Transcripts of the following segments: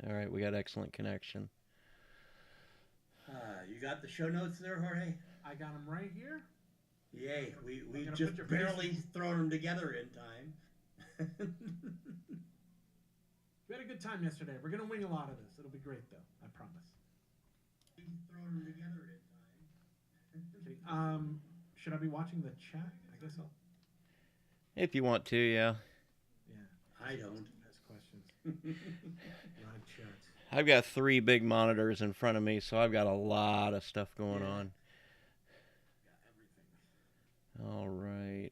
All right, we got excellent connection. You got the show notes there, Jorge? I got them right here. Yay! We gonna just put your barely face- thrown them together in time. We had a good time yesterday. We're gonna wing a lot of this. It'll be great, though. I promise. Thrown them together in time. Kidding. Should I be watching the chat? I guess I'll. If you want to, yeah. Yeah. I don't. Ask questions. Live chat. I've got 3 big monitors in front of me, so I've got a lot of stuff going on. Got everything. All right.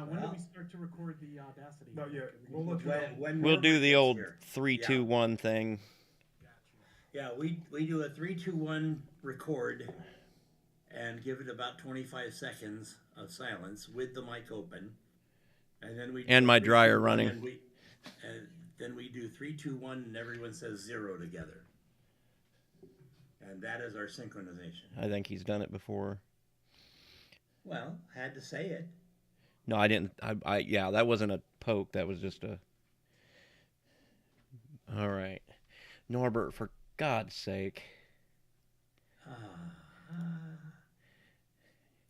When do we start to record the Audacity? Not yet. We'll let you know. We'll do the old here. 3, 2, 1 thing. Yeah, we do a 3, 2, 1 record and give it about 25 seconds of silence with the mic open, and then we And my 3, dryer 2, 1, running. and then we do 3, 2, 1, and everyone says 0 together, and that is our synchronization. I think he's done it before. Well, had to say it. No, I didn't. Yeah, that wasn't a poke. That was just a. All right, Norbert, for God's sake,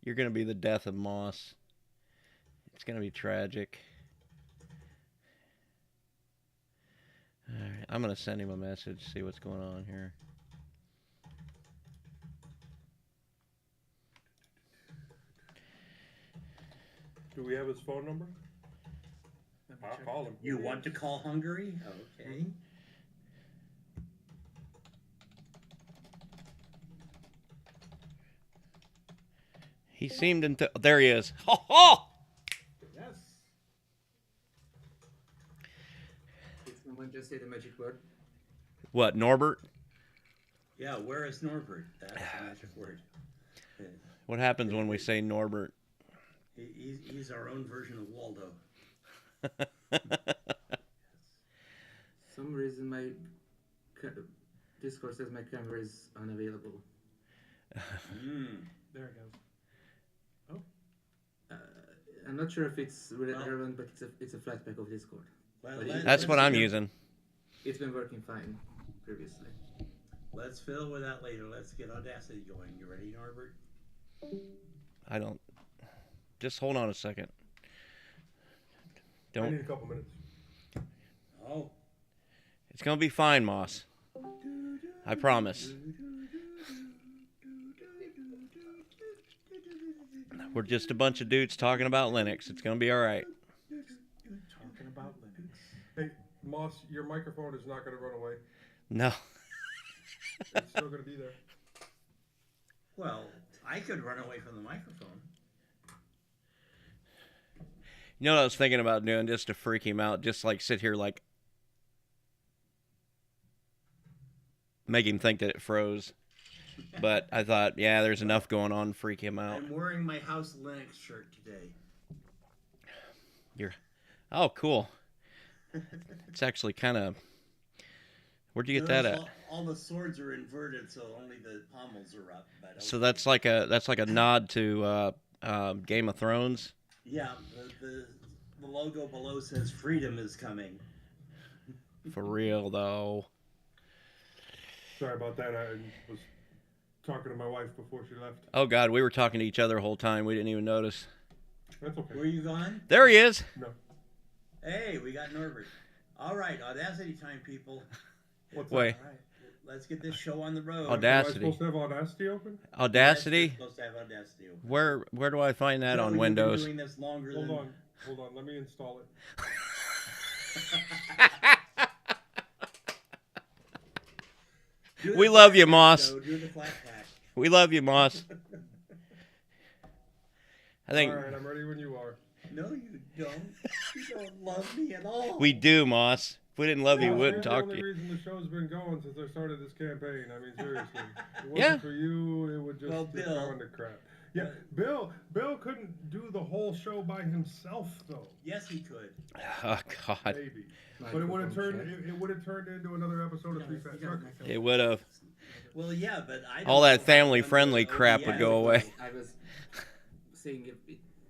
you're gonna be the death of Moss. It's gonna be tragic. All right, I'm gonna send him a message. See what's going on here. Do we have his phone number? I'll call him. You want to call Hungary? Okay. He seemed into. There he is. Ho ho! Yes. Did someone just say the magic word? What, Norbert? Yeah, where is Norbert? That's the magic word. What happens when we say Norbert? He's our own version of Waldo. Some reason my Discord says my camera is unavailable. There it goes. I'm not sure if it's relevant, but it's a flashback of Discord. Well, That's what I'm using. It's been working fine previously. Let's fiddle with that later. Let's get Audacity going. You ready, Norbert? I don't. Just hold on a second. I Don't. need a couple minutes. Oh. It's gonna be fine, Moss. I promise. We're just a bunch of dudes talking about Linux. It's gonna be all right. Talking about Linux. Hey, Moss, your microphone is not going to run away. No. It's still going to be there. Well, I could run away from the microphone. You know what I was thinking about doing just to freak him out? Just like sit here like make him think that it froze. But I thought, yeah, there's enough going on to freak him out. I'm wearing my House Linux shirt today. Oh, cool. It's actually kind of. Where'd you get that at? All the swords are inverted, so only the pommels are up. But So that's like a nod to Game of Thrones. yeah, the logo below says "Freedom is coming." For real though. Sorry about that. I was talking to my wife before she left. Oh God, we were talking to each other the whole time. We didn't even notice. That's okay. Were you gone? There he is. No. Hey, we got Norbert. All right, Audacity time, people. What's Wait, All right, let's get this show on the road. Am I Audacity. supposed to have Audacity open? Audacity. Yes, we're supposed to have Audacity open. Where do I find that No, on you've been Windows? doing this longer Hold than... on. Hold on. Let me install it. Do the We love you, flat pack, Moss. though. Do the flat pack. We love you, Moss. I think All right, I'm ready when you are. No, you don't. You don't love me at all. we do, Moss. If we didn't love you, we wouldn't You're talk the to only you. reason the show's been going since I started this campaign. I mean, seriously. If it wasn't Yeah. for you, it would just Well, get Bill. going to crap. Yeah, Bill couldn't do the whole show by himself though. Yes, he could. Oh God, Maybe. But it would have turned into another episode of Three Fat Truckers. it would have. Well, yeah, but I don't All know that how family-friendly under crap would OBS go away. I was saying if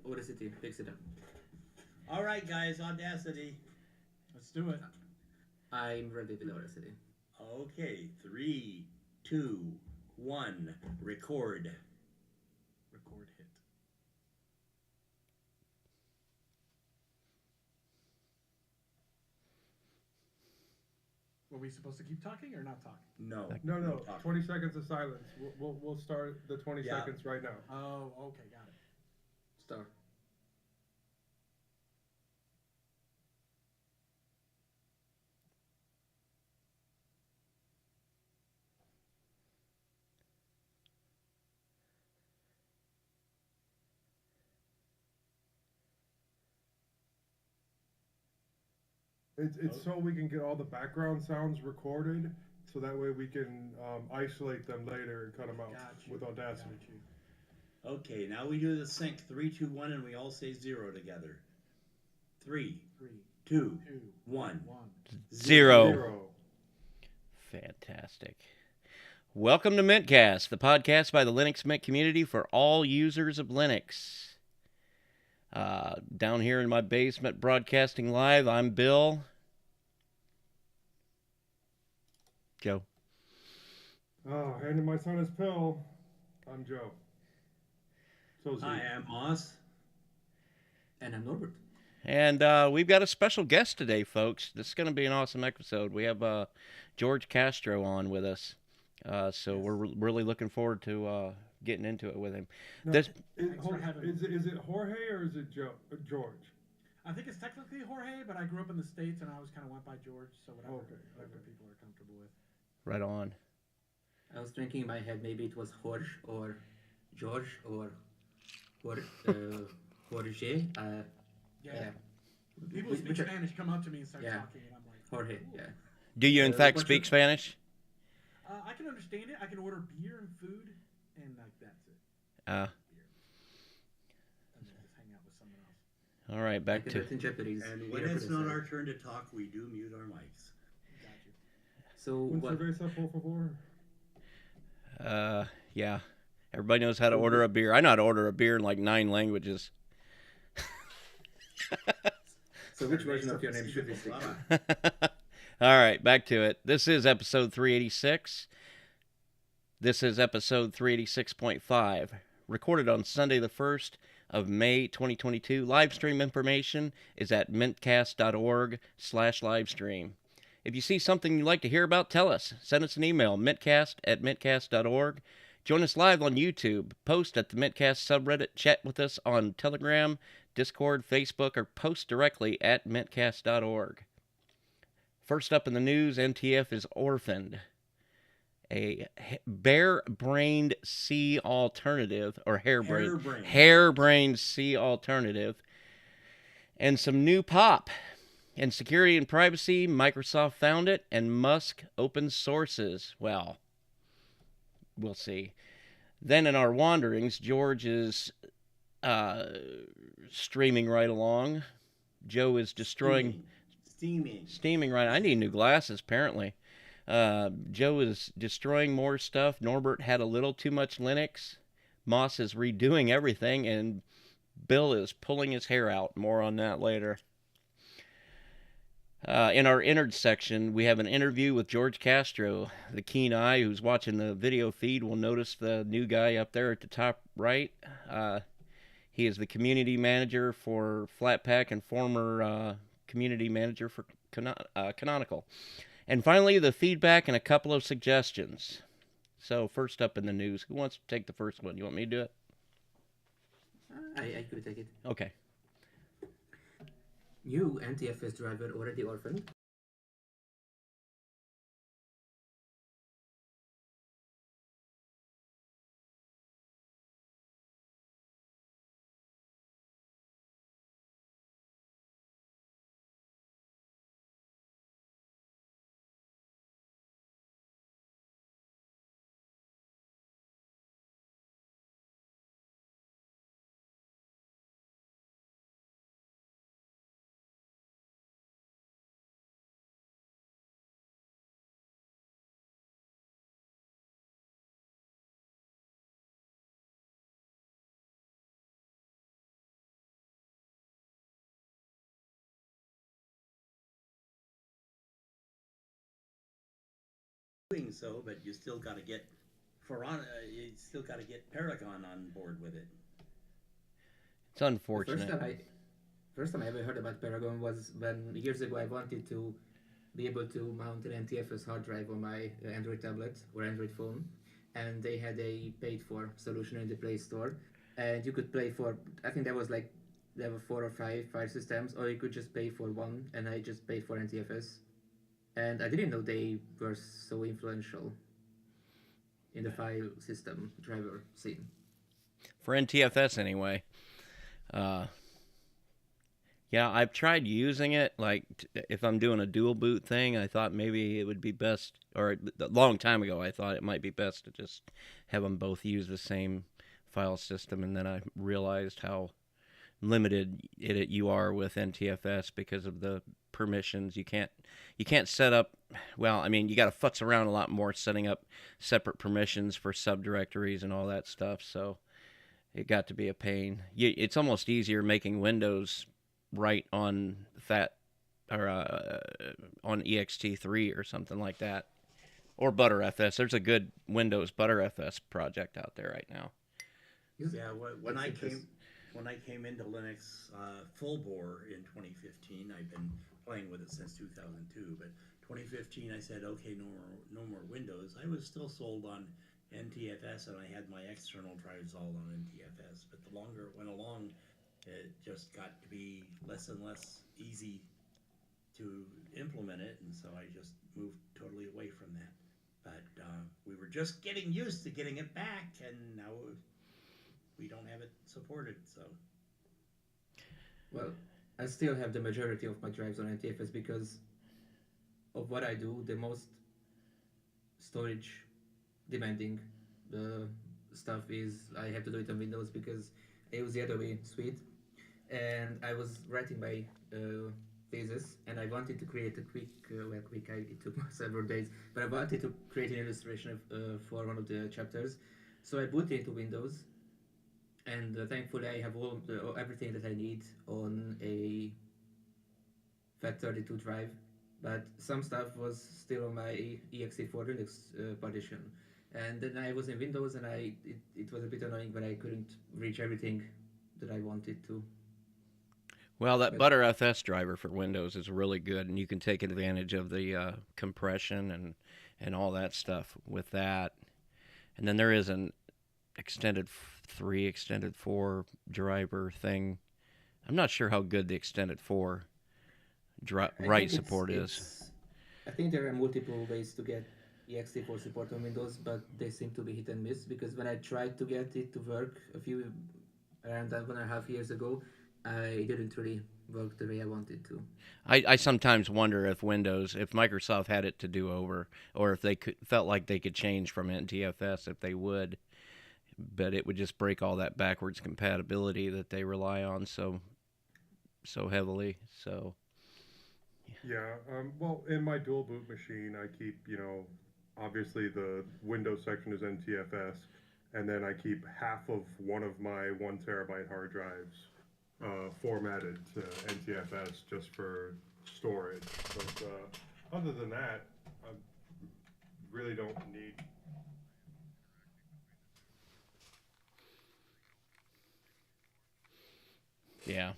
Audacity picks it up. All right, guys, Audacity. Let's do it. I'm ready with Audacity. Okay, 3, 2, 1, record. Record hit. Were we supposed to keep talking or not talking? No. No. talking. 20 seconds of silence. We'll start the 20 Yeah. seconds right now. Oh, okay, got it. Start. It's so we can get all the background sounds recorded, so that way we can isolate them later and cut them out Got you. with Audacity. Got you. Okay, now we do the sync. 3, 2, 1, and we all say 0 together. 3, 3, 2, 2, 1. 1. 0. Fantastic. Welcome to mintCast, the podcast by the Linux Mint community for all users of Linux. Down here in my basement broadcasting live, I'm Bill. Joe. Oh, handing my son his pill. I'm Joe. So Hi, I'm Moss. And I'm Norbert. And we've got a special guest today, folks. This is going to be an awesome episode. We have George Castro on with us. So we're really looking forward to getting into it with him. Now, This Thanks for having me. is it Jorge or is it George? I think it's technically Jorge, but I grew up in the States and I always kind of went by George, so whatever, Okay. people are comfortable with. right on. I was thinking in my head maybe it was Jorge or George or Jorge. Yeah. People who speak Which- Spanish come up to me and start Yeah. talking, and I'm like, Jorge, yeah. Do you in fact what's speak your- Spanish? I can understand it. I can order beer and food, and like that's it. Uh, Beer. And then just hang out with someone else. all right, I back can to write in Japanese. And Beer when for it's the not side. our turn to talk, we do mute our mics. Got you. So Un what? cerveza, por favor. yeah. Everybody knows how to order a beer. I know how to order a beer in like 9 languages. So which version of your name should we stick to? All right, back to it. This is episode 386. This is episode 386.5, recorded on Sunday the 1st of May 2022. Livestream information is at mintcast.org/livestream. If you see something you'd like to hear about, tell us. Send us an email, mintcast@mintcast.org. Join us live on YouTube. Post at the mintcast subreddit. Chat with us on Telegram, Discord, Facebook, or post directly at mintcast.org. First up in the news, NTF is orphaned. A bare-brained C alternative, or harebrained C alternative, and some new pop. In security and privacy, Microsoft found it, and Musk open sources. Well, we'll see. Then in our wanderings, George is streaming right along. Joe is destroying... Steaming right. I need new glasses, apparently. Joe is destroying more stuff. Norbert had a little too much Linux. Moss is redoing everything, and Bill is pulling his hair out. More on that later. In our innards section, we have an interview with George Castro. The keen eye who's watching the video feed will notice the new guy up there at the top right. He is the community manager for Flatpak and former community manager for Canonical. And finally, the feedback and a couple of suggestions. So first up in the news, who wants to take the first one? You want me to do it? I could take it. Okay. New NTFS driver already orphaned. doing so, but you still got to get you still got to get Paragon on board with it. It's The unfortunate. first time I ever heard about Paragon was when years ago I wanted to be able to mount an NTFS hard drive on my Android tablet or Android phone, and they had a paid-for solution in the Play Store, and you could play for, I think there was like there were 4 or 5 file systems, or you could just pay for one, and I just paid for NTFS, and I didn't know they were so influential in the file system driver scene. For NTFS anyway. Uh, yeah, I've tried using it. Like, if I'm doing a dual boot thing, I thought maybe it would be best, or a long time ago, I thought it might be best to just have them both use the same file system. And then I realized how limited you are with NTFS because of the permissions. You can't set up. Well, I mean, you got to futz around a lot more setting up separate permissions for subdirectories and all that stuff. So it got to be a pain. It's almost easier making Windows write on that or on ext3 or something like that, or ButterFS. There's a good Windows ButterFS project out there right now. Yeah, when I came into Linux full bore in 2015, I've been playing with it since 2002. But 2015, I said, okay, no more Windows. I was still sold on NTFS, and I had my external drives all on NTFS. But the longer it went along, it just got to be less and less easy to implement it, and so I just moved totally away from that. But we were just getting used to getting it back, and now we don't have it supported. So, Well, I still have the majority of my drives on NTFS because of what I do. The most storage demanding uh, stuff is I have to do it on Windows because I use the Adobe suite, and I was writing my thesis, and I wanted to create a it took several days, but I wanted to create an illustration for one of the chapters. So I booted into Windows, and thankfully I have everything that I need on a FAT32 drive, but some stuff was still on my exe4 Linux partition. And then I was in Windows, and it was a bit annoying when I couldn't reach everything that I wanted to. Well, that But ButterFS driver for Windows is really good, and you can take advantage of the compression and all that stuff with that. And then there is an extended 3, extended 4 driver thing. I'm not sure how good the extended 4 I write think support is. I think there are multiple ways to get ext4 support on Windows, but they seem to be hit and miss because when I tried to get it to work around 1.5 years ago, I didn't really work the way I wanted to. I sometimes wonder if Microsoft had it to do over, or if they felt like they could change from NTFS, if they would, but it would just break all that backwards compatibility that they rely on so heavily. So Yeah, well, in my dual boot machine, I keep, obviously the Windows section is NTFS, and then I keep half of one of my 1 terabyte hard drives formatted to NTFS just for storage. But other than that, I really don't need. yeah.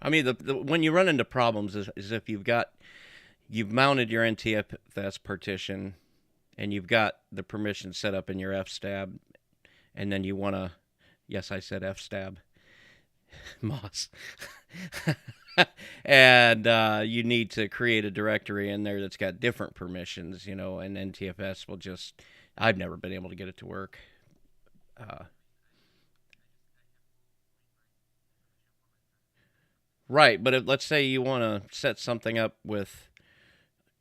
I mean, when you run into problems is if you've mounted your NTFS partition, and you've got the permission set up in your fstab, and then you want to, yes, I said fstab, Moss, and you need to create a directory in there that's got different permissions, and NTFS will just, I've never been able to get it to work. Right, but let's say you want to set something up with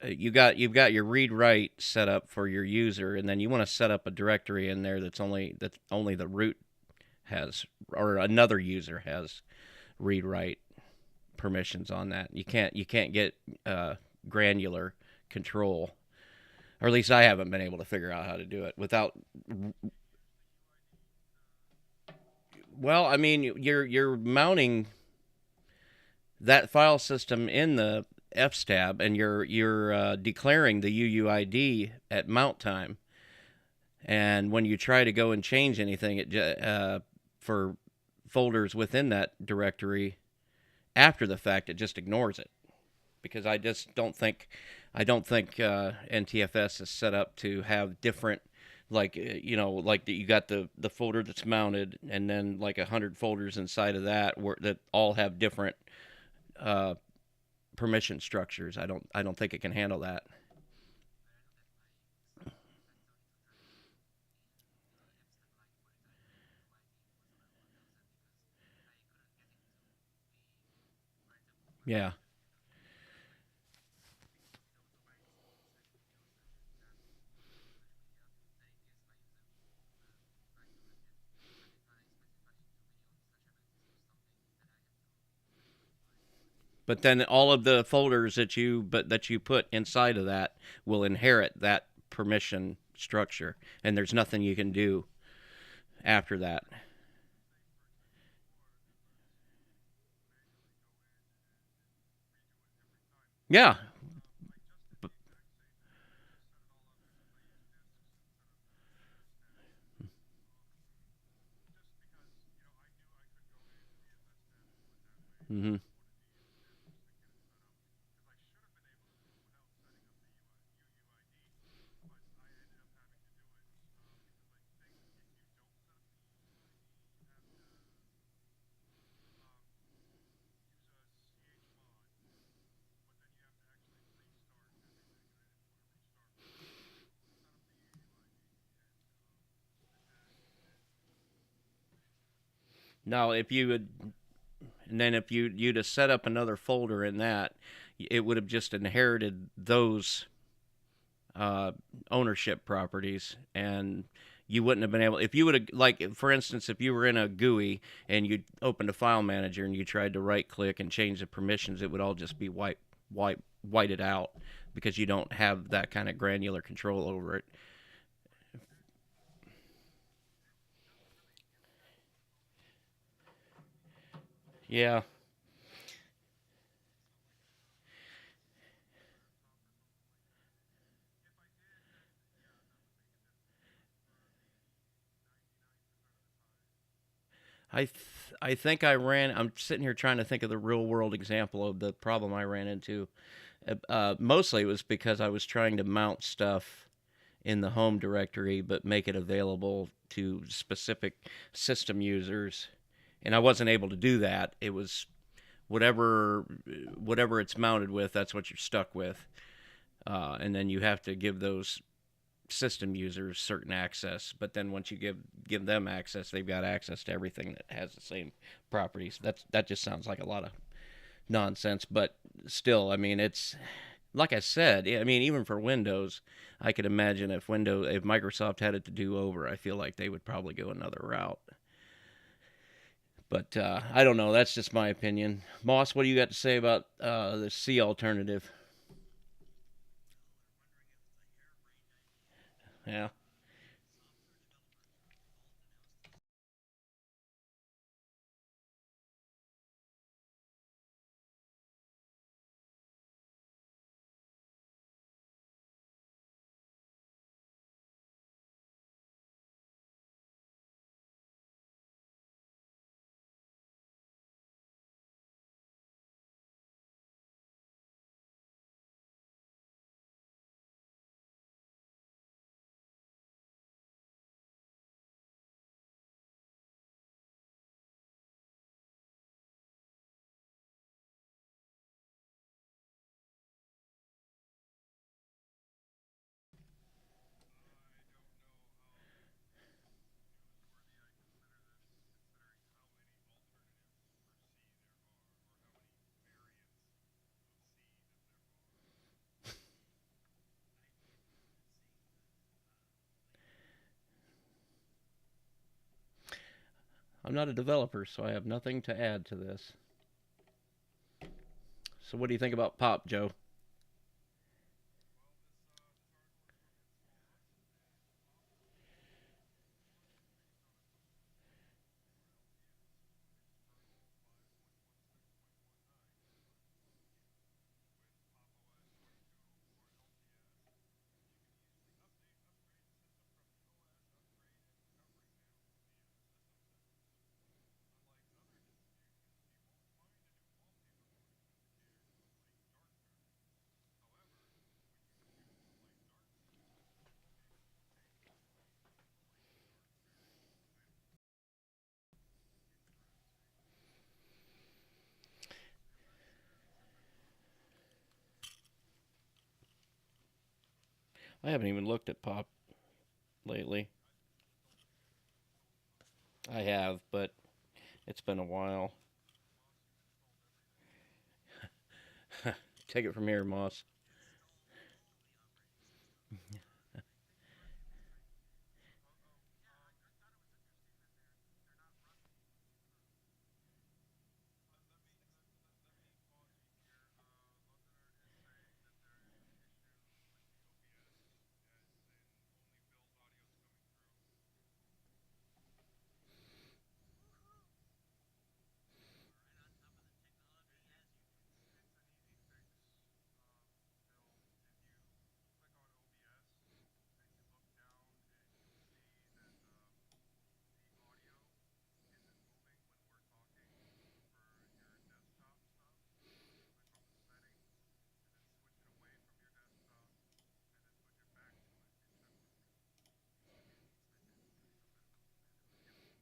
you've got your read write set up for your user, and then you want to set up a directory in there that only the root has, or another user has read write permissions on that. You can't get granular control or at least I haven't been able to figure out how to do it without. Well, I mean, you're mounting that file system in the fstab, and you're declaring the UUID at mount time. And when you try to go and change anything, for folders within that directory after the fact, it just ignores it, because I just don't think NTFS is set up to have different, like like you got the folder that's mounted, and then like 100 folders inside of that that all have different uh, permission structures. I don't think it can handle that. Yeah. But then all of the folders that you put inside of that will inherit that permission structure, and there's nothing you can do after that. Yeah. Mm-hmm. Now, if you would, and then if you'd have set up another folder in that, it would have just inherited those uh, ownership properties, and you wouldn't have been able. If you would have, like, for instance, if you were in a GUI and you opened a file manager and you tried to right click and change the permissions, it would all just be whited out, because you don't have that kind of granular control over it. Yeah. I think I ran. I'm sitting here trying to think of the real world example of the problem I ran into. Mostly it was because I was trying to mount stuff in the home directory, but make it available to specific system users, and I wasn't able to do that. It was whatever whatever it's mounted with, that's what you're stuck with, and then you have to give those system users certain access. But then once you give them access, they've got access to everything that has the same properties. That just sounds like a lot of nonsense. But still, I mean, it's like I said. I mean, even for Windows, I could imagine if Microsoft had it to do over, I feel like they would probably go another route. But I don't know. That's just my opinion. Moss, what do you got to say about the C alternative? Yeah. I'm not a developer, so I have nothing to add to this. So what do you think about Pop, Joe? I haven't even looked at Pop lately. I have, but it's been a while. Take it from here, Moss.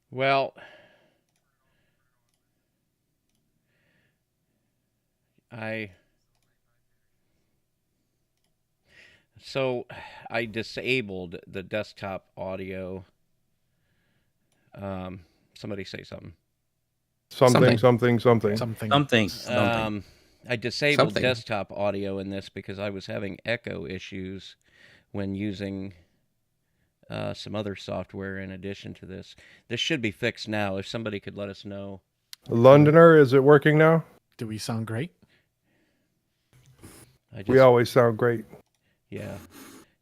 Well, I so I disabled the desktop audio. Somebody say something. Something. Something. I disabled Something. desktop audio in this because I was having echo issues when using some other software in addition to this. This should be fixed now. If somebody could let us know. Londoner, is it working now? Do we sound great? We always sound great. Yeah.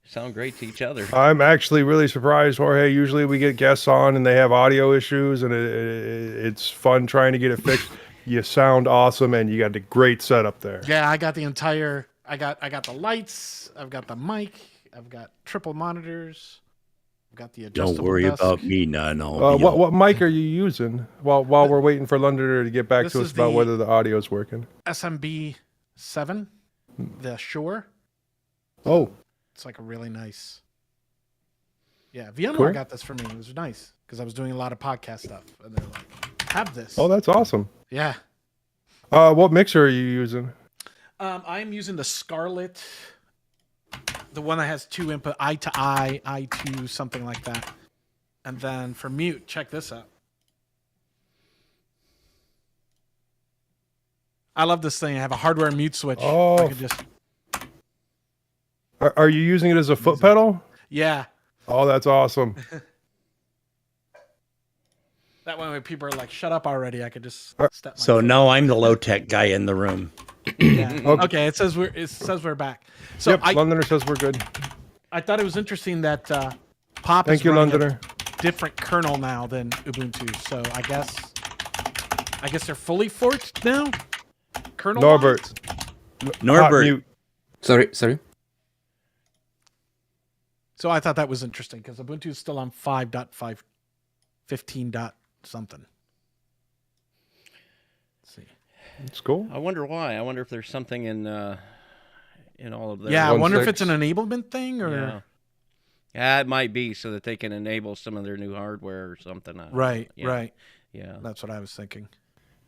Sound great to each other. I'm actually really surprised, Jorge. Usually we get guests on and they have audio issues, and it's fun trying to get it fixed. You sound awesome, and you got a great setup there. Yeah, I got the entire. I got the lights. I've got the mic. I've got triple monitors. I've got the adjustable. Don't worry desk. about me, no. What mic are you using while we're waiting for Londoner to get back This to us is about the- whether the audio's working? SMB 7, the Shure. Oh, It's like a really nice. Yeah, VMware Cool. got this for me. It was nice because I was doing a lot of podcast stuff, and they're like, "Have this." oh, that's awesome. Yeah. What mixer are you using? I'm using the Scarlett, the one that has 2 input, I to I, I2, something like that. And then for mute, check this out. I love this thing. I have a hardware mute switch. Oh. I can just, Are you using it as a foot pedal? yeah. Oh, that's awesome. That way when people are like, shut up already, I could just step my So foot. now I'm the low tech guy in the room. Yeah. Okay. Okay, it says we're back. So Yep, Londoner says we're good. I thought it was interesting that Pop Thank is you, running Londoner. a different kernel now than Ubuntu. So I guess they're fully forked now. Kernel Norbert. Hot Norbert, mute. Sorry. So I thought that was interesting because Ubuntu is still on 5.5, 15 dot something. Let's see. It's cool. I wonder why. I wonder if there's something in all of this. Yeah, I wonder if 1.6. it's an enablement thing or Yeah. Yeah, it might be so that they can enable some of their new hardware or something. I don't know. right, Yeah. right. Yeah. That's what I was thinking.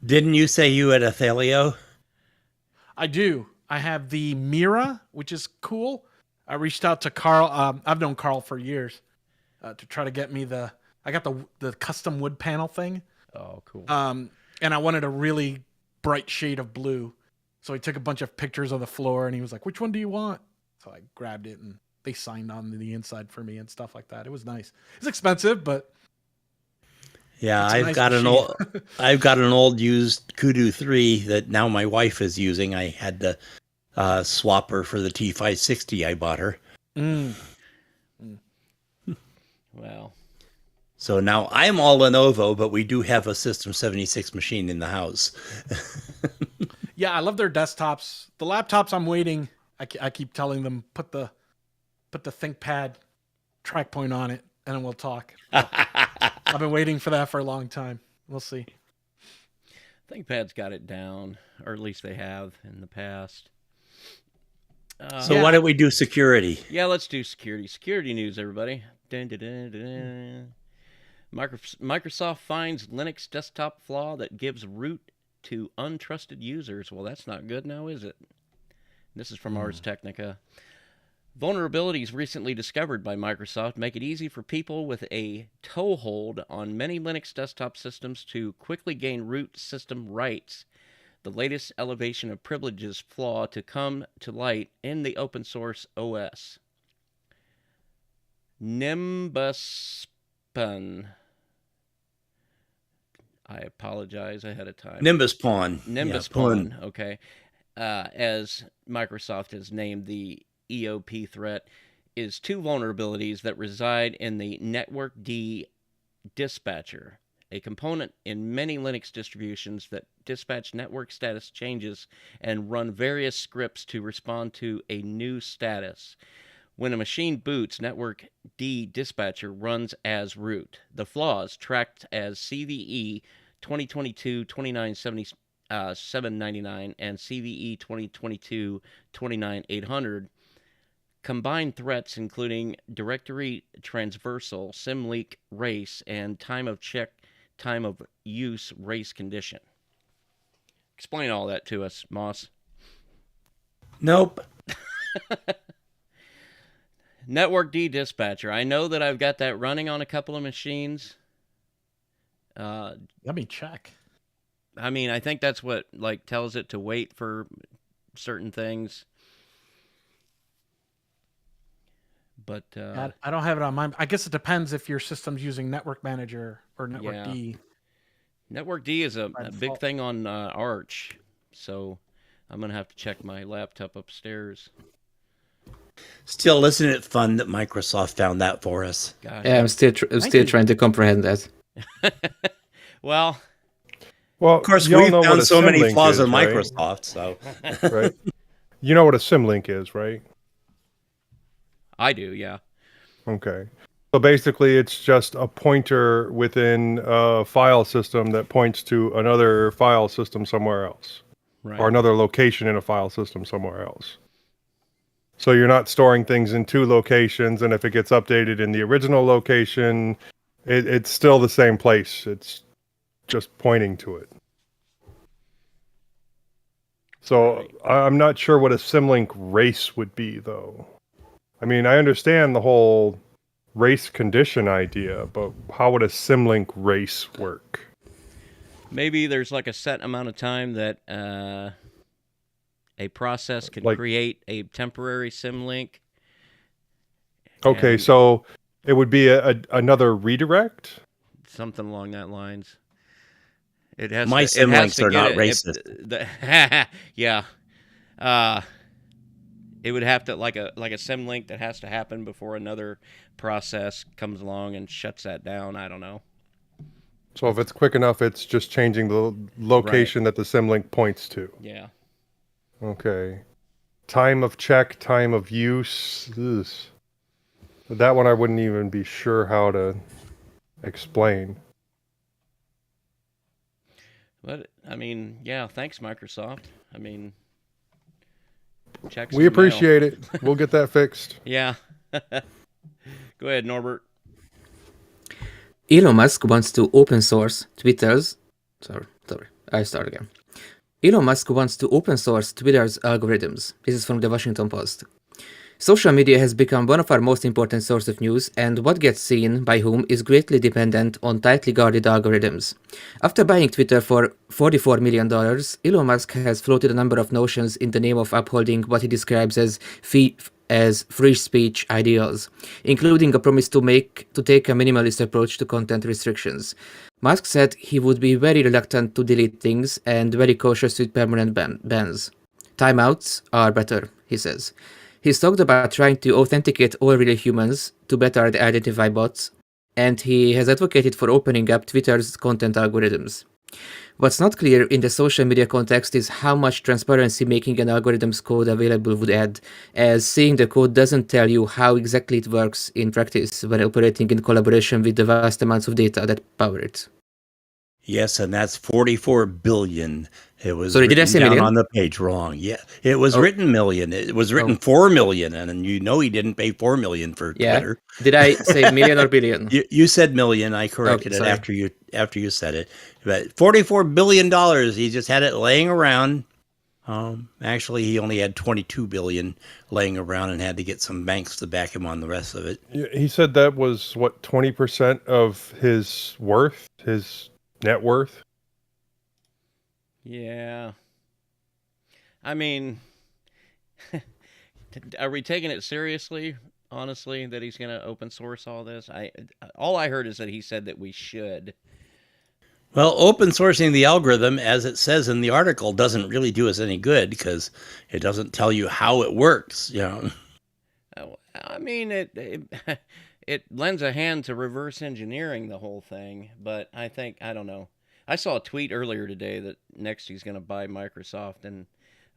didn't you say you had a Thelio? I do. I have the Mira, which is cool. I reached out to Carl. I've known Carl for years to try to get me I got the custom wood panel thing. Oh, cool. And I wanted a really bright shade of blue. So he took a bunch of pictures of the floor and he was like, which one do you want? So I grabbed it and they signed on the inside for me and stuff like that. It was nice. It's expensive, but Yeah, It's a I've nice got machine. I've got an old used Kudu 3 that now my wife is using. I had to swap her for the T560 I bought her. Well, So now I'm all Lenovo, but we do have a System 76 machine in the house. yeah, I love their desktops. The laptops I'm waiting. I keep telling them put the ThinkPad track point on it and then we'll talk. I've been waiting for that for a long time. We'll see. ThinkPad's got it down, or at least they have in the past. So Yeah. why don't we do security? Yeah, let's do security. Security news, everybody. Dun, dun, dun, dun, dun. Microsoft finds Linux desktop flaw that gives root to untrusted users. Well, that's not good now, is it? This is from Ars Technica. Vulnerabilities recently discovered by Microsoft make it easy for people with a toehold on many Linux desktop systems to quickly gain root system rights. The latest elevation of privileges flaw to come to light in the open source OS. Nimbuspun. I apologize ahead of time. Nimbus Pawn. Nimbus Pawn, okay. As Microsoft has named the EOP threat, is two vulnerabilities that reside in the Network D dispatcher, a component in many Linux distributions that dispatch network status changes and run various scripts to respond to a new status. When a machine boots, Network D dispatcher runs as root. The flaws, tracked as CVE 2022-297799 and CVE 2022-29800, combine threats including directory transversal, symlink race, and time of check, time of use race condition. Explain all that to us, Moss. Nope. Network D dispatcher. I know that I've got that running on a couple of machines. Let me check. I mean, I think that's what tells it to wait for certain things. But I don't have it on mine. I guess it depends if your system's using Network Manager or Network D. Network D is a big thing on Arch, so I'm gonna have to check my laptop upstairs. Still, isn't it fun that Microsoft found that for us? Gosh. Yeah, I'm still trying to comprehend that. Well, of course, y'all we've know what found a so many symlink flaws is, in right? Microsoft, so Right. You know what a symlink is, right? I do, yeah. Okay. So basically, it's just a pointer within a file system that points to another file system somewhere else, Right. or another location in a file system somewhere else. So you're not storing things in two locations, and if it gets updated in the original location, it's still the same place. It's just pointing to it. So I'm not sure what a symlink race would be, though. I mean, I understand the whole race condition idea, but how would a symlink race work? Maybe there's a set amount of time that a process can create a temporary symlink. Okay, so it would be another redirect? Something along that lines. It has my symlinks are not racist. Yeah. It would have to like a symlink that has to happen before another process comes along and shuts that down. I don't know. So if it's quick enough, it's just changing the location that the symlink points to. Yeah. Okay. Time of check, time of use. Ugh. That one I wouldn't even be sure how to explain. But I mean, yeah, thanks Microsoft. I mean, checks. We appreciate it. We'll get that fixed. Yeah. Go ahead, Norbert. Elon Musk wants to open source Twitter's. Sorry. I start again. Elon Musk wants to open source Twitter's algorithms. This is from the Washington Post. Social media has become one of our most important sources of news, and what gets seen by whom is greatly dependent on tightly guarded algorithms. After buying Twitter for $44 million, Elon Musk has floated a number of notions in the name of upholding what he describes as free speech ideals, including a promise to take a minimalist approach to content restrictions. Musk said he would be very reluctant to delete things and very cautious with permanent bans. Timeouts are better, he says. He's talked about trying to authenticate all real humans to better identify bots, and he has advocated for opening up Twitter's content algorithms. What's not clear in the social media context is how much transparency making an algorithm's code available would add, as seeing the code doesn't tell you how exactly it works in practice when operating in collaboration with the vast amounts of data that power it. Yes, and that's 44 billion. It was Sorry, did I written say down million? on the page wrong. Yeah, it was written million. It was written 4 million, and you know he didn't pay 4 million for Twitter. Did I say million or billion? You said million. I corrected it after you said it. But $44 billion. He just had it laying around Actually, he only had 22 billion laying around and had to get some banks to back him on the rest of it. He said that was what 20% of his worth, his net worth. Yeah. I mean, are we taking it seriously? Honestly, that he's going to open source all this? All I heard is that he said that we should. Well, open sourcing the algorithm, as it says in the article, doesn't really do us any good because it doesn't tell you how it works. You know. I mean, it lends a hand to reverse engineering the whole thing, but I don't know. I saw a tweet earlier today that next he's going to buy Microsoft and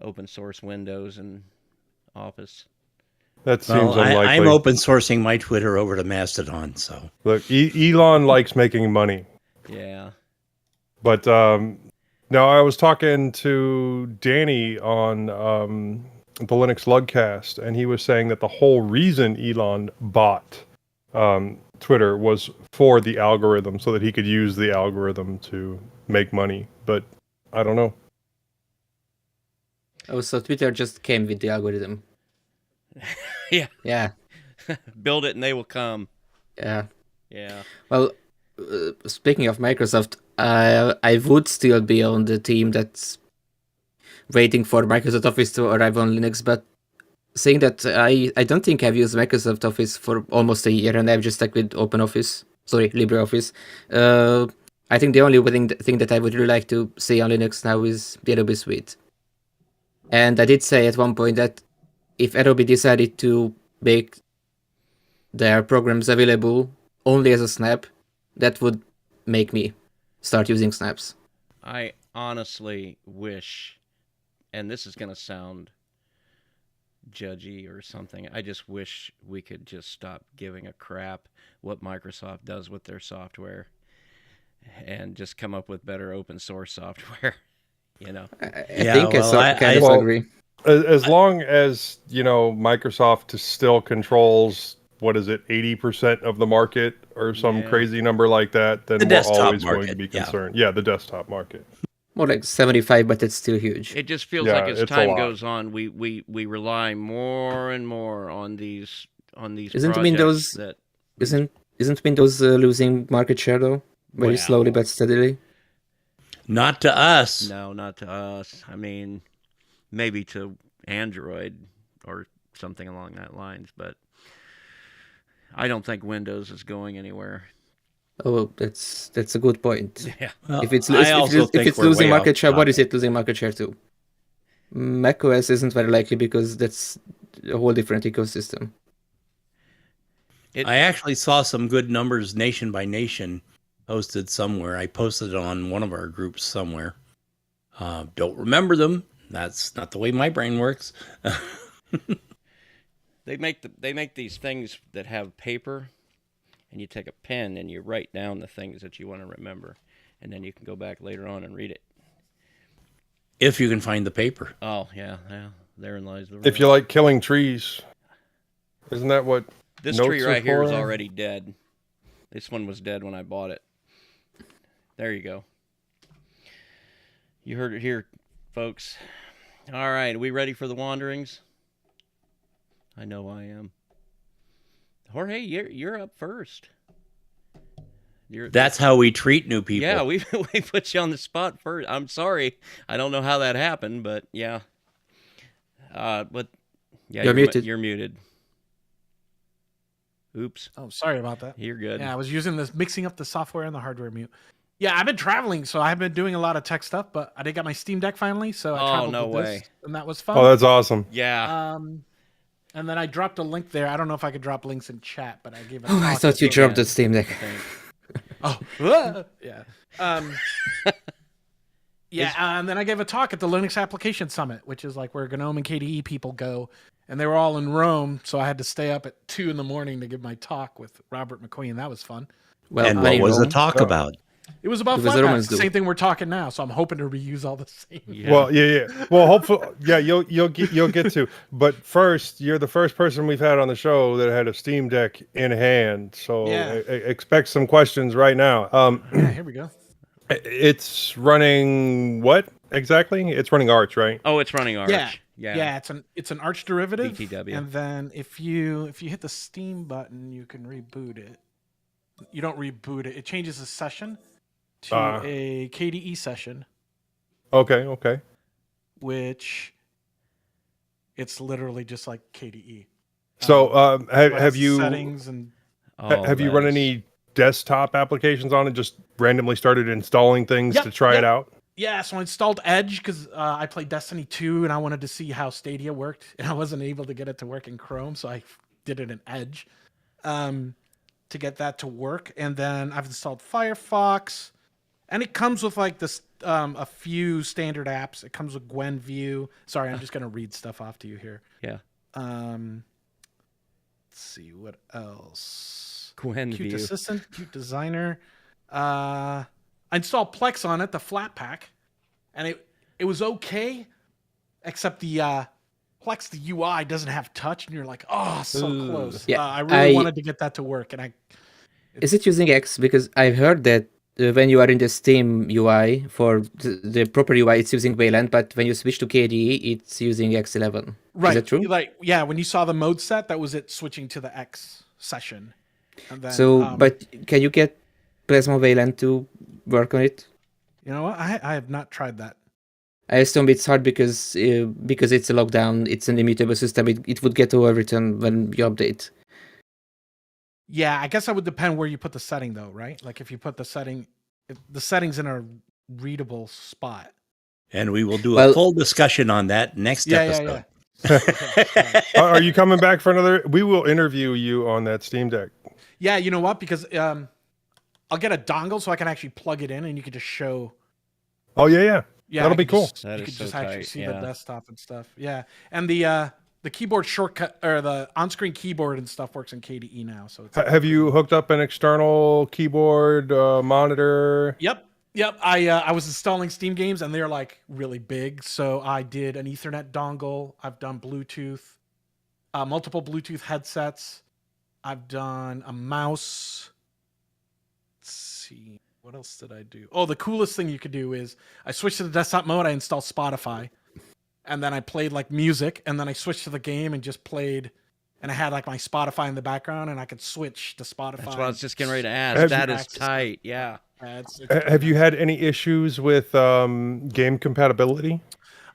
open source Windows and Office. That seems unlikely. I'm open sourcing my Twitter over to Mastodon. So look, Elon likes making money. Yeah. But now I was talking to Danny on the Linux Lugcast, and he was saying that the whole reason Elon bought Twitter was for the algorithm, so that he could use the algorithm to make money. But I don't know. Oh, so Twitter just came with the algorithm. Yeah. Yeah. Build it and they will come. Yeah. Yeah. Well, speaking of Microsoft, I would still be on the team that's waiting for Microsoft Office to arrive on Linux, but saying that I don't think I've used Microsoft Office for almost a year, and I've just stuck with LibreOffice. I think the only thing that I would really like to see on Linux now is the Adobe Suite. And I did say at one point that if Adobe decided to make their programs available only as a snap, that would make me start using snaps. I honestly wish, and this is going to sound judgy or something, I just wish we could just stop giving a crap what Microsoft does with their software and just come up with better open source software. You know, I agree. As long as, Microsoft still controls, 80% of the market or some crazy number like that, then we're always going to be concerned. Yeah, the desktop market. More like 75, but it's still huge. It just feels like as time goes on, we rely more and more on these Isn't Windows isn't Windows losing market share though? Very slowly but steadily. Not to us. No, not to us. I mean, maybe to Android or something along that lines, but I don't think Windows is going anywhere. Oh, that's a good point. Yeah. Well, if it's losing market share, what is it losing market share to? macOS isn't very likely because that's a whole different ecosystem. I actually saw some good numbers nation by nation posted somewhere. I posted it on one of our groups somewhere. Don't remember them. That's not the way my brain works. They make these things that have paper, and you take a pen and you write down the things that you want to remember, and then you can go back later on and read it. If you can find the paper. Oh, yeah. Therein lies the If you like killing trees. Isn't that what this tree right here is already dead. This one was dead when I bought it. There you go. You heard it here, folks. All right, are we ready for the wanderings? I know I am. Jorge, you're up first. That's how we treat new people. Yeah, we put you on the spot first. I'm sorry. I don't know how that happened, but yeah. But yeah, you're muted. You're muted. Oops. Oh, sorry about that. You're good. Yeah, I was using this, mixing up the software and the hardware mute. Yeah, I've been traveling, so I've been doing a lot of tech stuff, but I did get my Steam Deck finally, so I traveled with this, and that was fun. Oh, that's awesome. Yeah. And then I dropped a link there. I don't know if I could drop links in chat, but I gave it. Oh, I thought you dropped the Steam Deck. Oh, yeah. And then I gave a talk at the Linux Application Summit, which is like where GNOME and KDE people go, and they were all in Rome, so I had to stay up at 2 a.m. to give my talk with Robert McQueen. That was fun. Well, and what was the talk about? It was about Flatpaks, the same thing we're talking now. So I'm hoping to reuse all the same. Yeah. Well, yeah. Well, hopefully, yeah, you'll get to. But first, you're the first person we've had on the show that had a Steam Deck in hand. So expect some questions right now. Yeah, here we go. It's running what exactly? It's running Arch, right? Oh, it's running Arch. Yeah. Yeah. Yeah, it's an Arch derivative. BTW. And then if you hit the Steam button, you can reboot it. You don't reboot it. It changes the session to a KDE session, Okay. which it's literally just like KDE. So It have has you settings and have you run any desktop applications on it? Just randomly started installing things to try it out? yeah, so I installed Edge because I played Destiny 2 and I wanted to see how Stadia worked, and I wasn't able to get it to work in Chrome, so I did it in Edge to get that to work. And then I've installed Firefox, and it comes with like this a few standard apps. It comes with GwenView. Sorry, I'm just gonna read stuff off to you here. Yeah. Let's see what else. GwenView. Qt Assistant, Qt Designer. I installed Plex on it, the flat pack, and it was okay, except the Plex, the UI doesn't have touch, and you're like, oh, so close. Yeah, I really wanted to get that to work, and Is it using X? Because I've heard that when you are in the Steam UI for the proper UI, it's using Wayland, but when you switch to KDE, it's using X11. right, Is that true? like when you saw the mode set, that was it switching to the X session. And then, So, but can you get Plasma Wayland to work on it? you know what? I have not tried that. I assume it's hard because it's a lockdown, it's an immutable system. It would get overwritten when you update. Yeah, I guess that would depend where you put the setting, though, right? Like if you put the settings in a readable spot. And we will do a full discussion on that next episode. Are you coming back for another? We will interview you on that Steam Deck. Yeah, you know what? Because I'll get a dongle so I can actually plug it in, and you can just show. Oh yeah. That'll I be can cool. just- That you is can so just actually tight, see yeah. the desktop and stuff. Yeah, and the keyboard shortcut or the on-screen keyboard and stuff works in KDE now. So it's Have you hooked up an external keyboard monitor? Yep. I was installing Steam games, and they're like really big. So I did an Ethernet dongle. I've done Bluetooth, multiple Bluetooth headsets. I've done a mouse. Let's see. What else did I do? Oh, the coolest thing you could do is I switched to the desktop mode. I installed Spotify, and then I played like music, and then I switched to the game and just played. And I had like my Spotify in the background, and I could switch to Spotify. That's what I was just getting ready to ask. That is Access. tight. Yeah. It's Have you had any issues with game compatibility?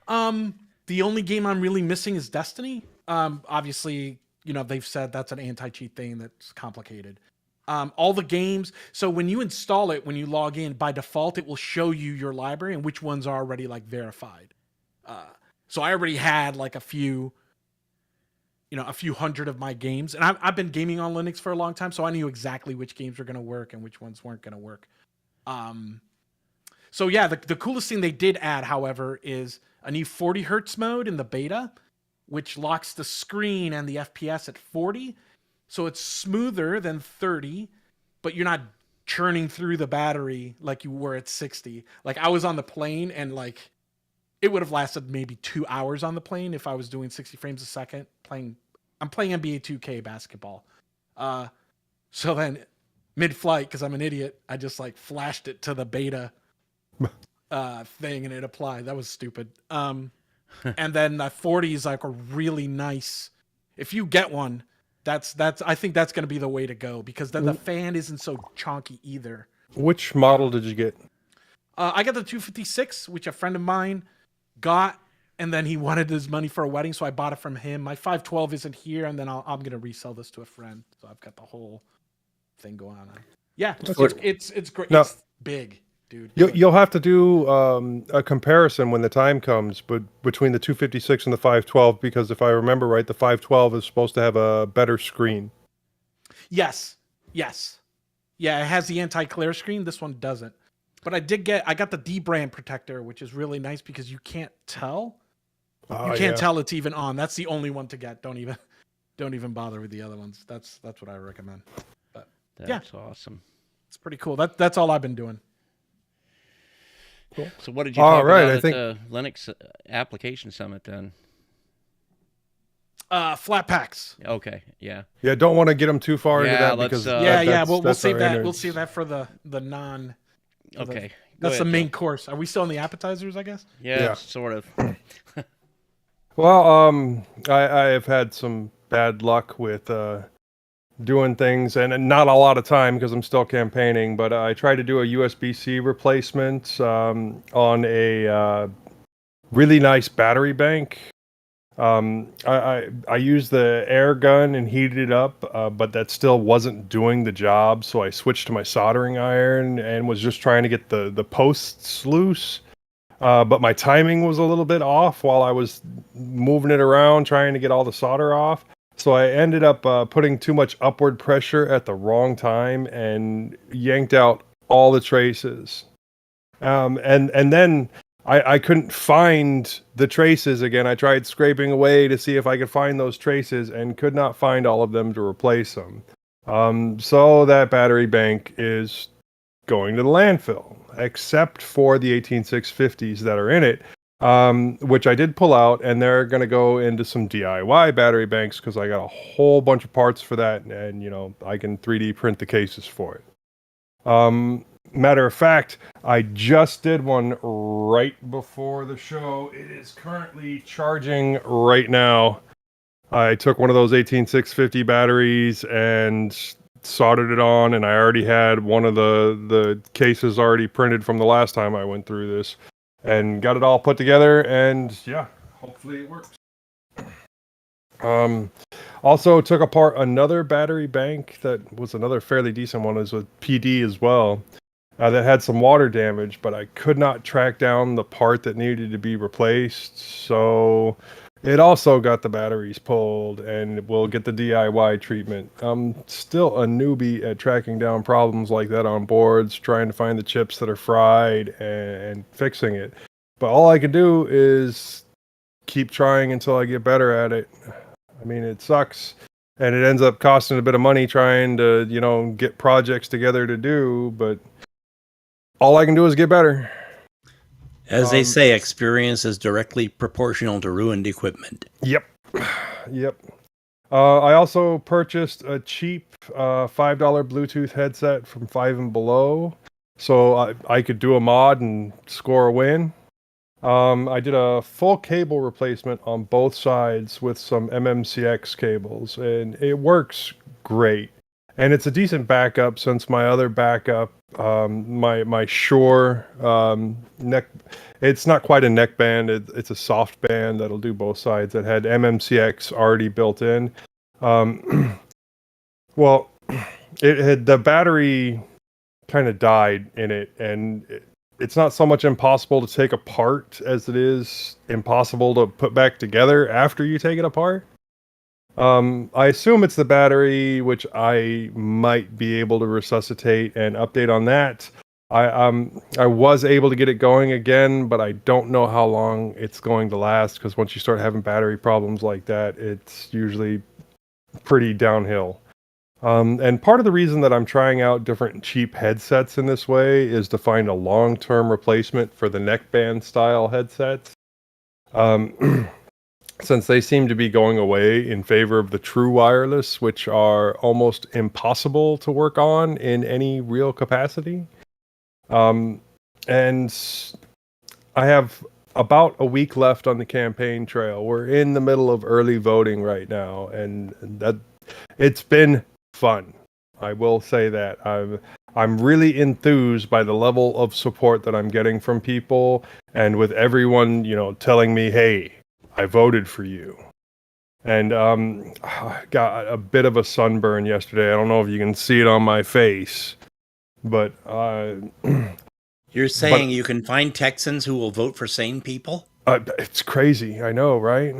The only game I'm really missing is Destiny. Obviously, they've said that's an anti-cheat thing that's complicated. All the games. So when you install it, when you log in, by default, it will show you your library and which ones are already like verified. So I already had like a few hundred of my games, and I've been gaming on Linux for a long time, so I knew exactly which games were going to work and which ones weren't going to work. So yeah, the coolest thing they did add, however, is a new 40 hertz mode in the beta, which locks the screen and the FPS at 40. So it's smoother than 30, but you're not churning through the battery like you were at 60. Like I was on the plane, and like it would have lasted maybe 2 hours on the plane if I was doing 60 frames a second I'm playing NBA 2K basketball. So then mid-flight, because I'm an idiot, I just like flashed it to the beta thing, and it applied. That was stupid. And then the 40 is like a really nice. If you get one, that's I think that's going to be the way to go, because the fan isn't so chonky either. Which model did you get? I got the 256, which a friend of mine got, and then he wanted his money for a wedding, so I bought it from him. My 512 isn't here, and then I'm going to resell this to a friend. So I've got the whole thing going on. Yeah, it's great. No. It's big, dude. You'll have to do a comparison when the time comes, but between the 256 and the 512, because if I remember right, the 512 is supposed to have a better screen. Yes. Yeah, it has the anti-glare screen. This one doesn't. But I got the D-brand protector, which is really nice because you can't tell. You can't tell it's even on. That's the only one to get. Don't even bother with the other ones. That's what I recommend. But That's awesome. it's pretty cool. That's all I've been doing. Cool. So what did you talk right, about I at think- the Linux Application Summit then? Flat packs. Okay, yeah. Yeah, don't want to get them too far into Yeah, that let's, because yeah, Yeah, that's we'll our save that. inner- We'll save that for the non. Okay, That's ahead, the main Joe. course. Are we still in the appetizers? I guess. Yeah, Yeah. sort of. Well, I have had some bad luck with doing things, and not a lot of time because I'm still campaigning. But I tried to do a USB-C replacement on a really nice battery bank. I used the air gun and heated it up, but that still wasn't doing the job. So I switched to my soldering iron and was just trying to get the posts loose. But my timing was a little bit off while I was moving it around, trying to get all the solder off. So I ended up putting too much upward pressure at the wrong time and yanked out all the traces. And then I couldn't find the traces again. I tried scraping away to see if I could find those traces and could not find all of them to replace them. So that battery bank is going to the landfill, except for the 18650s that are in it, which I did pull out, and they're going to go into some DIY battery banks because I got a whole bunch of parts for that, and I can 3D print the cases for it. Matter of fact, I just did one right before the show. It is currently charging right now. I took one of those 18650 batteries and soldered it on, and I already had one of the cases already printed from the last time I went through this, and got it all put together, and yeah, hopefully it works. Also took apart another battery bank that was another fairly decent one. It was with PD as well. That had some water damage, but I could not track down the part that needed to be replaced. So it also got the batteries pulled, and will get the DIY treatment. I'm still a newbie at tracking down problems like that on boards, trying to find the chips that are fried and fixing it. But all I can do is keep trying until I get better at it. I mean, it sucks. And it ends up costing a bit of money trying to, get projects together to do, but all I can do is get better. As they say, experience is directly proportional to ruined equipment. Yep. I also purchased a cheap $5 Bluetooth headset from Five and Below, so I could do a mod and score a win. I did a full cable replacement on both sides with some MMCX cables, and it works great. And it's a decent backup since my other backup, my Shure neck, it's not quite a neck band, it's a soft band that'll do both sides. It had MMCX already built in. Well, it had the battery kind of died in it, and it's not so much impossible to take apart as it is impossible to put back together after you take it apart. I assume it's the battery, which I might be able to resuscitate and update on that. I was able to get it going again, but I don't know how long it's going to last, because once you start having battery problems like that, it's usually pretty downhill. And part of the reason that I'm trying out different cheap headsets in this way is to find a long-term replacement for the neckband style headsets. Since they seem to be going away in favor of the true wireless, which are almost impossible to work on in any real capacity. And I have about a week left on the campaign trail. We're in the middle of early voting right now, and that it's been fun. I will say that. I'm really enthused by the level of support that I'm getting from people, and with everyone, telling me, "Hey, I voted for you." And I got a bit of a sunburn yesterday. I don't know if you can see it on my face, but You're saying you can find Texans who will vote for sane people? it's crazy. I know, right?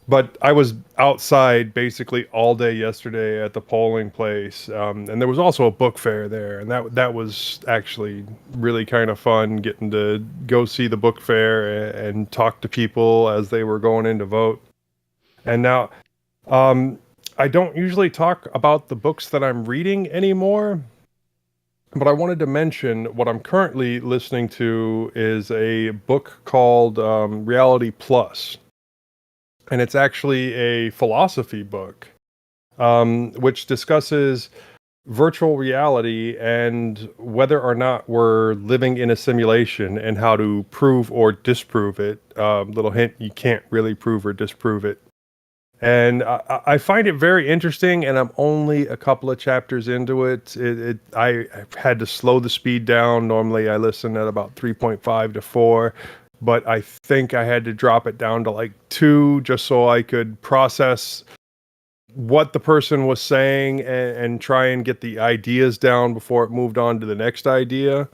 But I was outside basically all day yesterday at the polling place, and there was also a book fair there, and that was actually really kind of fun, getting to go see the book fair and talk to people as they were going in to vote. And now, I don't usually talk about the books that I'm reading anymore, but I wanted to mention what I'm currently listening to is a book called Reality Plus. And it's actually a philosophy book, which discusses virtual reality and whether or not we're living in a simulation and how to prove or disprove it. Little hint, you can't really prove or disprove it. And I find it very interesting, and I'm only a couple of chapters into it. I had to slow the speed down. Normally I listen at about 3.5 to 4, but I think I had to drop it down to like 2 just so I could process what the person was saying and try and get the ideas down before it moved on to the next idea.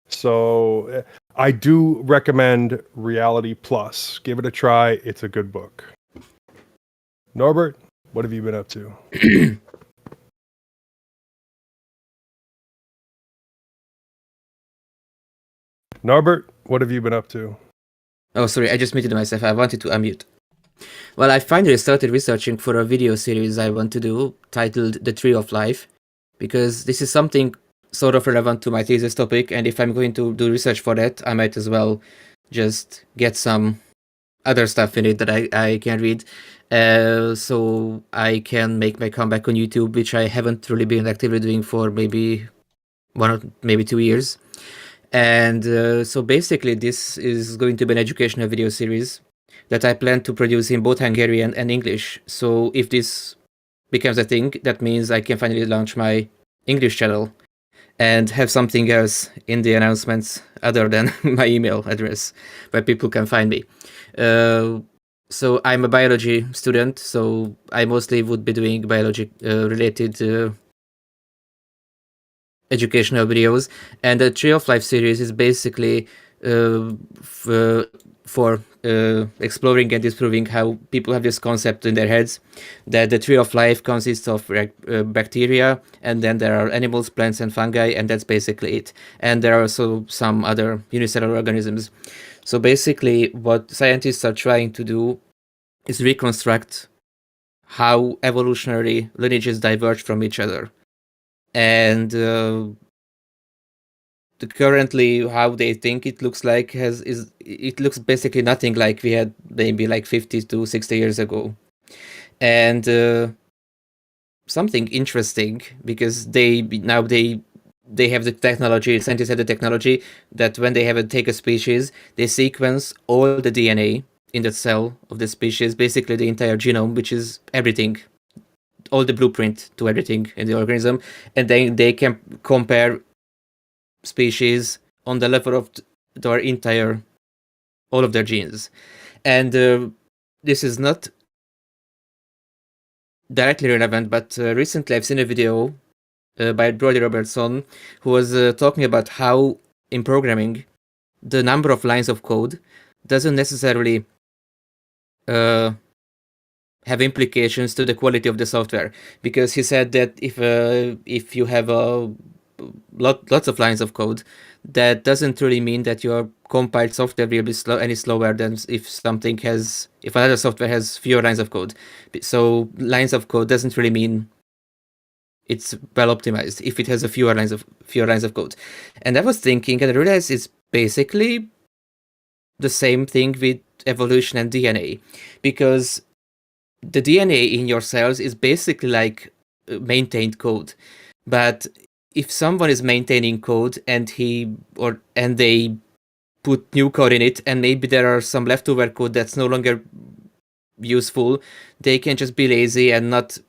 So I do recommend Reality Plus. Give it a try. It's a good book. Norbert, what have you been up to? Norbert, what have you been up to? Oh, sorry, I just muted myself. I wanted to unmute. Well, I finally started researching for a video series I want to do titled The Tree of Life, because this is something sort of relevant to my thesis topic, and if I'm going to do research for that, I might as well just get some other stuff in it that I can read, so I can make my comeback on YouTube, which I haven't really been actively doing for maybe 1 or maybe 2 years. And so basically this is going to be an educational video series that I plan to produce in both Hungarian and English. So if this becomes a thing, that means I can finally launch my English channel and have something else in the announcements other than my email address where people can find me. So I'm a biology student, so I mostly would be doing biology related educational videos, and the Tree of Life series is basically for exploring and disproving how people have this concept in their heads that the Tree of Life consists of bacteria, and then there are animals, plants, and fungi, and that's basically it. And there are also some other unicellular organisms. So basically what scientists are trying to do is reconstruct how evolutionary lineages diverge from each other. And currently how they think it looks like it looks basically nothing like we had maybe like 50 to 60 years ago. And something interesting, because they have the technology, scientists have the technology that when they have to take a species, they sequence all the DNA in the cell of the species, basically the entire genome, which is everything, all the blueprint to everything in the organism, and then they can compare species on the level of all of their genes. And this is not directly relevant, but recently I've seen a video by Brody Robertson who was talking about how in programming the number of lines of code doesn't necessarily have implications to the quality of the software, because he said that if you have lots of lines of code, that doesn't really mean that your compiled software will be any slower than if another software has fewer lines of code. So lines of code doesn't really mean it's well optimized if it has fewer lines of code. And I was thinking, and I realized it's basically the same thing with evolution and DNA, because the DNA in your cells is basically like maintained code. But if someone is maintaining code and they put new code in it, and maybe there are some leftover code that's no longer useful, they can just be lazy and not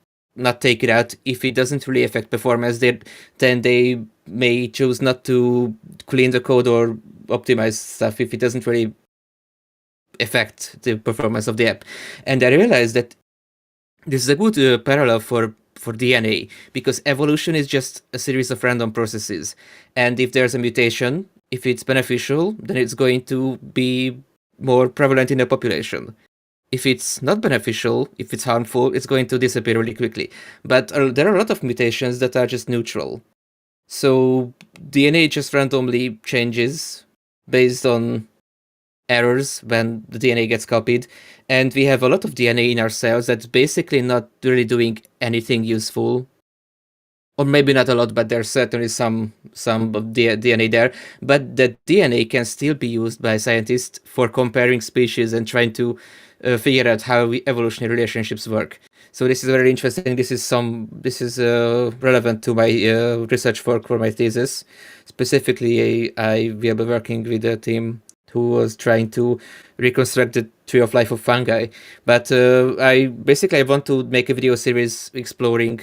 take it out. If it doesn't really affect performance, then they may choose not to clean the code or optimize stuff if it doesn't really affect the performance of the app. And I realized that this is a good parallel for DNA, because evolution is just a series of random processes, and if there's a mutation, if it's beneficial, then it's going to be more prevalent in the population. If it's not beneficial, if it's harmful, it's going to disappear really quickly. But there are a lot of mutations that are just neutral. So DNA just randomly changes based on errors when the DNA gets copied, and we have a lot of DNA in our cells that's basically not really doing anything useful, or maybe not a lot, but there's certainly some of the DNA there. But that DNA can still be used by scientists for comparing species and trying to figure out how evolutionary relationships work. So this is very interesting. This is relevant to my research work for my thesis. Specifically, I will be working with a team who was trying to reconstruct the tree of life of fungi. But I want to make a video series exploring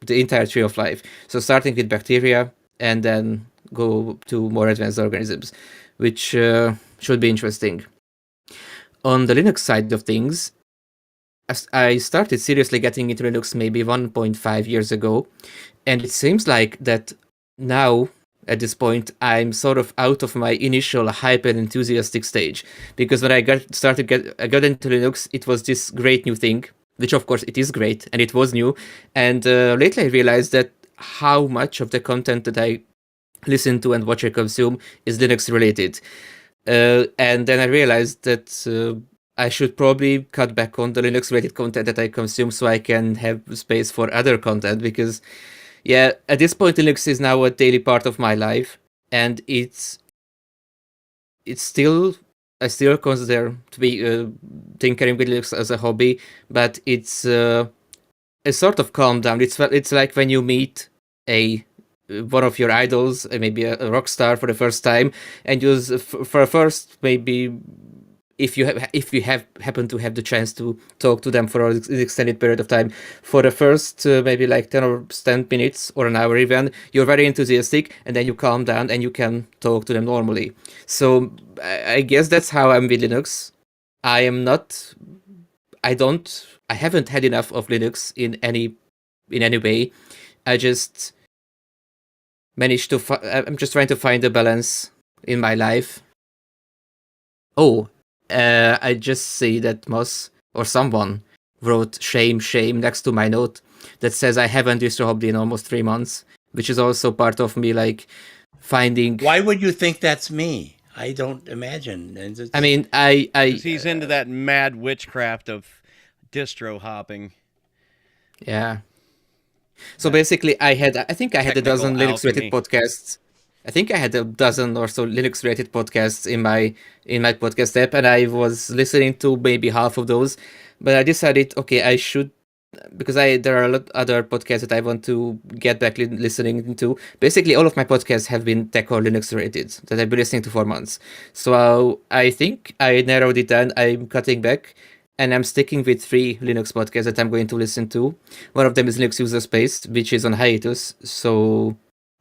the entire tree of life. So starting with bacteria and then go to more advanced organisms, which should be interesting. On the Linux side of things, I started seriously getting into Linux maybe 1.5 years ago, and it seems like that now, at this point, I'm sort of out of my initial hyper enthusiastic stage, because when I got into Linux, it was this great new thing, which of course it is great, and it was new, and lately I realized that how much of the content that I listen to and watch or consume is Linux related. And then I realized that I should probably cut back on the Linux related content that I consume so I can have space for other content, because yeah, at this point Linux is now a daily part of my life, and it's still, I still consider to be tinkering with Linux as a hobby, but it's a sort of calm down. It's like when you meet one of your idols, maybe a rock star for the first time, and you for first maybe if you happen to have the chance to talk to them for an extended period of time, for the first maybe like 10 or 10 minutes or an hour even, you're very enthusiastic, and then you calm down and you can talk to them normally. So I guess that's how I'm with Linux. I haven't had enough of Linux in any way. I just managed to I'm just trying to find a balance in my life. Oh, I just see that Moss or someone wrote shame next to my note that says I haven't used Hobby in almost 3 months, which is also part of me like finding. Why would you think that's me? I don't imagine. I mean, 'Cause he's into that mad witchcraft of distro hopping. Yeah. So basically, I think I had a dozen Linux-related podcasts. I think I had a dozen or so Linux-related podcasts in my podcast app, and I was listening to maybe half of those. But I decided, okay, I should, because there are a lot other podcasts that I want to get back listening to. Basically, all of my podcasts have been tech or Linux-related that I've been listening to for months. So I think I narrowed it down. I'm cutting back, and I'm sticking with 3 Linux podcasts that I'm going to listen to. One of them is Linux User Space, which is on hiatus. So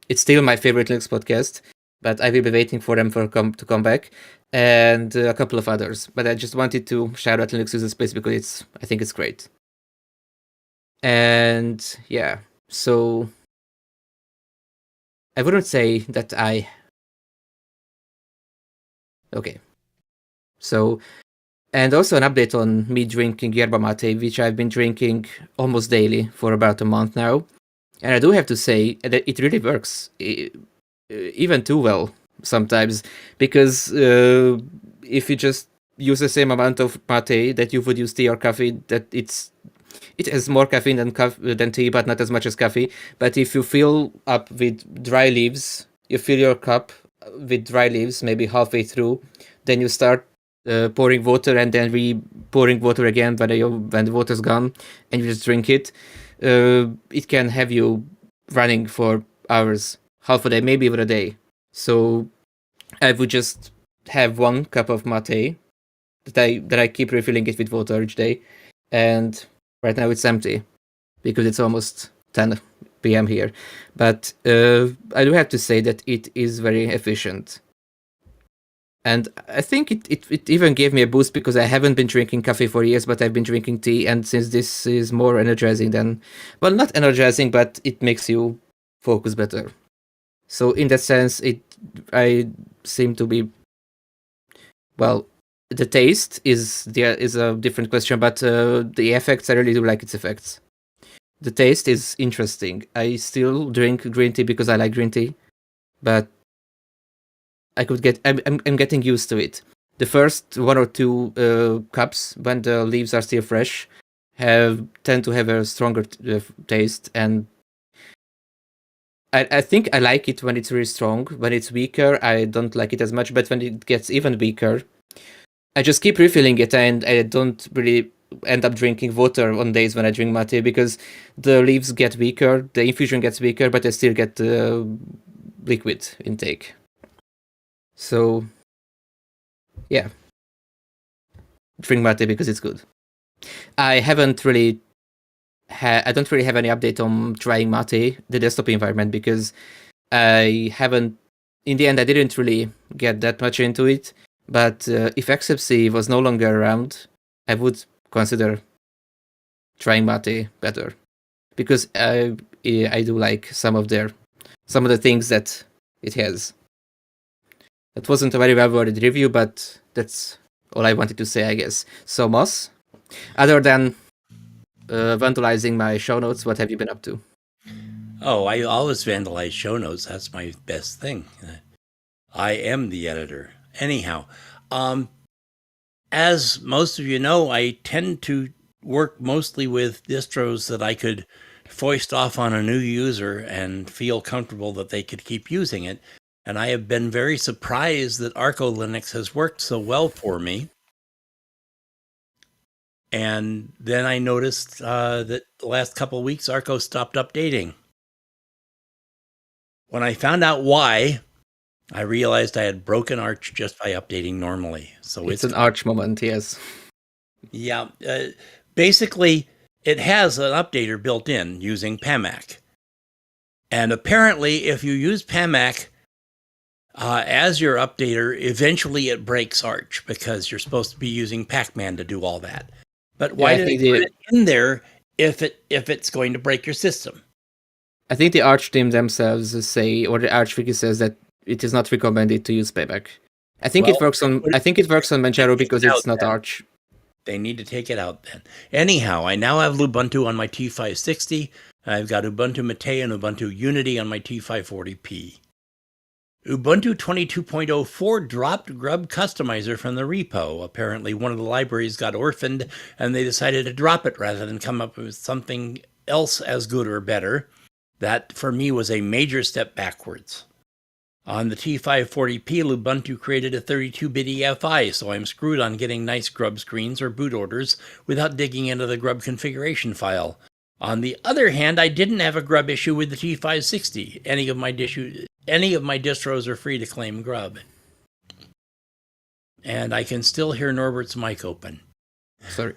it's still my favorite Linux podcast, but I will be waiting for them to come back, and a couple of others. But I just wanted to shout out Linux User Space because I think it's great. And yeah, so I wouldn't say that okay. So, and also an update on me drinking yerba mate, which I've been drinking almost daily for about a month now. And I do have to say that it really works, even too well sometimes, because if you just use the same amount of mate that you would use tea or coffee, that it has more caffeine than tea, but not as much as coffee. But if you fill up with dry leaves, you fill your cup with dry leaves, maybe halfway through, then you start pouring water and then re-pouring water again when the water's gone, and you just drink it. It can have you running for hours, half a day, maybe even a day. So I would just have 1 cup of mate that I keep refilling it with water each day, and right now it's empty because it's almost 10 p.m. here. But I do have to say that it is very efficient. And I think it even gave me a boost because I haven't been drinking coffee for years, but I've been drinking tea. And since this is more energizing than, well, not energizing, but it makes you focus better. So in that sense, I seem to be, well, the taste is a different question, but the effects, I really do like its effects. The taste is interesting. I still drink green tea because I like green tea, but I'm getting used to it. The first 1 or 2 cups, when the leaves are still fresh, tend to have a stronger taste, and I think I like it when it's really strong. When it's weaker, I don't like it as much, but when it gets even weaker, I just keep refilling it, and I don't really end up drinking water on days when I drink mate because the leaves get weaker, the infusion gets weaker, but I still get liquid intake. So, yeah. Drink mate because it's good. I don't really have any update on trying mate, the desktop environment, because in the end, I didn't really get that much into it. But if XFC was no longer around, I would consider trying mate better, because I do like some of the things that it has. That wasn't a very well worded review, but that's all I wanted to say, I guess. So Moss, other than vandalizing my show notes, what have you been up to? Oh, I always vandalize show notes. That's my best thing. I am the editor. Anyhow, as most of you know, I tend to work mostly with distros that I could foist off on a new user and feel comfortable that they could keep using it. And I have been very surprised that Arco Linux has worked so well for me. And then I noticed that the last couple of weeks, Arco stopped updating. When I found out why, I realized I had broken Arch just by updating normally. So it's an Arch moment, yes. Yeah. Basically, it has an updater built in using PAMAC. And apparently, if you use PAMAC as your updater, eventually it breaks Arch because you're supposed to be using Pacman to do all that. But why did they put it in there if it's going to break your system? I think the Arch team themselves say, or the Arch wiki says that it is not recommended to use payback. I think it works on Manjaro because it's not Arch. They need to take it out then. Anyhow, I now have Ubuntu on my T560. I've got Ubuntu Mate and Ubuntu Unity on my T540p. Ubuntu 22.04 dropped Grub Customizer from the repo. Apparently one of the libraries got orphaned and they decided to drop it rather than come up with something else as good or better. That, for me, was a major step backwards. On the T540p, Ubuntu created a 32-bit EFI, so I'm screwed on getting nice grub screens or boot orders without digging into the grub configuration file. On the other hand, I didn't have a grub issue with the T560. Any of my distros are free to claim grub. And I can still hear Norbert's mic open. Sorry.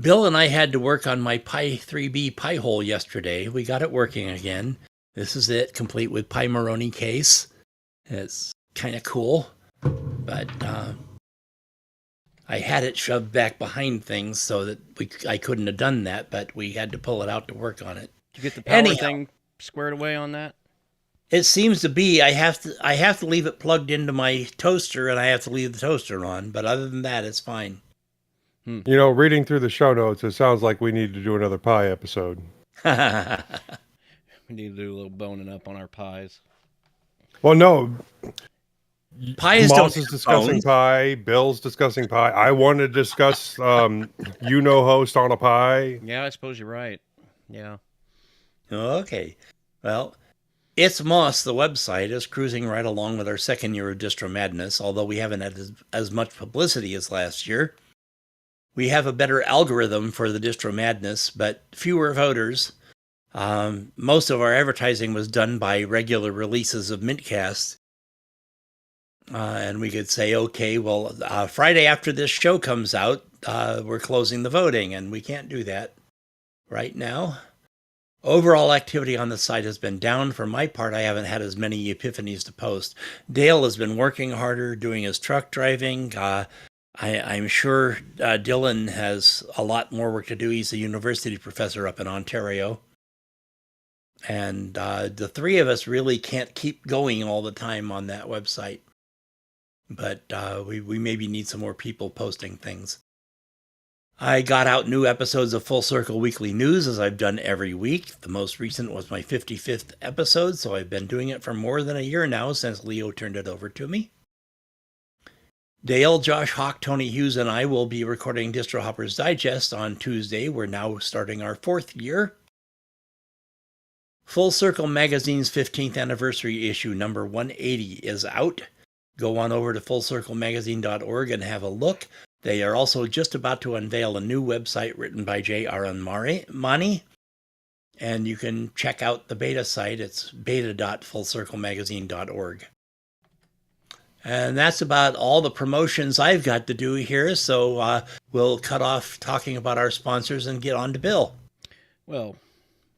Bill and I had to work on my Pi 3B Pi-hole yesterday. We got it working again. This is it, complete with Pi Moroni case. It's kind of cool, but I had it shoved back behind things so that I couldn't have done that, but we had to pull it out to work on it. Did you get the power thing squared away on that? It seems to be. I have to leave it plugged into my toaster, and I have to leave the toaster on. But other than that, it's fine. You know, reading through the show notes, it sounds like we need to do another pie episode. We need to do a little boning up on our pies. Well, no. Pies Moss is discussing pie. Bill's discussing pie. I want to discuss host on a pie. Yeah, I suppose you're right. Yeah. Okay. Well, It's Moss, the website, is cruising right along with our second year of Distro Madness, although we haven't had as much publicity as last year. We have a better algorithm for the Distro Madness, but fewer voters. Most of our advertising was done by regular releases of mintCast. And we could say, okay, well, Friday after this show comes out, we're closing the voting, and we can't do that right now. Overall activity on the site has been down. For my part, I haven't had as many epiphanies to post. Dale has been working harder, doing his truck driving. I'm sure Dylan has a lot more work to do. He's a university professor up in Ontario. And the three of us really can't keep going all the time on that website. But we maybe need some more people posting things. I got out new episodes of Full Circle Weekly News, as I've done every week. The most recent was my 55th episode, so I've been doing it for more than a year now since Leo turned it over to me. Dale, Josh Hawk, Tony Hughes, and I will be recording Distro Hoppers Digest on Tuesday. We're now starting our 4th year. Full Circle Magazine's 15th anniversary issue, number 180, is out. Go on over to fullcirclemagazine.org and have a look. They are also just about to unveil a new website written by J.R. Mani, and you can check out the beta site. It's beta.fullcirclemagazine.org. And that's about all the promotions I've got to do here, so we'll cut off talking about our sponsors and get on to Bill. Well,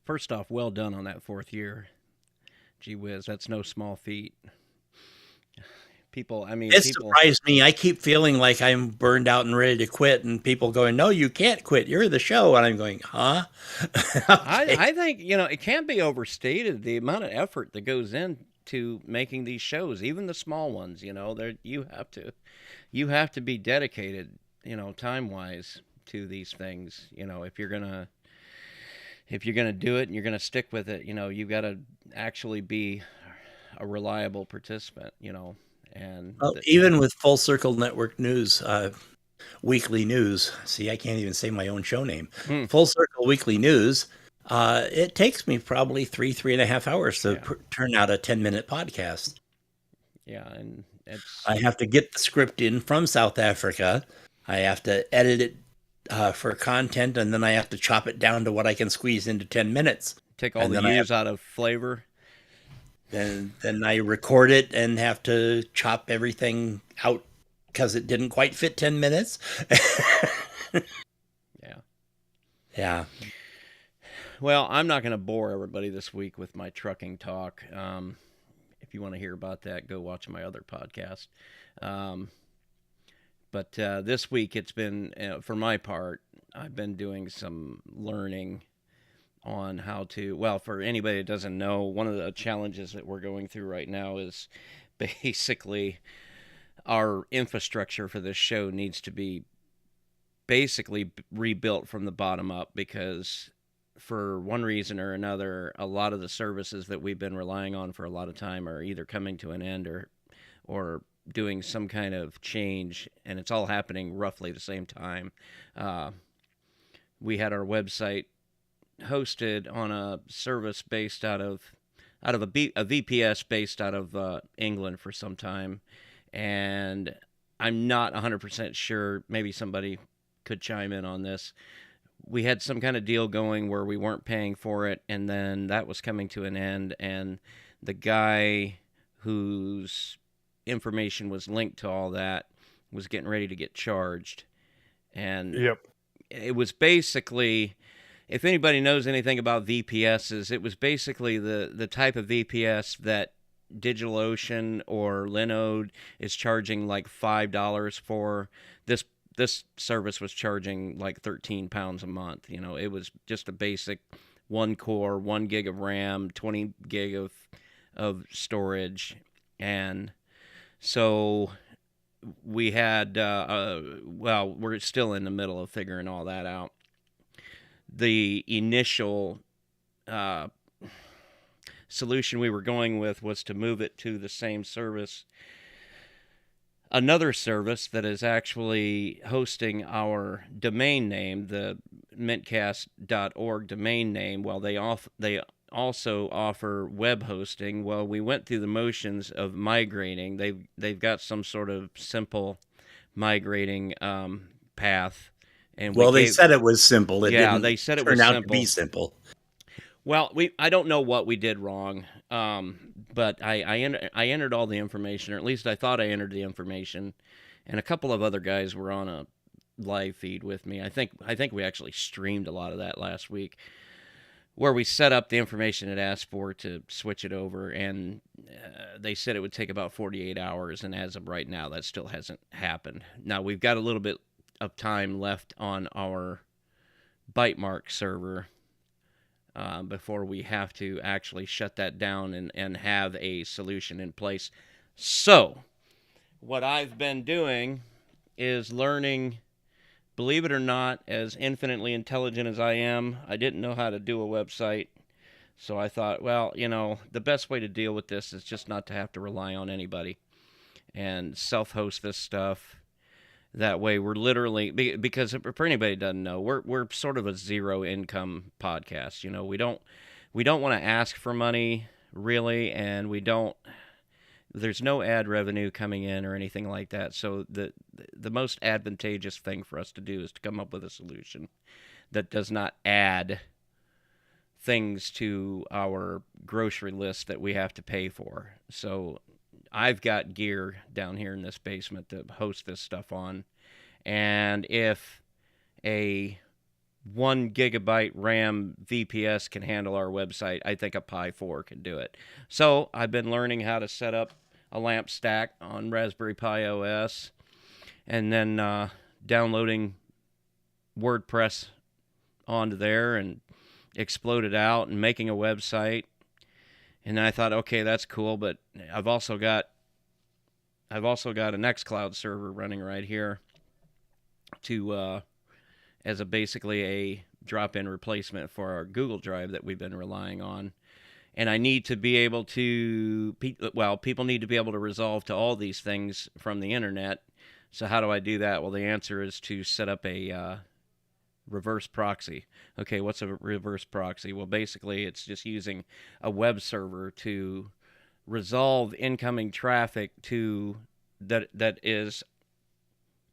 first off, well done on that 4th year. Gee whiz, that's no small feat. People, it surprised me. I keep feeling like I'm burned out and ready to quit, and people going, "No, you can't quit. You're the show." And I'm going, "Huh?" Okay. I think, it can't be overstated the amount of effort that goes into making these shows, even the small ones. You have to be dedicated, time-wise to these things. If you're gonna do it and you're gonna stick with it, you've got to actually be a reliable participant. And even with Full Circle Network News, weekly news. See, I can't even say my own show name. Full Circle Weekly News. It takes me probably 3.5 hours to turn out a 10-minute podcast. Yeah, and I have to get the script in from South Africa. I have to edit it for content, and then I have to chop it down to what I can squeeze into 10 minutes. Take all the U's out of flavor. Then I record it and have to chop everything out because it didn't quite fit 10 minutes. Yeah. Well, I'm not going to bore everybody this week with my trucking talk. If you want to hear about that, go watch my other podcast. But this week it's been, for my part, I've been doing some learning on how to, well, for anybody that doesn't know, one of the challenges that we're going through right now is basically our infrastructure for this show needs to be basically rebuilt from the bottom up, because for one reason or another, a lot of the services that we've been relying on for a lot of time are either coming to an end or doing some kind of change, and it's all happening roughly the same time. We had our website hosted on a service based out of a VPS based out of England for some time, and I'm not 100% sure. Maybe somebody could chime in on this. We had some kind of deal going where we weren't paying for it, and then that was coming to an end, and the guy whose information was linked to all that was getting ready to get charged. And it was basically, if anybody knows anything about VPSs, it was basically the type of VPS that DigitalOcean or Linode is charging like $5 for. This service was charging like £13 a month. It was just a basic 1 core, 1 gig of RAM, 20 gig of storage. And so we had, we're still in the middle of figuring all that out. The initial solution we were going with was to move it to the same service, another service that is actually hosting our domain name, the mintcast.org domain name. Well, they also offer web hosting. Well, we went through the motions of migrating. They've got some sort of simple migrating path. And they said it was simple. They said it was simple. To be simple. Well, I don't know what we did wrong, but I entered all the information, or at least I thought I entered the information, and a couple of other guys were on a live feed with me. I think we actually streamed a lot of that last week, where we set up the information it asked for to switch it over, and they said it would take about 48 hours, and as of right now, that still hasn't happened. Now, we've got a little bit of time left on our Bytemark server before we have to actually shut that down and have a solution in place. So, what I've been doing is learning. Believe it or not, as infinitely intelligent as I am, I didn't know how to do a website. So I thought, well, the best way to deal with this is just not to have to rely on anybody and self-host this stuff. That way we're literally, because for anybody who doesn't know, we're sort of a zero income podcast. We don't want to ask for money really, and we don't there's no ad revenue coming in or anything like that. So the most advantageous thing for us to do is to come up with a solution that does not add things to our grocery list that we have to pay for. So I've got gear down here in this basement to host this stuff on. And if a 1 gigabyte RAM VPS can handle our website, I think a Pi 4 can do it. So I've been learning how to set up a lamp stack on Raspberry Pi OS, and then downloading WordPress onto there and explode it out and making a website. And then I thought, okay, that's cool, but I've also got a Nextcloud server running right here to as basically a drop-in replacement for our Google Drive that we've been relying on. And I need to be able to, people need to be able to resolve to all these things from the internet. So how do I do that? Well, the answer is to set up a reverse proxy. Okay, what's a reverse proxy? Well, basically, it's just using a web server to resolve incoming traffic that is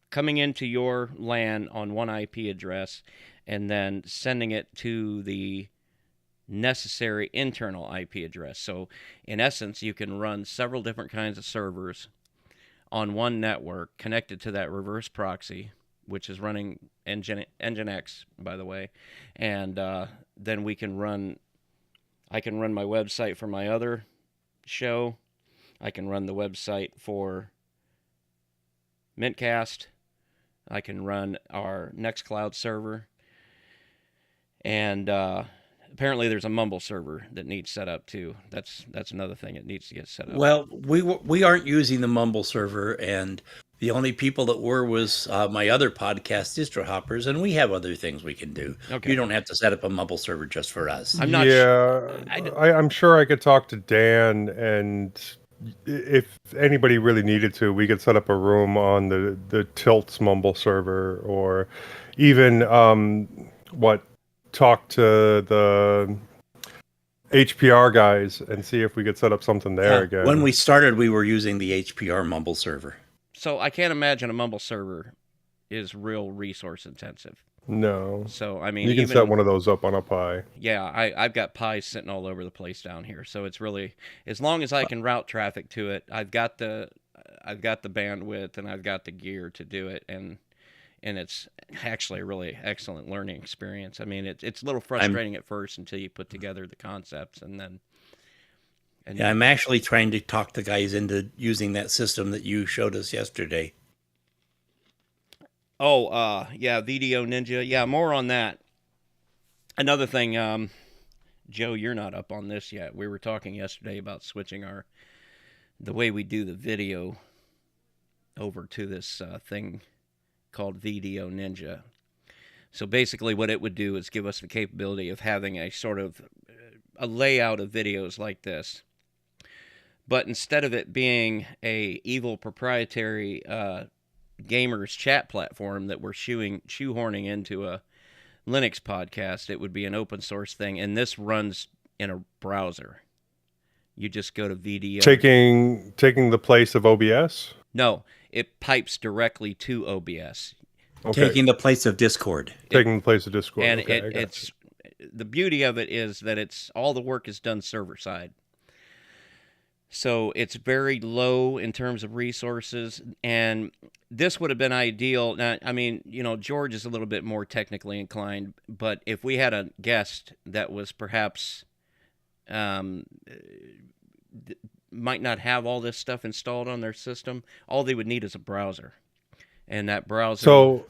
coming into your LAN on one IP address and then sending it to the necessary internal IP address. So in essence, you can run several different kinds of servers on one network connected to that reverse proxy, which is running Nginx, by the way. And then I can run my website for my other show. I can run the website for mintCast. I can run our Nextcloud server. And apparently there's a Mumble server that needs set up too. That's another thing that needs to get set up. Well, we aren't using the Mumble server, and the only people that were was my other podcast, Distro Hoppers, and we have other things we can do. Okay. You don't have to set up a Mumble server just for us. I'm not I'm sure I could talk to Dan, and if anybody really needed to, we could set up a room on the Tilts Mumble server, or even talk to the HPR guys and see if we could set up something there again. When we started, we were using the HPR Mumble server. So I can't imagine a Mumble server is real resource intensive. No. So I mean, you can set one of those up on a Pi. Yeah, I've got Pis sitting all over the place down here. So it's really, as long as I can route traffic to it, I've got the bandwidth and I've got the gear to do it, and it's actually a really excellent learning experience. I mean, it's a little frustrating at first until you put together the concepts, and then. Yeah, I'm actually trying to talk the guys into using that system that you showed us yesterday. Oh, yeah, VDO Ninja. Yeah, more on that. Another thing, Joe, you're not up on this yet. We were talking yesterday about switching the way we do the video over to this thing called VDO Ninja. So basically what it would do is give us the capability of having a sort of a layout of videos like this. But instead of it being a evil proprietary gamers chat platform that we're shoehorning into a Linux podcast, it would be an open source thing, and this runs in a browser. You just go to VDO. Taking the place of OBS? No, it pipes directly to OBS. Okay. Taking the place of Discord. Taking the place of Discord. And okay, it's the beauty of it is that it's all the work is done server side. So it's very low in terms of resources, and this would have been ideal. Now, I mean, George is a little bit more technically inclined, but if we had a guest that was perhaps might not have all this stuff installed on their system, all they would need is a browser, and that browser. So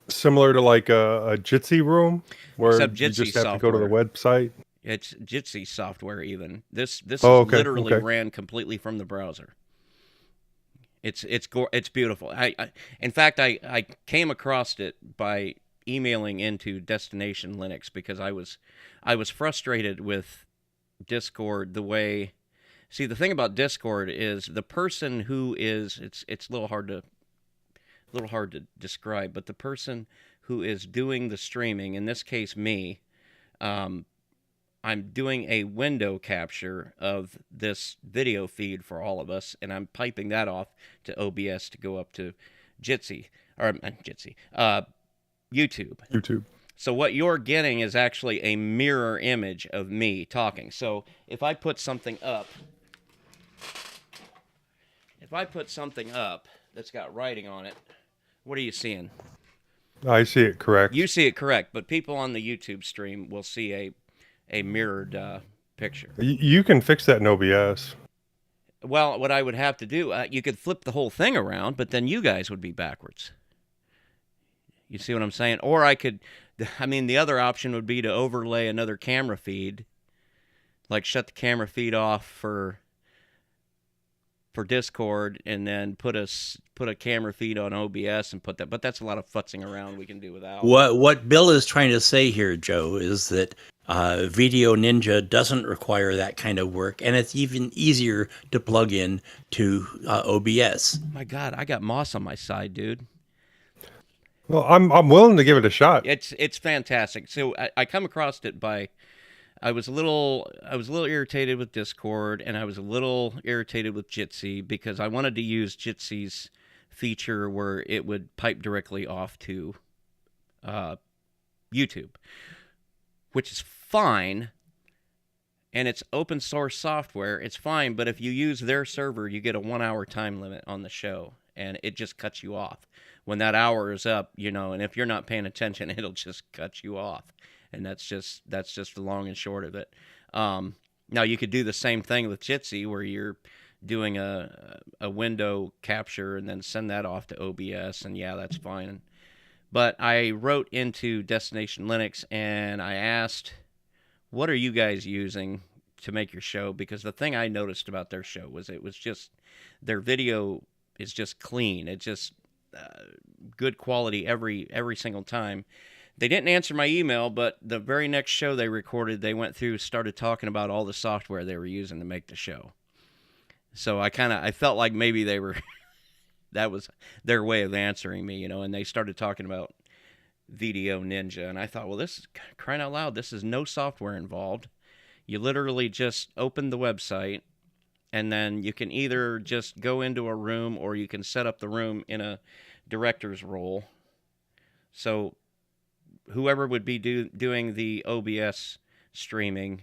similar to like a Jitsi room, where you Jitsi just have software. to go to the website. It's Jitsi software even. This literally ran completely from the browser. It's beautiful. In fact, I came across it by emailing into Destination Linux because I was frustrated with Discord the way. See, the thing about Discord is the person who is it's a little hard to describe, but the person who is doing the streaming, in this case me, I'm doing a window capture of this video feed for all of us, and I'm piping that off to OBS to go up to Jitsi, or Jitsi, YouTube. YouTube. So what you're getting is actually a mirror image of me talking. So if I put something up, that's got writing on it, what are you seeing? I see it correct. You see it correct, but people on the YouTube stream will see a mirrored picture. You can fix that in OBS. Well, what I would have to do, you could flip the whole thing around, but then you guys would be backwards. You see what I'm saying? Or the other option would be to overlay another camera feed, like shut the camera feed off for Discord, and then put a camera feed on OBS and put that. But that's a lot of futzing around we can do without. What Bill is trying to say here, Joe, is that Video Ninja doesn't require that kind of work, and it's even easier to plug in to OBS. My God, I got moss on my side, dude. Well, I'm willing to give it a shot. It's fantastic. So I come across it by. I was a little irritated with Discord, and I was a little irritated with Jitsi because I wanted to use Jitsi's feature where it would pipe directly off to YouTube, which is fine, and it's open source software. It's fine, but if you use their server, you get a 1 hour time limit on the show, and it just cuts you off. When that hour is up, and if you're not paying attention, it'll just cut you off. And that's just the long and short of it. Now you could do the same thing with Jitsi, where you're doing a window capture and then send that off to OBS, and yeah, that's fine. But I wrote into Destination Linux and I asked, what are you guys using to make your show? Because the thing I noticed about their show was it was just, their video is just clean. It's just good quality every single time. They didn't answer my email, but the very next show they recorded, they went through, started talking about all the software they were using to make the show. So I felt like maybe they were, that was their way of answering me, and they started talking about Video Ninja, and I thought, well, this is crying out loud, this is no software involved. You literally just open the website, and then you can either just go into a room or you can set up the room in a director's role. So whoever would be doing the OBS streaming,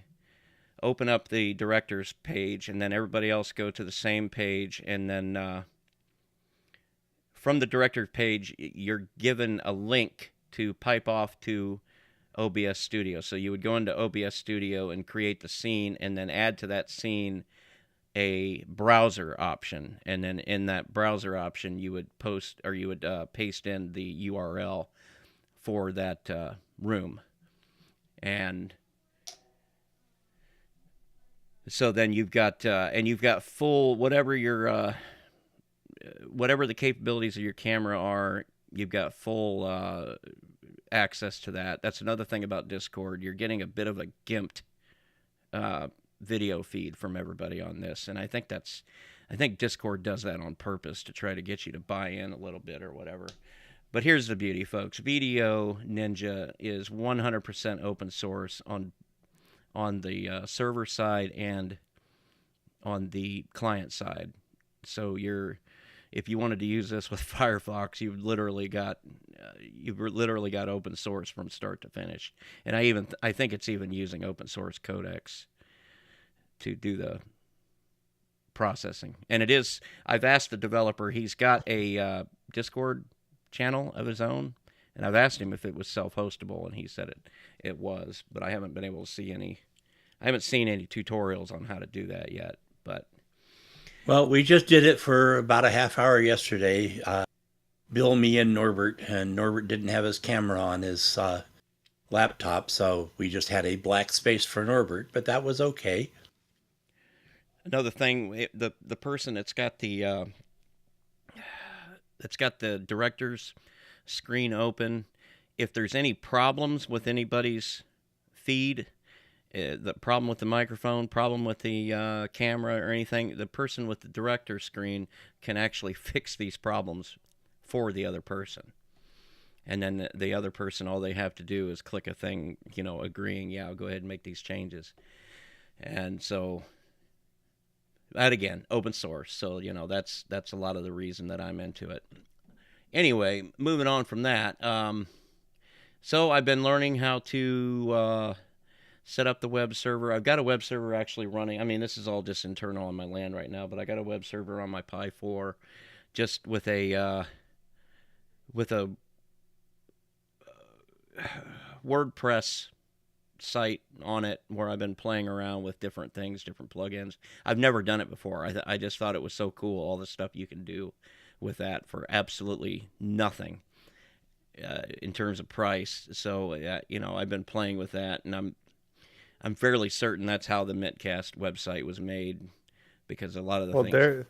open up the director's page, and then everybody else go to the same page, and then from the director's page, you're given a link to pipe off to OBS Studio. So you would go into OBS Studio and create the scene, and then add to that scene a browser option, and then in that browser option, you would paste in the URL for that room, and so then you've got full whatever the capabilities of your camera are. You've got full access to that. That's another thing about Discord. You're getting a bit of a gimped video feed from everybody on this, and I think Discord does that on purpose to try to get you to buy in a little bit or whatever. But here's the beauty, folks. Video Ninja is 100% open source on the server side and on the client side. So if you wanted to use this with Firefox, you've literally got open source from start to finish. And I think it's even using open source codecs to do the processing. And it is. I've asked the developer. He's got a Discord channel of his own, and I've asked him if it was self-hostable, and he said it was, but I haven't been able to see any. I haven't seen any tutorials on how to do that yet. But well, we just did it for about a half hour yesterday. Bill, me, and Norbert didn't have his camera on his laptop, so we just had a black space for Norbert, but that was okay. Another thing, the person that's got the director's screen open, if there's any problems with anybody's feed, the problem with the microphone, problem with the camera or anything, the person with the director's screen can actually fix these problems for the other person. and then the other person, all they have to do is click a thing, agreeing, yeah, I'll go ahead and make these changes. And so that, again, open source. So, that's a lot of the reason that I'm into it. Anyway, moving on from that. So I've been learning how to set up the web server. I've got a web server actually running. I mean, this is all just internal on my LAN right now, but I got a web server on my Pi 4 just with a WordPress site on it where I've been playing around with different things, different plugins. I've never done it before. I just thought it was so cool, all the stuff you can do with that for absolutely nothing in terms of price. So, I've been playing with that, and I'm fairly certain that's how the mintCast website was made, because a lot of the things...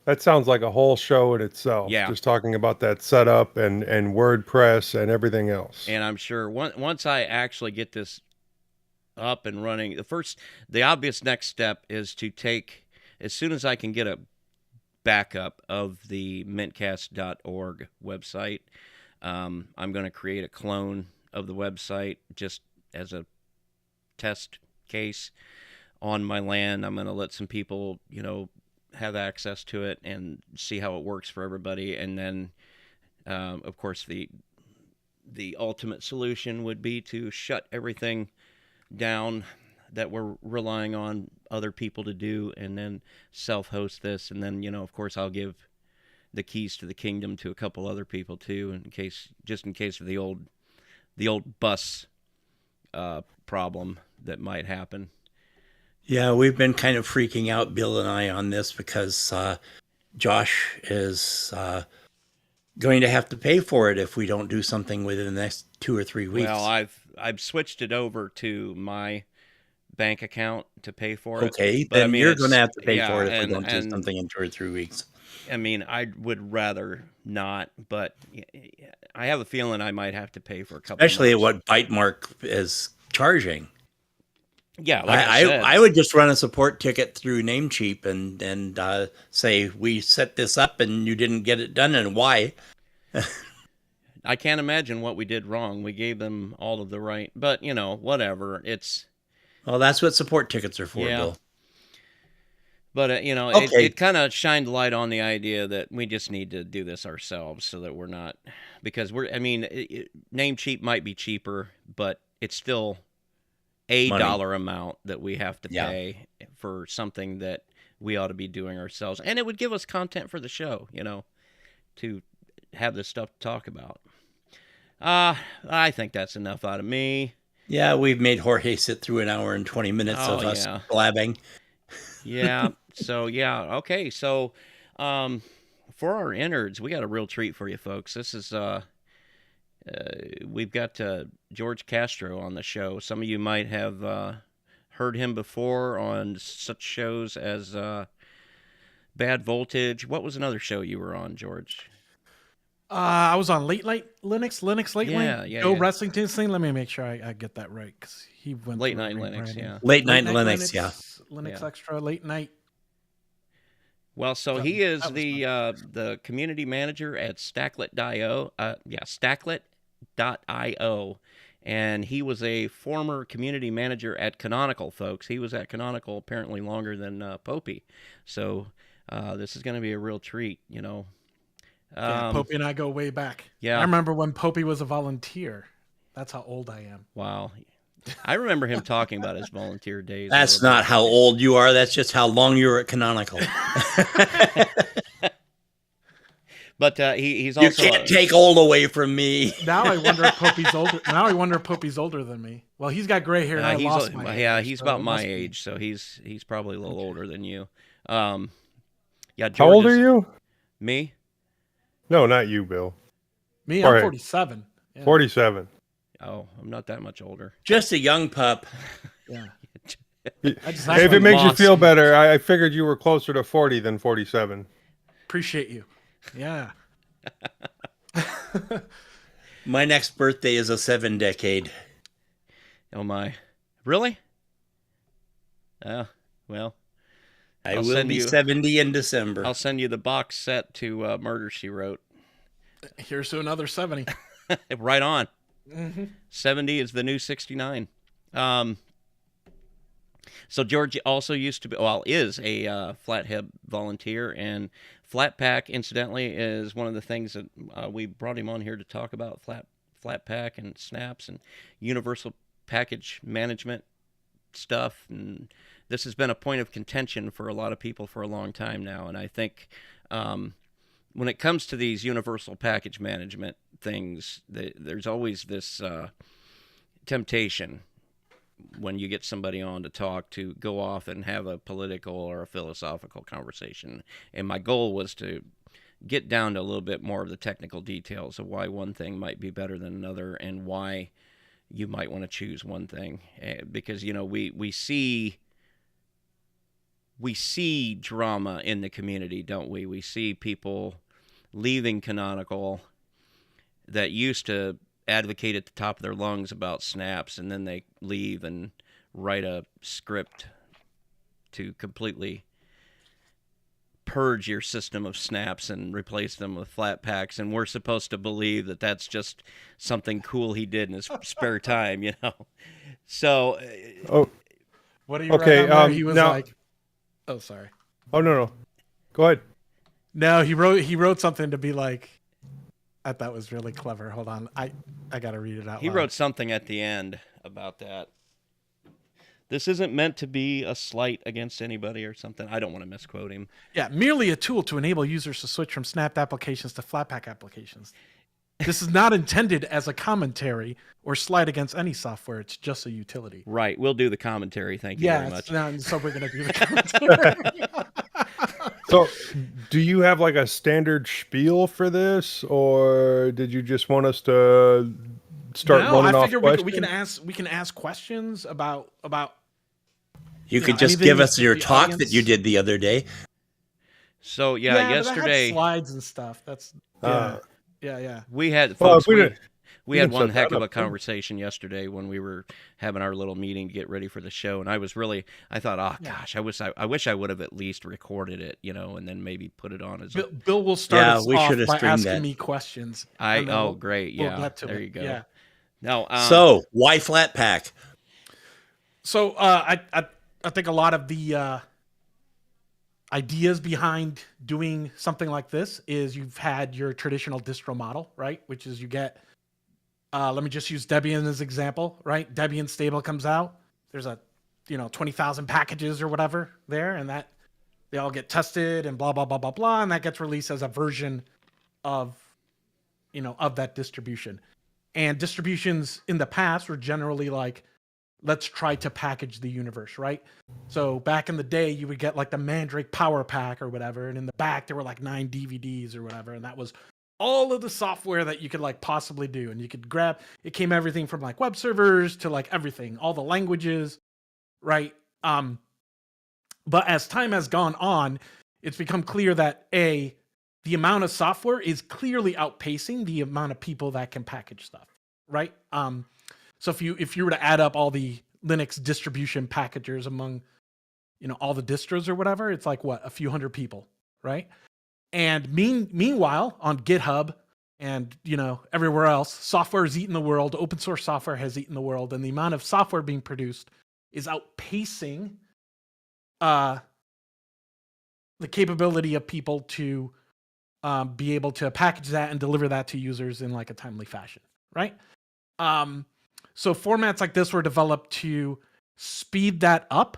That sounds like a whole show in itself. Yeah. Just talking about that setup and WordPress and everything else. And I'm sure once I actually get this up and running, the obvious next step is to take, as soon as I can get a backup of the mintcast.org website, I'm going to create a clone of the website just as a test case on my LAN. I'm going to let some people, have access to it and see how it works for everybody. And then, of course, the ultimate solution would be to shut everything down that we're relying on other people to do, and then self-host this. And then, of course, I'll give the keys to the kingdom to a couple other people too, in case of the old bus problem that might happen. Yeah, we've been kind of freaking out, Bill and I, on this because Josh is going to have to pay for it if we don't do something within the next 2 or 3 weeks. Well, I've switched it over to my bank account to pay for it. Okay, but then you're going to have to pay for it if we don't do something in 2 or 3 weeks. I mean, I would rather not, but I have a feeling I might have to pay for a couple. Especially at what Bytemark is charging. Yeah, like I said, I would just run a support ticket through Namecheap and say, we set this up and you didn't get it done, and why? I can't imagine what we did wrong. We gave them all of the right, but whatever. Well, that's what support tickets are for, Bill. But Okay. it kind of shined light on the idea that we just need to do this ourselves, so that we're not, because Namecheap might be cheaper, but it's still a money. Dollar amount that we have to pay for something that we ought to be doing ourselves. And it would give us content for the show, to have this stuff to talk about. I think that's enough out of me. Yeah, we've made Jorge sit through an hour and 20 minutes of us blabbing. Yeah. So, okay. So, for our innards, we got a real treat for you folks. This is, we've got George Castro on the show. Some of you might have heard him before on such shows as Bad Voltage. What was another show you were on, George? I was on Late Night Linux Late Night. Yeah. Wrestlington's thing. Let me make sure I get that right, because he went Late Night Linux, yeah. Late Night Linux, yeah. Linux Extra, Late Night. Well, so he is the community manager at Stacklet.io. Stacklet.io. And he was a former community manager at Canonical, folks. He was at Canonical apparently longer than Popey. So this is going to be a real treat, Popey and I go way back. Yeah. I remember when Popey was a volunteer. That's how old I am. Wow. I remember him talking about his volunteer days. That's not how old you are. That's just how long you were at Canonical. But he's also... You can't take old away from me. Now I wonder if Popey's older. Now I wonder if Popey's older than me. Well, he's got gray hair. And I lost my hair. Yeah, he's about my age, so he's probably a little older than you. George, how old are you? Me? No, not you, Bill. Me, I'm 47. Yeah. 47. Oh, I'm not that much older. Just a young pup. Yeah. If it makes you feel better, I figured you were closer to 40 than 47. Appreciate you. Yeah. My next birthday is a 7 decade. Oh my. Really? Well. I will be 70 in December. I'll send you the box set to Murder, She Wrote. Here's to another 70. Right on. Mm-hmm. 70 is the new 69. So George also used to be, well, is a Flathead volunteer, and Flatpak, incidentally, is one of the things that we brought him on here to talk about. Flatpak and snaps and universal package management stuff, and this has been a point of contention for a lot of people for a long time now. And I think when it comes to these universal package management things, there's always this temptation when you get somebody on to talk to go off and have a political or a philosophical conversation. And my goal was to get down to a little bit more of the technical details of why one thing might be better than another and why you might want to choose one thing. Because, you know, we see drama in the community, don't we? We see people leaving Canonical that used to advocate at the top of their lungs about snaps, and then they leave and write a script to completely purge your system of snaps and replace them with flat packs, and we're supposed to believe that that's just something cool he did in his spare time, you know. So What do you Okay, write on there? He was now- like, oh, sorry. Oh no. Go ahead. No, he wrote something to be like, I thought was really clever. Hold on. I got to read it out He loud. wrote something at the end about that. This isn't meant to be a slight against anybody or something. I don't want to misquote him. Yeah, merely a tool to enable users to switch from snapped applications to Flatpak applications. This is not intended as a commentary or slight against any software. It's just a utility. Right. We'll do the commentary. Thank you very much. So we're going to do the commentary. So, do you have like a standard spiel for this, or did you just want us to start running I off figure questions? we can ask questions about You know, could just anything give that us your the talk audience- that you did the other day. So but that had yesterday slides and stuff. That's yeah. we had Well, folks, if we we, didn't- we we had can one set heck that of a up. conversation yesterday when we were having our little meeting to get ready for the show, and I thought, oh gosh, I wish I would have at least recorded it, you know, and then maybe put it on as Bill will start Yeah, us we off should have by streamed asking that. me questions. I and then oh we'll- great, we'll yeah, get to there it. you go. Yeah. No, So, why Flatpak? So I think a lot of the ideas behind doing something like this is you've had your traditional distro model, right? Which is you get, let me just use Debian as example, right? Debian stable comes out. There's 20,000 packages or whatever there, and that they all get tested and blah, blah, blah, blah, blah. And that gets released as a version of that distribution. And distributions in the past were generally like, let's try to package the universe, right? So back in the day, you would get like the Mandrake Power Pack or whatever, and in the back there were like 9 DVDs or whatever, and that was all of the software that you could like possibly do. And you could grab, it came everything from like web servers to like everything, all the languages, right? But as time has gone on, it's become clear that the amount of software is clearly outpacing the amount of people that can package stuff, right? So if you were to add up all the Linux distribution packagers among, all the distros or whatever, it's like a few hundred people, right? And meanwhile, on GitHub and everywhere else, software has eaten the world. Open source software has eaten the world, and the amount of software being produced is outpacing the capability of people to be able to package that and deliver that to users in like a timely fashion, right? So formats like this were developed to speed that up.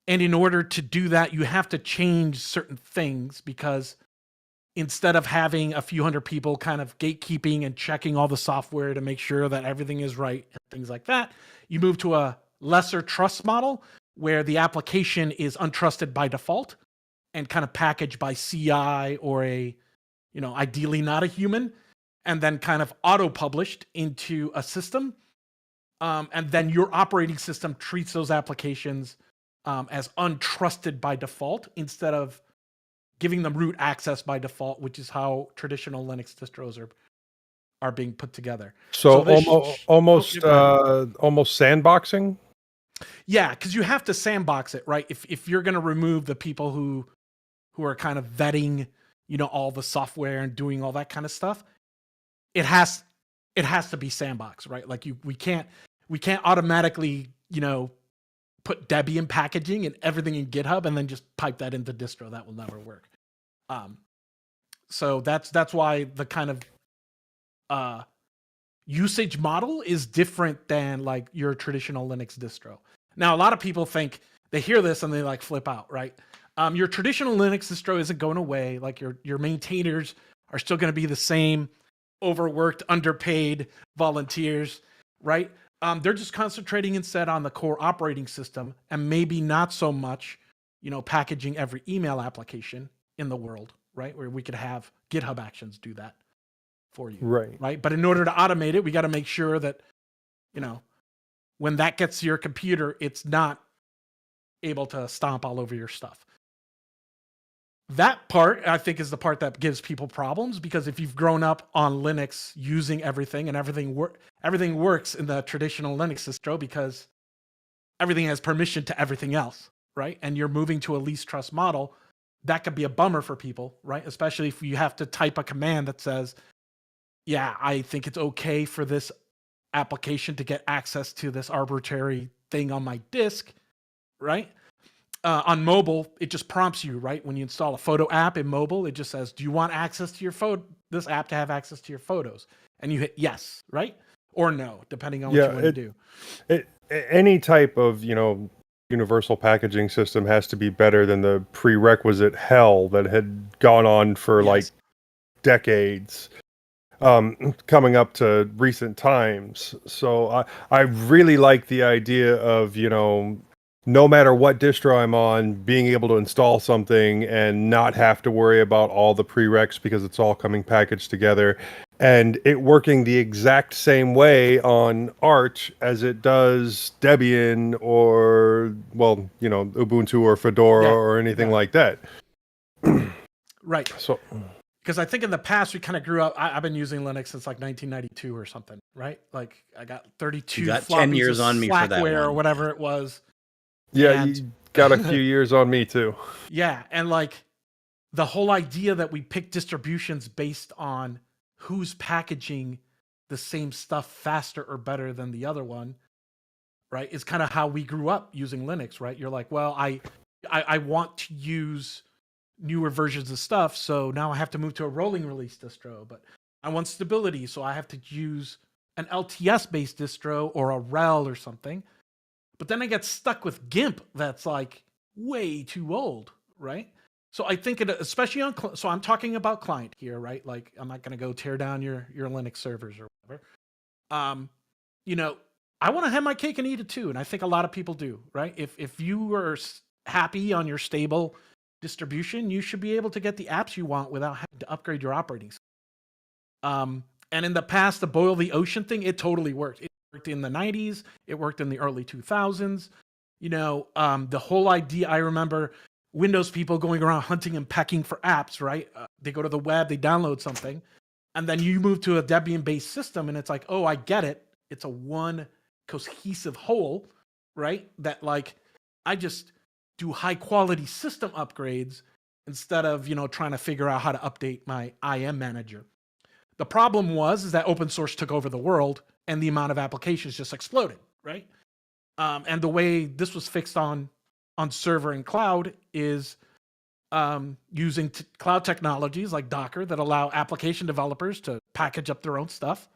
And in order to do that, you have to change certain things, because instead of having a few hundred people kind of gatekeeping and checking all the software to make sure that everything is right and things like that, you move to a lesser trust model where the application is untrusted by default and kind of packaged by CI or ideally not a human, and then kind of auto-published into a system. And then your operating system treats those applications as untrusted by default instead of giving them root access by default, which is how traditional Linux distros are being put together. So this- almost Oh, almost sandboxing. Yeah, because you have to sandbox it, right? If you're going to remove the people who are kind of vetting, all the software and doing all that kind of stuff, it has it has to be sandbox, right? Like we can't automatically, put Debian packaging and everything in GitHub and then just pipe that into distro. That will never work. So that's why the kind of usage model is different than like your traditional Linux distro. Now, a lot of people think they hear this and they like flip out, right? Your traditional Linux distro isn't going away. Like your maintainers are still going to be the same overworked, underpaid volunteers, right? They're just concentrating instead on the core operating system and maybe not so much, packaging every email application in the world, right? Where we could have GitHub Actions do that for you, right? But in order to automate it, we got to make sure that, when that gets to your computer, it's not able to stomp all over your stuff. That part, I think, is the part that gives people problems, because if you've grown up on Linux using everything and everything works in the traditional Linux distro because everything has permission to everything else, right? And you're moving to a least trust model, that could be a bummer for people, right? Especially if you have to type a command that says, yeah, I think it's okay for this application to get access to this arbitrary thing on my disk, right? On mobile, it just prompts you, right? When you install a photo app in mobile, it just says, do you want access to your this app to have access to your photos? And you hit yes, right? Or no, depending on what you want to do. Any type of, universal packaging system has to be better than the prerequisite hell that had gone on for like decades, coming up to recent times. So I really like the idea of, no matter what distro I'm on, being able to install something and not have to worry about all the prereqs because it's all coming packaged together, and it working the exact same way on Arch as it does Debian or, Ubuntu or Fedora or anything like that. Right. So, because I think in the past we kind of grew up. I've been using Linux since like 1992 or something, right? Like I got 32 You got floppies 10 years of on me for that Slackware or one. whatever it was. Yeah, you got a few years on me too. Yeah, and like the whole idea that we pick distributions based on who's packaging the same stuff faster or better than the other one, right, is kind of how we grew up using Linux, right? You're like, well, I want to use newer versions of stuff, so now I have to move to a rolling release distro, but I want stability, so I have to use an LTS-based distro or a RHEL or something. But then I get stuck with GIMP that's like way too old, right? So I think especially on, so I'm talking about client here, right? Like I'm not going to go tear down your Linux servers or whatever. I want to have my cake and eat it too. And I think a lot of people do, right? If you are happy on your stable distribution, you should be able to get the apps you want without having to upgrade your operating system. And in the past, the boil the ocean thing, it totally worked. It worked in the 90s. It worked in the early 2000s. The whole idea, I remember Windows people going around hunting and pecking for apps, right? They go to the web, they download something, and then you move to a Debian-based system, and it's like, oh, I get it. It's a one cohesive whole, right? That like, I just do high-quality system upgrades instead of, trying to figure out how to update my IM manager. The problem is that open source took over the world, and the amount of applications just exploded, right? And the way this was fixed on server and cloud is using cloud technologies like Docker that allow application developers to package up their own stuff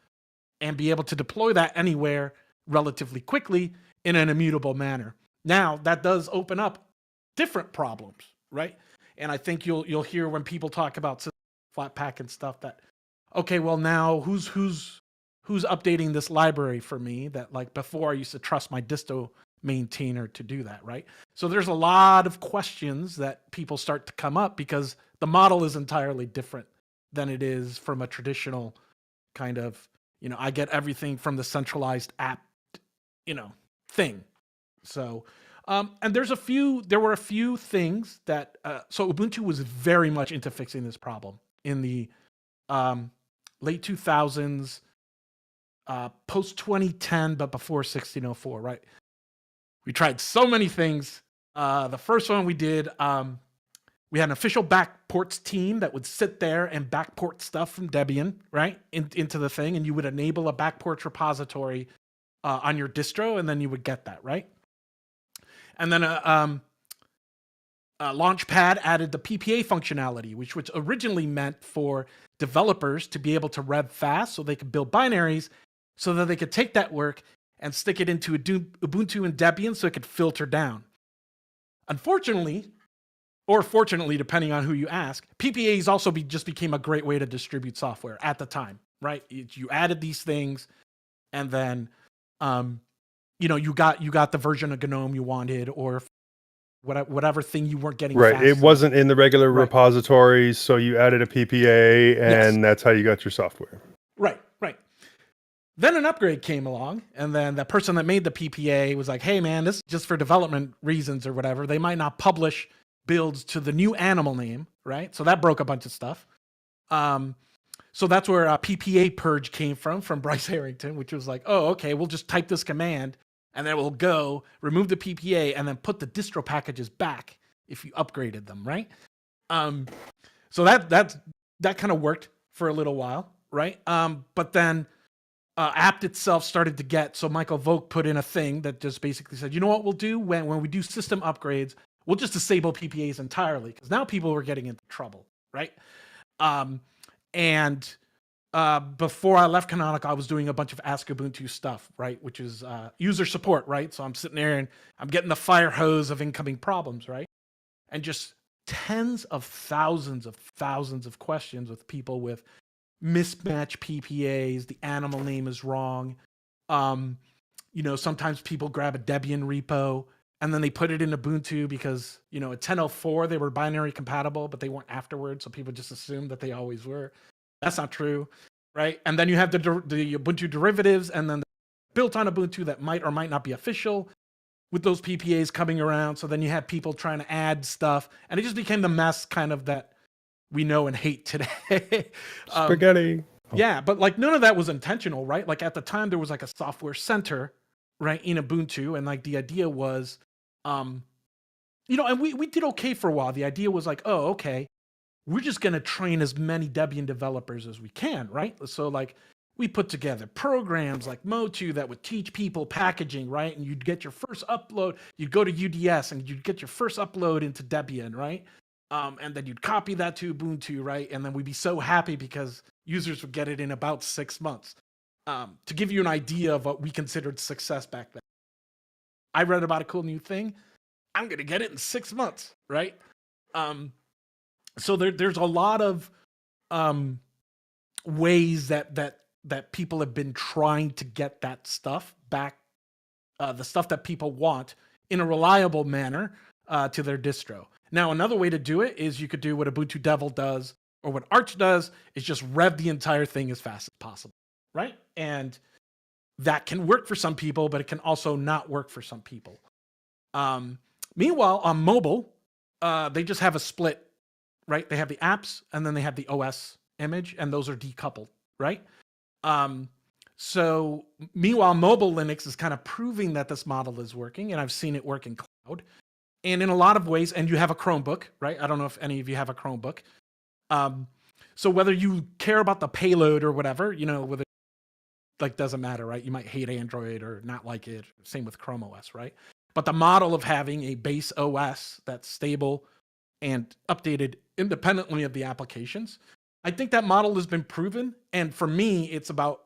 and be able to deploy that anywhere relatively quickly in an immutable manner. Now, that does open up different problems, right? And I think you'll hear when people talk about Flatpak and stuff that, okay, well now who's updating this library for me that like before I used to trust my disto maintainer to do that, right? So there's a lot of questions that people start to come up because the model is entirely different than it is from a traditional kind of, I get everything from the centralized app, thing. So, and there were a few things that, so Ubuntu was very much into fixing this problem in the late 2000s, post 2010, but before 1604, right? We tried so many things. The first one we did, We had an official backports team that would sit there and backport stuff from Debian, right, into the thing, and you would enable a backports repository on your distro, and then you would get that, right? And then Launchpad added the PPA functionality, which originally meant for developers to be able to rev fast so they could build binaries so that they could take that work and stick it into Ubuntu and Debian so it could filter down. Unfortunately, or fortunately, depending on who you ask, PPAs also just became a great way to distribute software at the time, right? You added these things, and then, you got the version of GNOME you wanted, or whatever thing you weren't getting. Right. Fast It enough. wasn't in the regular repositories, so you added a PPA, and that's how you got your software. Right. Then an upgrade came along, and then the person that made the PPA was like, hey, man, this is just for development reasons or whatever. They might not publish builds to the new animal name, right? So that broke a bunch of stuff. So that's where PPA purge came from Bryce Harrington, which was like, oh, okay, we'll just type this command, and then we'll go remove the PPA and then put the distro packages back if you upgraded them, right? So that kind of worked for a little while, right? But then apt itself started to get, so Michael Vogt put in a thing that just basically said, you know what we'll do when we do system upgrades, we'll just disable PPAs entirely, because now people were getting into trouble, right? And before I left Canonical, I was doing a bunch of Ask Ubuntu stuff, right? Which is user support, right? So I'm sitting there and I'm getting the fire hose of incoming problems, right? And just tens of thousands of questions with people with mismatch PPAs, the animal name is wrong. Sometimes people grab a Debian repo and then they put it in Ubuntu because, at 10.04 they were binary compatible, but they weren't afterwards, so people just assumed that they always were. That's not true, right? And then you have the Ubuntu derivatives, and then built on Ubuntu that might or might not be official with those PPAs coming around. So then you had people trying to add stuff, and it just became the mess kind of that we know and hate today. Spaghetti. Yeah, but like none of that was intentional, right? Like at the time there was like a software center, right, in Ubuntu, and like the idea was, and we did okay for a while. The idea was like, oh, okay, we're just gonna train as many Debian developers as we can, right? So like we put together programs like Motu that would teach people packaging, right? And you'd get your first upload, you'd go to UDS and you'd get your first upload into Debian, right? And then you'd copy that to Ubuntu, right? And then we'd be so happy because users would get it in about 6 months. To give you an idea of what we considered success back then, I read about a cool new thing. I'm going to get it in 6 months, right? So there's a lot of ways that people have been trying to get that stuff back, the stuff that people want in a reliable manner to their distro. Now, another way to do it is you could do what Ubuntu Devil does, or what Arch does, is just rev the entire thing as fast as possible, right? And that can work for some people, but it can also not work for some people. Meanwhile, on mobile, they just have a split, right? They have the apps, and then they have the OS image, and those are decoupled, right? So meanwhile, mobile Linux is kind of proving that this model is working, and I've seen it work in cloud. And in a lot of ways, and you have a Chromebook, right? I don't know if any of you have a Chromebook. So whether you care about the payload or whatever, whether like doesn't matter, right? You might hate Android or not like it. Same with Chrome OS, right? But the model of having a base OS that's stable and updated independently of the applications, I think that model has been proven. And for me, it's about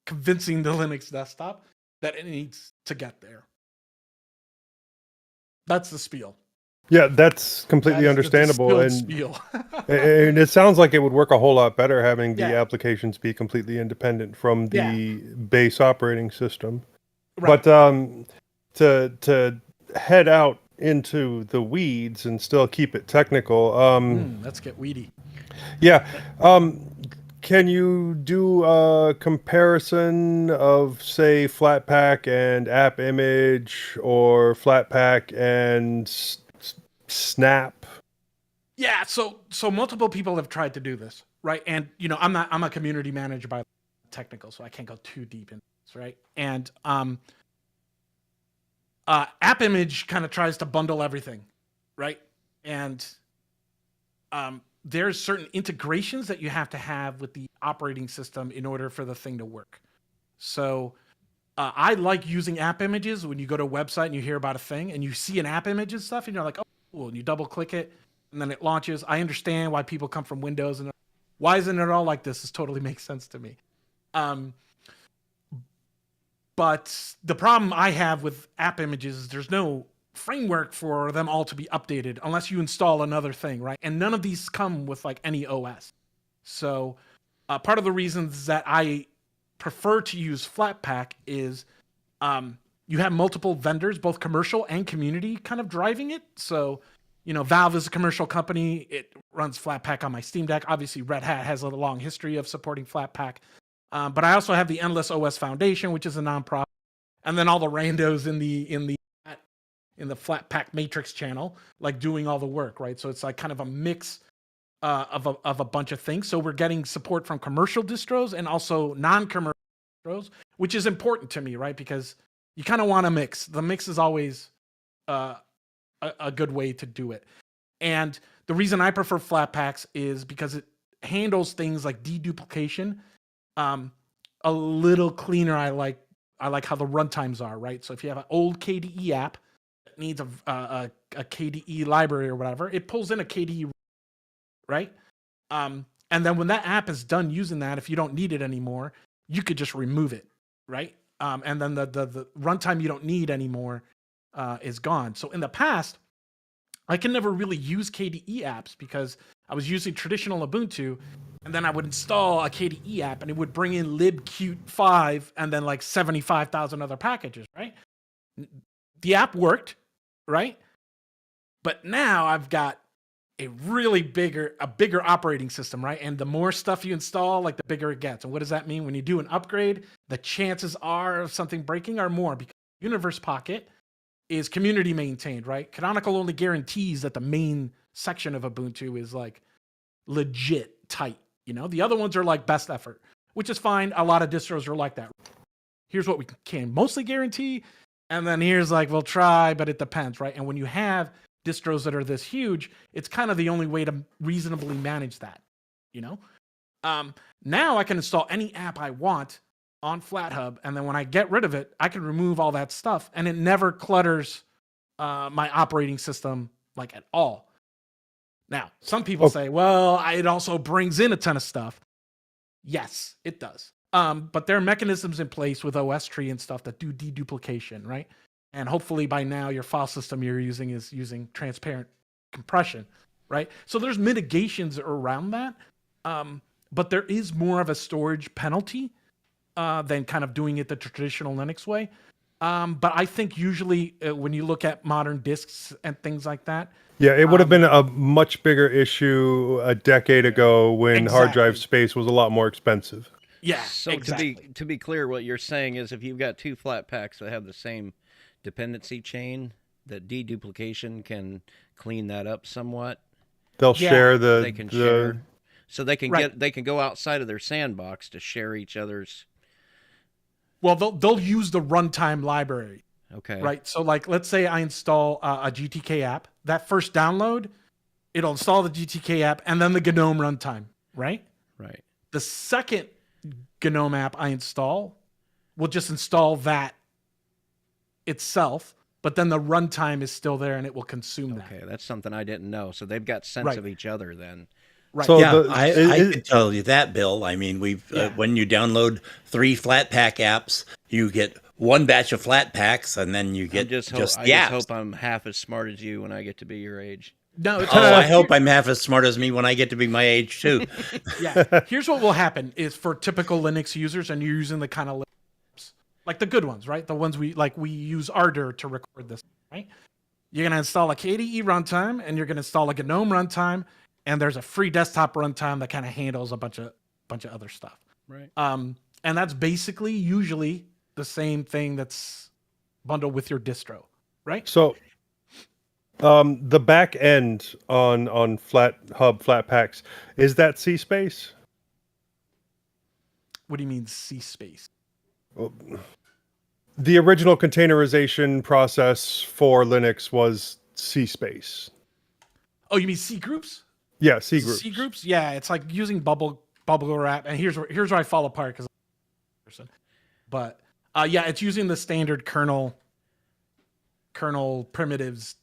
convincing the Linux desktop that it needs to get there. That's the spiel. Yeah, that's completely understandable. And it sounds like it would work a whole lot better having the applications be completely independent from the base operating system. Right. But to head out into the weeds and still keep it technical. Let's get weedy. Yeah. Can you do a comparison of, say, Flatpak and App Image, or Flatpak and Snap? Yeah, so multiple people have tried to do this, right? And I'm a community manager by technical, so I can't go too deep in this, right? And App Image kind of tries to bundle everything, right? And there's certain integrations that you have to have with the operating system in order for the thing to work. So I like using app images when you go to a website and you hear about a thing and you see an app image and stuff and you're like, oh, cool. And you double click it and then it launches. I understand why people come from Windows and why isn't it all like this? This totally makes sense to me. But the problem I have with app images is there's no framework for them all to be updated unless you install another thing, right? And none of these come with like any OS. So part of the reasons that I prefer to use Flatpak is you have multiple vendors, both commercial and community, kind of driving it. So, Valve is a commercial company. It runs Flatpak on my Steam Deck. Obviously, Red Hat has a long history of supporting Flatpak. But I also have the Endless OS Foundation, which is a nonprofit, and then all the randos in the Flatpak Matrix channel, like doing all the work, right? So it's like kind of a mix of a bunch of things. So we're getting support from commercial distros and also non-commercial distros, which is important to me, right? Because you kind of want to mix. The mix is always a good way to do it. And the reason I prefer Flatpaks is because it handles things like deduplication a little cleaner. I like how the runtimes are, right? So if you have an old KDE app that needs a KDE library or whatever, it pulls in a KDE, right? And then when that app is done using that, if you don't need it anymore, you could just remove it, right? And then the runtime you don't need anymore is gone. So in the past, I can never really use KDE apps because I was using traditional Ubuntu, and then I would install a KDE app, and it would bring in libqt5 and then like 75,000 other packages, right? The app worked, right? But now I've got a bigger operating system, right? And the more stuff you install, like the bigger it gets. And what does that mean? When you do an upgrade, the chances are of something breaking are more because Universe Pocket is community maintained, right? Canonical only guarantees that the main section of Ubuntu is like legit tight. The other ones are like best effort, which is fine. A lot of distros are like that. Here's what we can mostly guarantee. And then here's like, we'll try, but it depends, right? And when you have distros that are this huge, it's kind of the only way to reasonably manage that, Now I can install any app I want on FlatHub, and then when I get rid of it, I can remove all that stuff, and it never clutters my operating system like at all. Now, some people say, well, it also brings in a ton of stuff. Yes, it does. But there are mechanisms in place with OS tree and stuff that do deduplication, right? And hopefully by now your file system you're using is using transparent compression, right? So there's mitigations around that. But there is more of a storage penalty than kind of doing it the traditional Linux way. But I think usually when you look at modern disks and things like that, yeah, it would have been a much bigger issue a decade ago when hard drive space was a lot more expensive. Yeah, so exactly. to be clear, what you're saying is if you've got two Flatpaks that have the same dependency chain, that deduplication can clean that up somewhat. They'll share share. So they can Right. they can go outside of their sandbox to share each other's. Well, they'll use the runtime library. Okay. Right. So like, let's say I install a GTK app. That first download, it'll install the GTK app and then the GNOME runtime. Right. Right. The second GNOME app I install will just install that itself, but then the runtime is still there and it will consume that. Okay, that's something I didn't know. So they've got sense Right. of each other then. Right. So yeah, I can tell you that, Bill. I mean, when you download 3 Flatpak apps, you get one batch of Flatpaks, and then you get I just hope I'm half as smart as you when I get to be your age. No, I hope I'm half as smart as me when I get to be my age too. Yeah. Here's what will happen is for typical Linux users, and you're using the kind of Linux, like the good ones, right? The ones we use Ardor to record this, right? You're gonna install a KDE runtime, and you're gonna install a GNOME runtime. And there's a free desktop runtime that kind of handles a bunch of other stuff. Right. And that's basically usually the same thing that's bundled with your distro, right? So the back end on FlatHub Flatpaks, is that C space? What do you mean C space? Well, the original containerization process for Linux was C space. Oh, you mean C groups? Yeah, C groups. C groups? Yeah, it's like using bubble wrap. And here's where I fall apart because person. But yeah, it's using the standard kernel primitives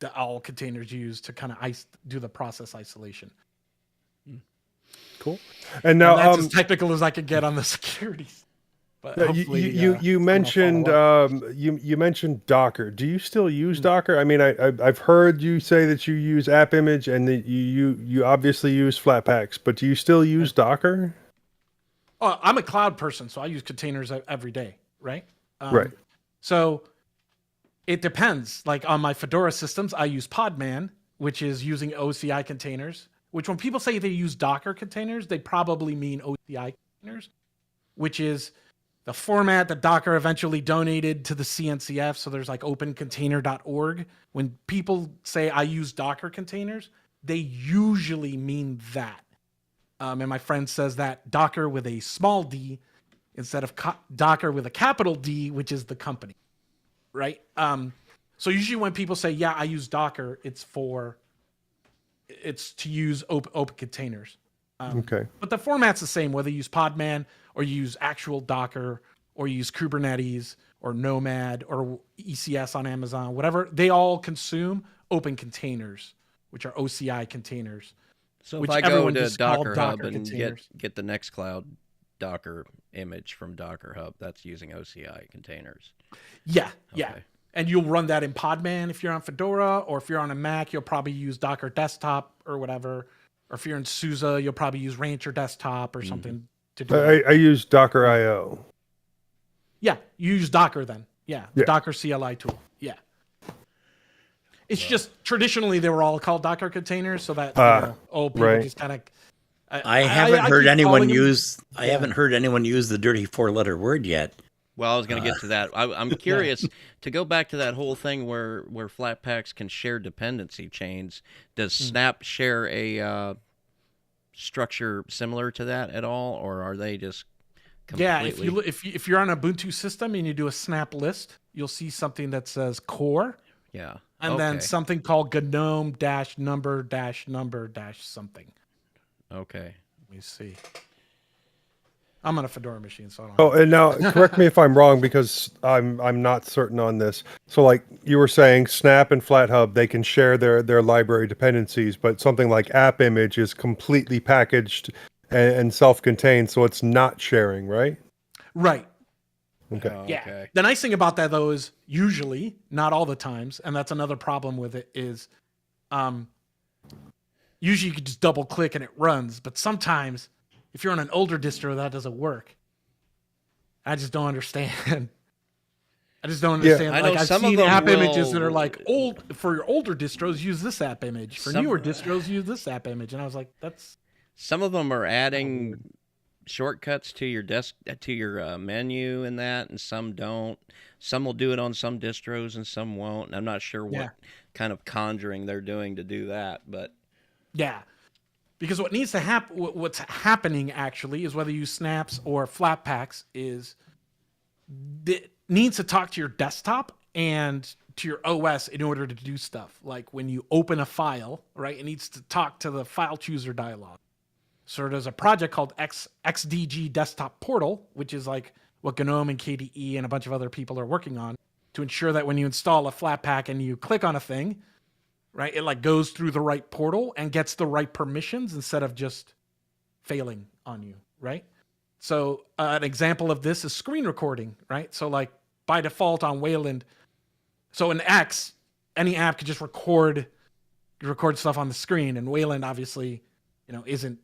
that all containers use to kind of do the process isolation. Cool. And now that's as technical as I could get on the securities. But you mentioned you mentioned Docker. Do you still use Docker? I mean, I've heard you say that you use app image and that you obviously use Flatpaks, but do you still use Docker? Oh, I'm a cloud person, so I use containers every day, right? Right. So it depends. Like on my Fedora systems, I use Podman, which is using OCI containers. Which when people say they use Docker containers, they probably mean OCI containers, which is the format that Docker eventually donated to the CNCF. So there's like opencontainer.org. When people say I use Docker containers, they usually mean that. And my friend says that Docker with a small d instead of Docker with a capital D, which is the company, right? So usually when people say, yeah, I use Docker, it's to use open containers. Okay. But the format's the same, whether you use Podman or you use actual Docker or you use Kubernetes or Nomad or ECS on Amazon, whatever. They all consume open containers, which are OCI containers. So if I go to Docker Hub and get the Nextcloud Docker image from Docker Hub, that's using OCI containers. Yeah, yeah. And you'll run that in Podman if you're on Fedora, or if you're on a Mac, you'll probably use Docker Desktop or whatever. Or if you're in SUSE, you'll probably use Rancher Desktop or something to do I use Docker IO. Yeah, you use Docker then. Yeah, the Docker CLI tool. Yeah. It's just traditionally they were all called Docker containers, so that old people just kind of. I haven't heard anyone use the dirty 4-letter word yet. Well, I was going to get to that. I'm curious to go back to that whole thing where Flatpaks can share dependency chains. Does Snap share a structure similar to that at all, or are they just completely... Yeah, if you're on an Ubuntu system and you do a Snap list, you'll see something that says core. Yeah. And then something called GNOME-number something. Okay. Let me see. I'm on a Fedora machine, so I don't. Oh, and now correct me if I'm wrong because I'm not certain on this. So, like you were saying, Snap and FlatHub, they can share their library dependencies, but something like App Image is completely packaged and self-contained, so it's not sharing, right? Right. Okay. Yeah. Okay. The nice thing about that though is usually, not all the times, and that's another problem with it is, usually you can just double click and it runs, but sometimes if you're on an older distro, that doesn't work. I just don't understand. I just don't understand. I know I've some seen of them app images that are like for your older distros, use this app image. For newer distros, use this app image. And I was like, that's. Some of them are adding shortcuts to your menu and that, and some don't. Some will do it on some distros and some won't. And I'm not sure what kind of conjuring they're doing to do that, but yeah. Because what needs to happen, what's happening actually, is whether you use Snaps or Flatpaks, is it needs to talk to your desktop and to your OS in order to do stuff. Like when you open a file, right, it needs to talk to the file chooser dialog. So there's a project called XDG Desktop Portal, which is like what GNOME and KDE and a bunch of other people are working on to ensure that when you install a Flatpak and you click on a thing, right, it like goes through the right portal and gets the right permissions instead of just failing on you, right? So an example of this is screen recording, right? So like by default on Wayland, so in X, any app could just record stuff on the screen, and Wayland obviously, isn't.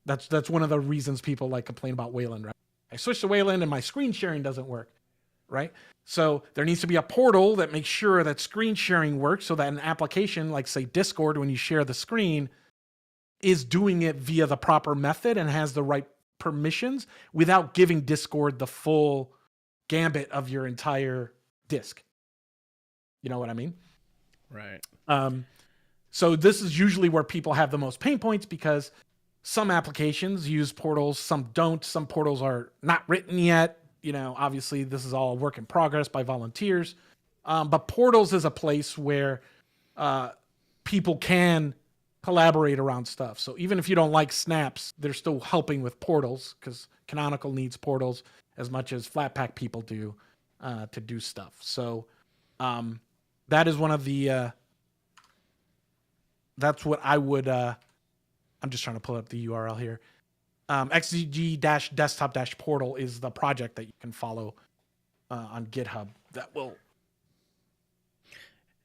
That's one of the reasons people like complain about Wayland, right? I switched to Wayland and my screen sharing doesn't work, right? So there needs to be a portal that makes sure that screen sharing works so that an application like say Discord, when you share the screen, is doing it via the proper method and has the right permissions without giving Discord the full gambit of your entire disk. You know what I mean? right. So this is usually where people have the most pain points because some applications use portals, some don't. Some portals are not written yet. Obviously this is all a work in progress by volunteers. But portals is a place where people can collaborate around stuff. So even if you don't like snaps, they're still helping with portals because Canonical needs portals as much as Flatpak people do to do stuff. So that is one of the that's what I would I'm just trying to pull up the URL here. XZG-desktop-portal is the project that you can follow on GitHub that will.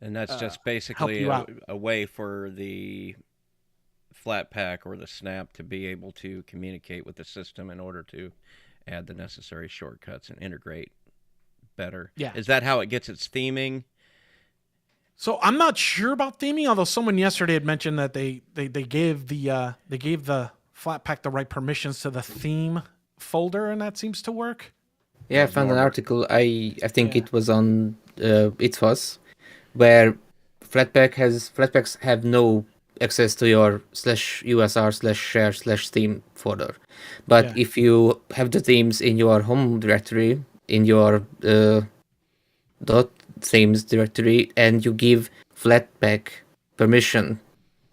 And that's just basically a way for the Flatpak or the Snap to be able to communicate with the system in order to add the necessary shortcuts and integrate better. Yeah. Is that how it gets its theming? So I'm not sure about theming, although someone yesterday had mentioned that they gave the Flatpak the right permissions to the theme folder, and that seems to work. Yeah, I found an article. I think it was on /itwas, where Flatpaks have no access to your /usr/share/theme folder. But if you have the themes in your home directory, in your .themes directory, and you give Flatpak permission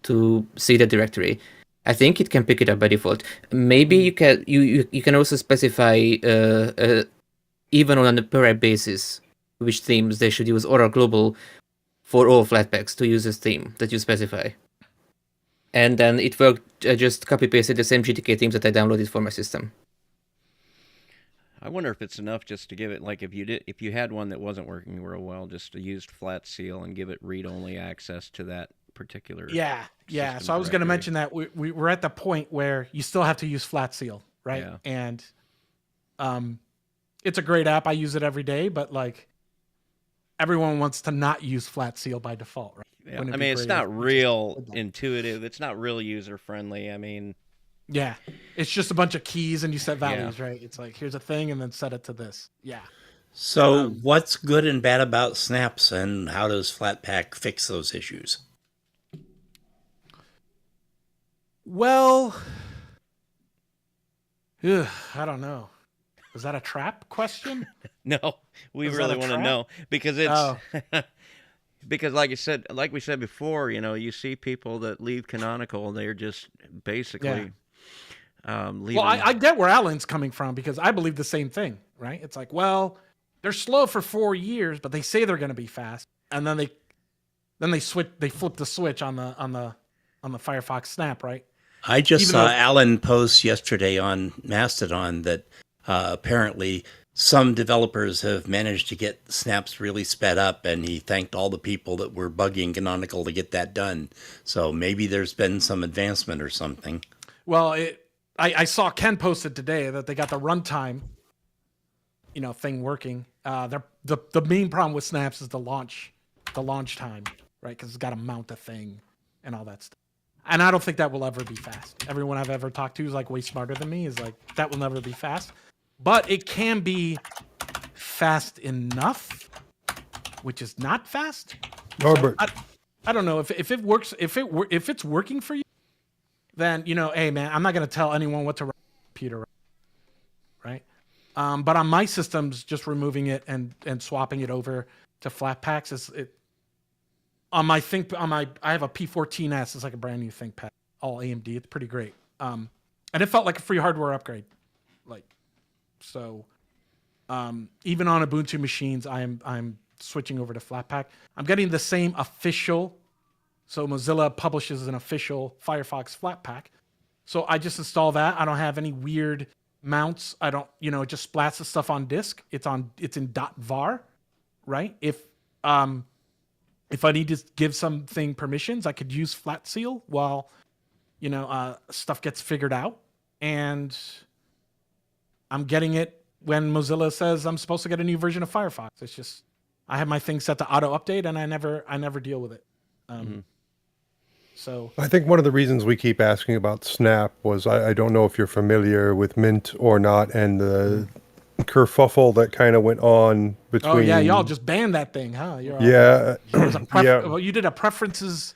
to see the directory, I think it can pick it up by default. Maybe you can also specify even on a per app basis which themes they should use, or a global for all Flatpaks to use this theme that you specify. And then it worked. I just copy pasted the same GTK themes that I downloaded for my system. I wonder if it's enough just to give it, like if you had one that wasn't working real well, just to use Flat Seal and give it read-only access to that particular. Yeah. So I was going to mention that we're at the point where you still have to use Flat Seal, right? Yeah. And it's a great app. I use it every day, but like everyone wants to not use Flat Seal by default, right? Yeah. I mean, it's not real intuitive. It's not real user-friendly. I mean... Yeah, it's just a bunch of keys and you set values, right? It's like, here's a thing and then set it to this. Yeah. So what's good and bad about snaps, and how does Flatpak fix those issues? Well, I don't know. Was that a trap question? No, we really want to know because it's because like we said before, you see people that leave Canonical and they're just basically leaving. Well, I get where Alan's coming from because I believe the same thing, right? It's like, well, they're slow for 4 years, but they say they're going to be fast, and then they flip the switch on the Firefox Snap, right? I just saw Alan post yesterday on Mastodon that apparently some developers have managed to get snaps really sped up, and he thanked all the people that were bugging Canonical to get that done. So maybe there's been some advancement or something. Well, I saw Ken posted today that they got the runtime, thing working. The main problem with snaps is the launch time, right? Because it's got to mount a thing and all that stuff. And I don't think that will ever be fast. Everyone I've ever talked to is like way smarter than me. Is like, that will never be fast. But it can be fast enough, which is not fast. Norbert. So I don't know if it works. If it's working for you, then hey man, I'm not gonna tell anyone what to run on the computer, right? But on my systems, just removing it and swapping it over to Flatpaks is it. On my I have a P14S. It's like a brand new ThinkPad, all AMD. It's pretty great. And it felt like a free hardware upgrade. So, even on Ubuntu machines, I'm switching over to Flatpak. I'm getting the same official. So Mozilla publishes an official Firefox Flatpak. So I just install that. I don't have any weird mounts. I don't, it just splats the stuff on disk. It's in .var, right? If I need to give something permissions, I could use Flat Seal while, stuff gets figured out. And I'm getting it when Mozilla says I'm supposed to get a new version of Firefox. It's just, I have my thing set to auto update and I never deal with it. So I think one of the reasons we keep asking about Snap was I don't know if you're familiar with Mint or not, and the kerfuffle that kind of went on between. Oh yeah, y'all just banned that thing, huh? Yeah. Well, you did a preferences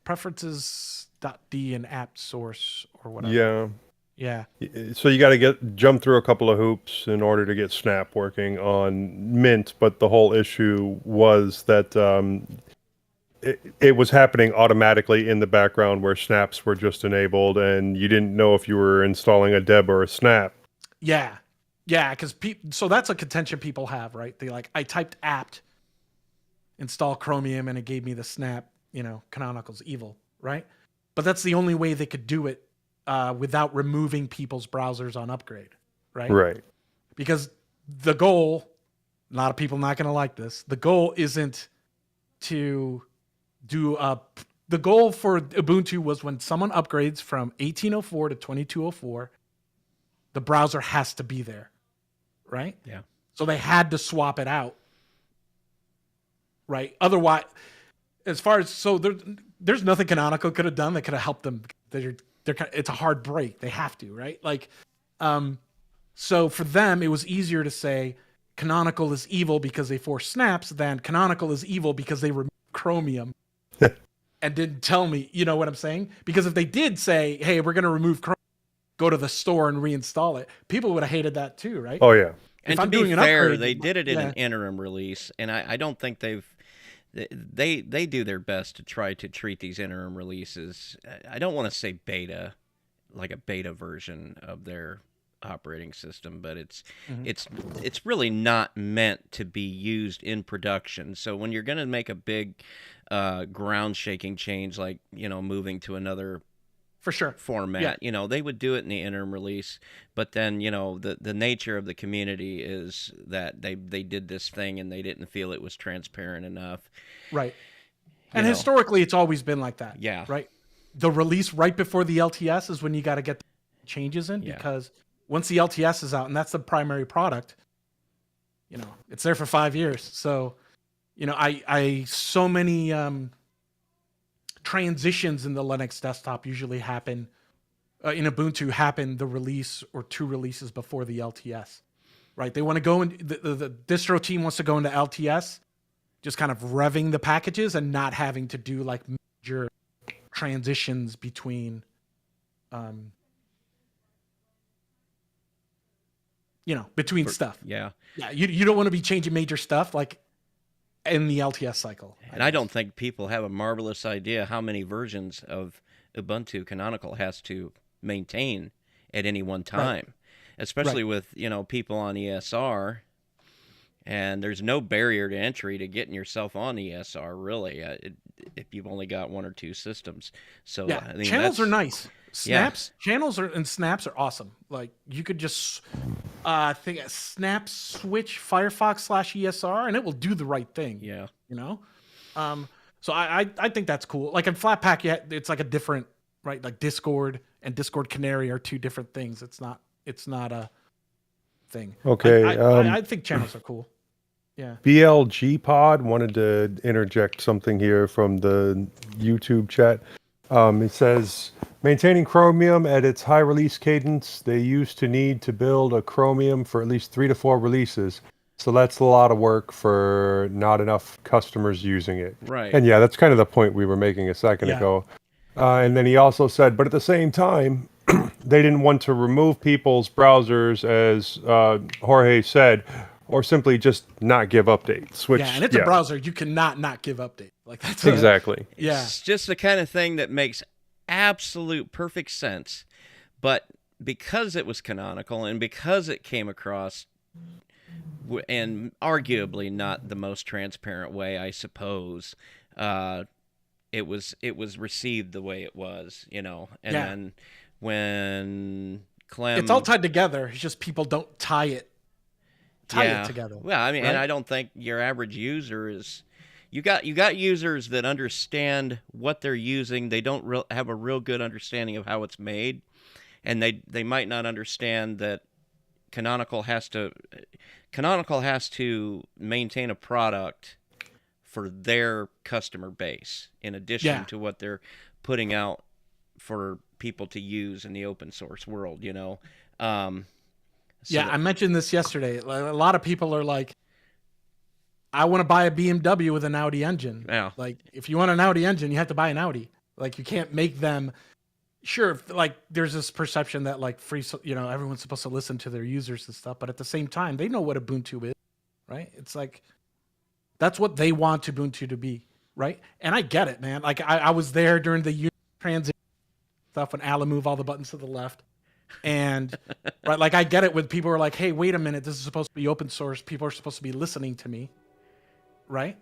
.d and app source or whatever. Yeah. Yeah. So you got to jump through a couple of hoops in order to get Snap working on Mint, but the whole issue was that it was happening automatically in the background where snaps were just enabled, and you didn't know if you were installing a deb or a snap. Yeah. Yeah, because so that's a contention people have, right? They like, I typed apt install Chromium and it gave me the snap, Canonical's evil, right? But that's the only way they could do it without removing people's browsers on upgrade, right? Right. Because the goal, a lot of people not going to like this, the goal isn't to do the goal for Ubuntu was when someone upgrades from 1804 to 2204, the browser has to be there, right? Yeah. So they had to swap it out, right? Otherwise, as far as there's nothing Canonical could have done that could have helped them. It's a hard break. They have to, right? Like, so for them, it was easier to say Canonical is evil because they forced snaps than Canonical is evil because they removed Chromium and didn't tell me, you know what I'm saying? Because if they did say, hey, we're going to remove Chromium, go to the store and reinstall it, people would have hated that too, right? Oh, yeah. And if to I'm be doing an fair, upgrade, they did it in an interim release, and I don't think they do their best to try to treat these interim releases. I don't want to say beta, like a beta version of their operating system, but it's really not meant to be used in production. So when you're going to make a big ground shaking change, like moving to another for sure format, they would do it in the interim release, but then the nature of the community is that they did this thing and they didn't feel it was transparent enough, right? And historically it's always been like that. Yeah. Right. The release right before the LTS is when you got to get the changes in, because once the LTS is out and that's the primary product, it's there for 5 years. So I so many transitions in the Linux desktop usually happen in Ubuntu happen the release or 2 releases before the LTS, right? They want to go in, the distro team wants to go into LTS, just kind of revving the packages and not having to do like major transitions between, stuff. Yeah. Yeah. You don't want to be changing major stuff like in the LTS cycle. And I don't think people have a marvelous idea how many versions of Ubuntu Canonical has to maintain at any one time, especially with, people on ESR. And there's no barrier to entry to getting yourself on ESR, really, if you've only got 1 or 2 systems. So channels are nice. Channels and snaps are awesome. Like you could just think snap switch Firefox /ESR and it will do the right thing. Yeah. So I think that's cool. Like in Flatpak, it's like a different, right? Like Discord and Discord Canary are 2 different things. It's not a thing. Okay. I think channels are cool. Yeah. BLG Pod wanted to interject something here from the YouTube chat. It says, maintaining Chromium at its high release cadence, they used to need to build a Chromium for at least 3 to 4 releases. So that's a lot of work for not enough customers using it. Right. And yeah, that's kind of the point we were making a second ago. And then he also said, but at the same time, they didn't want to remove people's browsers, as Jorge said, or simply just not give updates. Which, and it's a browser. You cannot not give updates. Like that's exactly. It's just the kind of thing that makes absolute perfect sense. But because it was canonical and because it came across, and arguably not the most transparent way, I suppose, it was received the way it was, and then when Clem, it's all tied together. It's just people don't tie it together. Well, I mean, and I don't think your average user is. You got users that understand what they're using. They don't have a real good understanding of how it's made, and they might not understand that Canonical has to maintain a product for their customer base in addition to what they're putting out for people to use in the open source world, I mentioned this yesterday. A lot of people are like, I want to buy a BMW with an Audi engine. Yeah. Like, if you want an Audi engine, you have to buy an Audi. Like, you can't make them. Sure, like there's this perception that like everyone's supposed to listen to their users and stuff, but at the same time, they know what Ubuntu is, right? It's like that's what they want Ubuntu to be, right? And I get it, man. Like I was there during the transition stuff when Alan moved all the buttons to the left. And right, like I get it when people are like, hey, wait a minute, this is supposed to be open source. People are supposed to be listening to me. Right?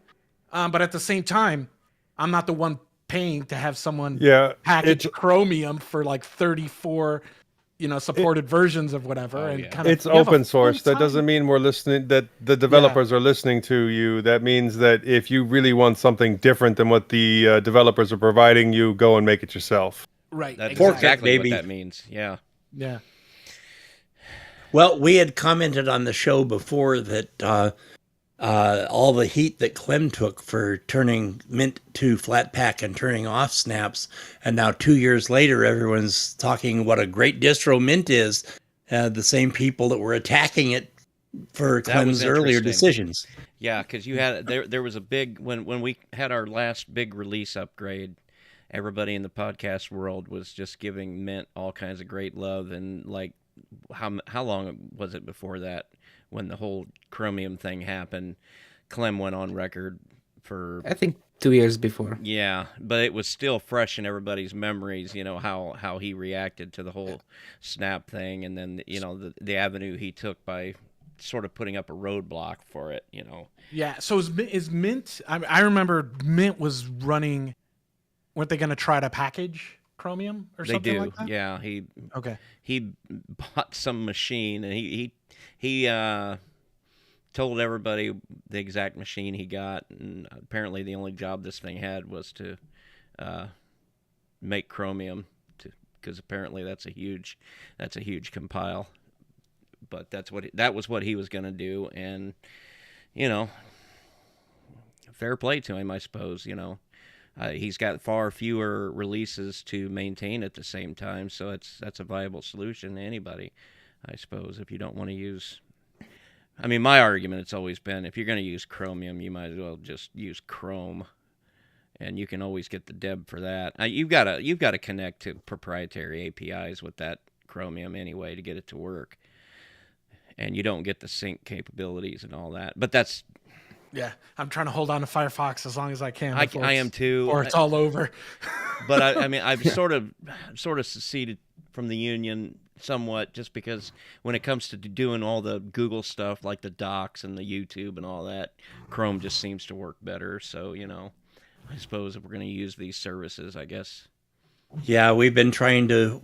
But at the same time, I'm not the one paying to have someone package Chromium for like 34 supported versions of whatever. And kind of, it's open source. That doesn't mean we're listening, that the developers are listening to you. That means that if you really want something different than what the developers are providing you, go and make it yourself. Right. That's exactly what that means. Yeah. Yeah. Well, we had commented on the show before that all the heat that Clem took for turning Mint to Flatpak and turning off snaps, and now 2 years later, everyone's talking what a great distro Mint is. The same people that were attacking it for Clem's earlier decisions. Yeah, because you had there was a big when we had our last big release upgrade. Everybody in the podcast world was just giving Mint all kinds of great love, and like how long was it before that when the whole Chromium thing happened? Clem went on record for I think 2 years before. Yeah, but it was still fresh in everybody's memories. How he reacted to the whole snap thing, and then the avenue he took by sort of putting up a roadblock for it. Yeah. So is Mint? I remember Mint was running. Weren't they going to try to package Chromium or something like that? Yeah. He bought some machine, and he told everybody the exact machine he got, and apparently the only job this thing had was to make Chromium, because apparently that's a huge compile. But that was what he was going to do, and fair play to him, I suppose. He's got far fewer releases to maintain at the same time, so that's a viable solution to anybody, I suppose, if you don't want to use... I mean, my argument has always been, if you're going to use Chromium, you might as well just use Chrome, and you can always get the deb for that. You've got to connect to proprietary APIs with that Chromium anyway to get it to work, and you don't get the sync capabilities and all that. But that's... Yeah, I'm trying to hold on to Firefox as long as I can. I am too. Or it's all over. But I mean, I've sort of seceded from the Union somewhat, just because when it comes to doing all the Google stuff like the docs and the YouTube and all that, Chrome just seems to work better. So I suppose if we're going to use these services, I guess. Yeah, we've been trying to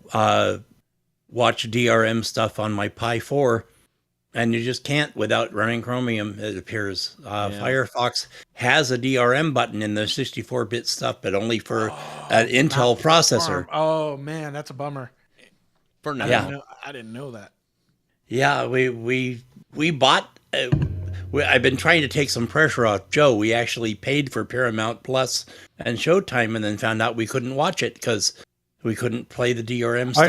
watch DRM stuff on my Pi 4. And you just can't without running Chromium, it appears. Firefox has a DRM button in the 64-bit stuff, but only for an Intel processor. Oh, man, that's a bummer. For now. I didn't know that. Yeah, we bought... I've been trying to take some pressure off Joe. We actually paid for Paramount Plus and Showtime, and then found out we couldn't watch it because... we couldn't play the DRM stuff.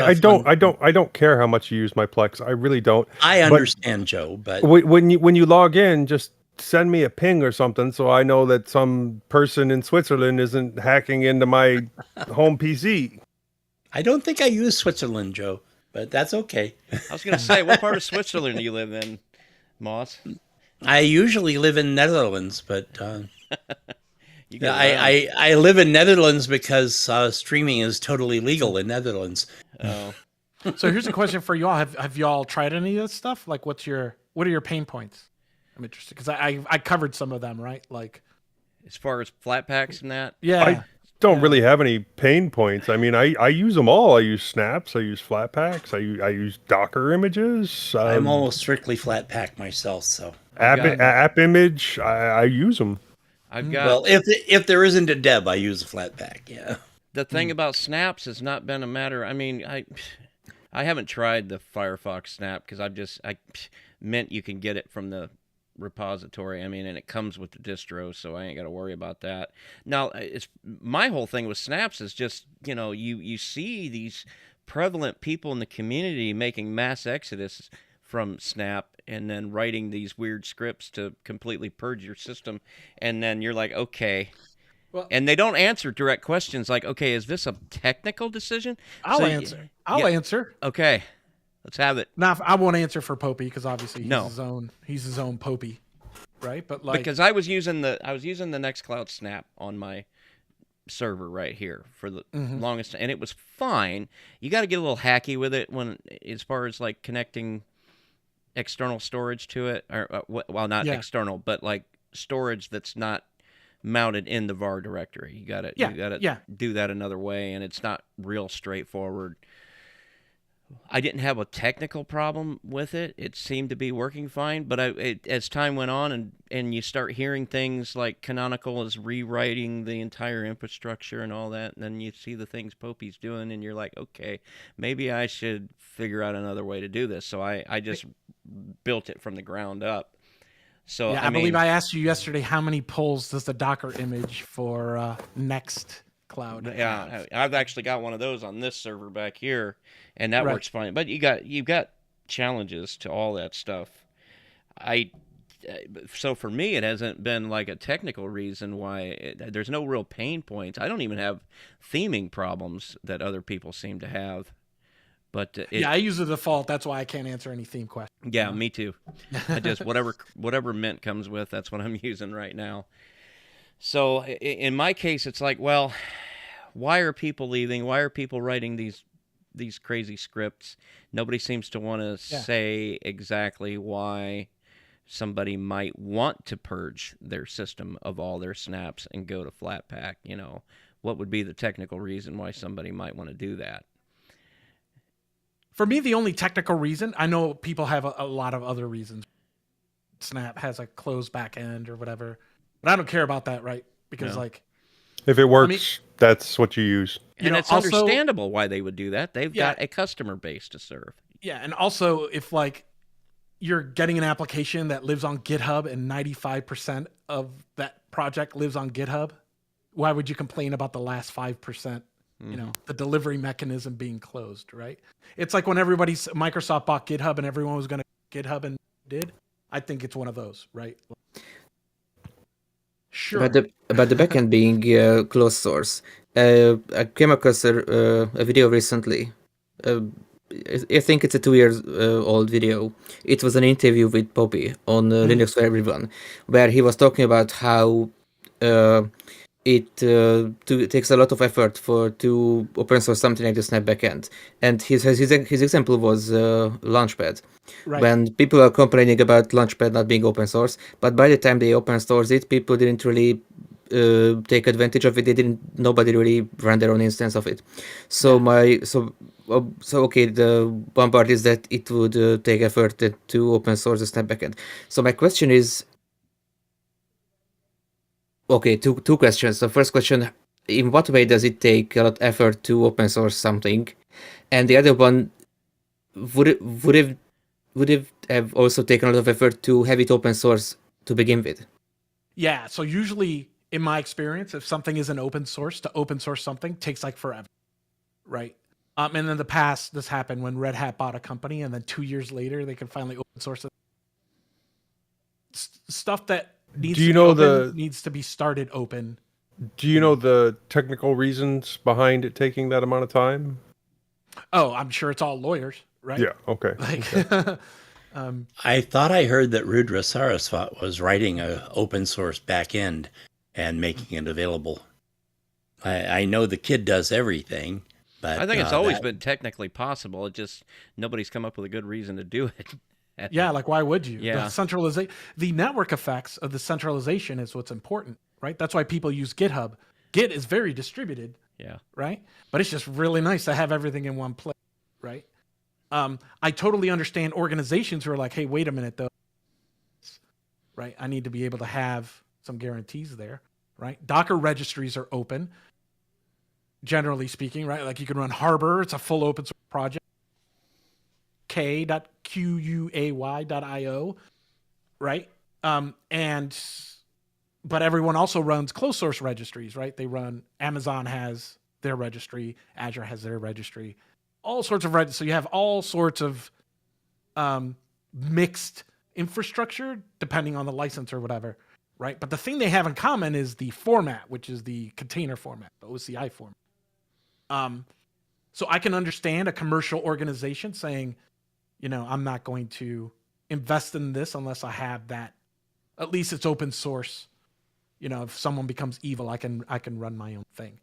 I don't care how much you use my Plex. I really don't. I understand, Joe, but when you log in, just send me a ping or something so I know that some person in Switzerland isn't hacking into my home PC. I don't think I use Switzerland, Joe, but that's okay. I was going to say, what part of Switzerland do you live in, Moss? I usually live in Netherlands, but I live in Netherlands because streaming is totally legal in Netherlands. Oh. So here's a question for y'all. Have y'all tried any of this stuff? Like, what are your pain points? I'm interested because I covered some of them, right? Like, as far as flat packs and that? Yeah. I don't really have any pain points. I mean, I use them all. I use snaps. I use flat packs. I use Docker images. I'm almost strictly flat pack myself, so. App image, I use them. I've got... Well, if there isn't a deb, I use a flat pack, yeah. The thing about snaps has not been a matter... I mean, I haven't tried the Firefox snap because I meant you can get it from the repository. I mean, and it comes with the distro, so I ain't got to worry about that. Now, my whole thing with snaps is just, you see these prevalent people in the community making mass exodus from Snap and then writing these weird scripts to completely purge your system, and then you're like, okay. Well, and they don't answer direct questions like, okay, is this a technical decision? I'll answer. I'll answer. Okay, let's have it. Now, I won't answer for Popey because obviously he's his own Popey. right? But like, because I was using the Nextcloud Snap on my server right here for the longest, and it was fine. You got to get a little hacky with it when, as far as like connecting external storage to it, or well, not external, but like storage that's not mounted in the var directory. You got to do that another way, and it's not real straightforward. I didn't have a technical problem with it. It seemed to be working fine, but as time went on and you start hearing things like Canonical is rewriting the entire infrastructure and all that, and then you see the things Popey's doing, and you're like, okay, maybe I should figure out another way to do this. So I just built it from the ground up. So yeah, I believe I asked you yesterday, how many pulls does the Docker image for Nextcloud have? I've actually got one of those on this server back here, and that works fine. But you've got challenges to all that stuff. So for me, it hasn't been like a technical reason why there's no real pain points. I don't even have theming problems that other people seem to have. But I use the default. That's why I can't answer any theme questions. Yeah, me too. I just whatever Mint comes with, that's what I'm using right now. So in my case, it's like, well, why are people leaving? Why are people writing these crazy scripts? Nobody seems to want to say exactly why somebody might want to purge their system of all their snaps and go to Flatpak. You know, what would be the technical reason why somebody might want to do that? For me, the only technical reason, I know people have a lot of other reasons. Snap has a closed back end or whatever, but I don't care about that, right? Because like, if it works, that's what you use. And it's also understandable why they would do that. They've got a customer base to serve. Yeah, and also if like you're getting an application that lives on GitHub and 95% of that project lives on GitHub, why would you complain about the last 5%? You know, the delivery mechanism being closed, right? It's like when Microsoft bought GitHub and everyone was going to GitHub and did. I think it's one of those, right? Sure. About the backend being closed source, I came across a video recently. I think it's a 2 years old video. It was an interview with Poppy on Linux for Everyone, where he was talking about how it takes a lot of effort to open source something like the Snap backend. And his example was Launchpad. Right. When people are complaining about Launchpad not being open source, but by the time they open source it, people didn't really take advantage of it. Nobody really ran their own instance of it. So okay, the one part is that it would take effort to open source the Snap backend. So my question is, okay, two questions. The first question, in what way does it take a lot of effort to open source something? And the other one, would it have also taken a lot of effort to have it open source to begin with? Yeah, so usually in my experience, if something isn't open source, to open source something takes like forever, right? And in the past, this happened when Red Hat bought a company, and then 2 years later, they could finally open source it. Stuff that needs to be started open. Do you know the technical reasons behind it taking that amount of time? Oh, I'm sure it's all lawyers, right? Yeah, okay. Like, I thought I heard that Rudra Saraswat was writing an open source backend and making it available. I know the kid does everything, but I think it's always been technically possible. It just nobody's come up with a good reason to do it. Yeah, like why would you? Yeah. The network effects of the centralization is what's important, right? That's why people use GitHub. Git is very distributed. Yeah. Right? But it's just really nice to have everything in one place, right? I totally understand organizations who are like, hey, wait a minute though. Right? I need to be able to have some guarantees there, right? Docker registries are open, generally speaking, right? Like you can run Harbor, it's a full open source project. k.quay.io, right? But everyone also runs closed source registries, right? Amazon has their registry, Azure has their registry, all sorts of registries. So you have all sorts of mixed infrastructure depending on the license or whatever, right? But the thing they have in common is the format, which is the container format, the OCI format. So I can understand a commercial organization saying, I'm not going to invest in this unless I have that at least it's open source. If someone becomes evil, I can run my own thing,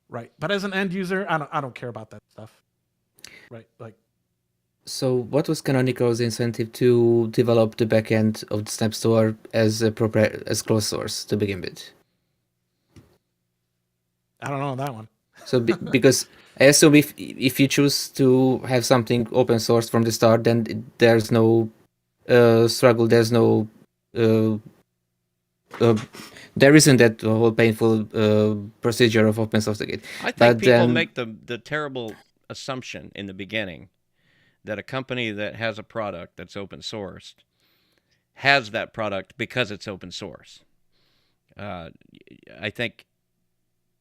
right? But as an end user, I don't care about that stuff, right? Like, So, what was Canonical's incentive to develop the backend of the Snap Store as as closed source to begin with? I don't know that one. So, because I assume if you choose to have something open source from the start, then there's no struggle. There's no there isn't that whole painful procedure of open source again. I think people make the terrible assumption in the beginning that a company that has a product that's open sourced has that product because it's open source. I think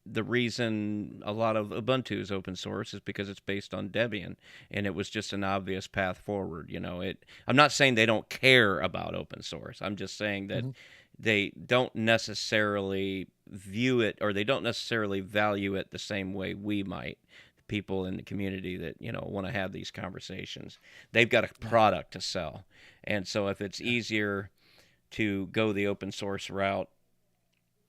the reason a lot of Ubuntu is open source is because it's based on Debian, and it was just an obvious path forward. I'm not saying they don't care about open source. I'm just saying that they don't necessarily view it, or they don't necessarily value it the same way we might. People in the community that want to have these conversations, they've got a product to sell, and so if it's easier to go the open source route,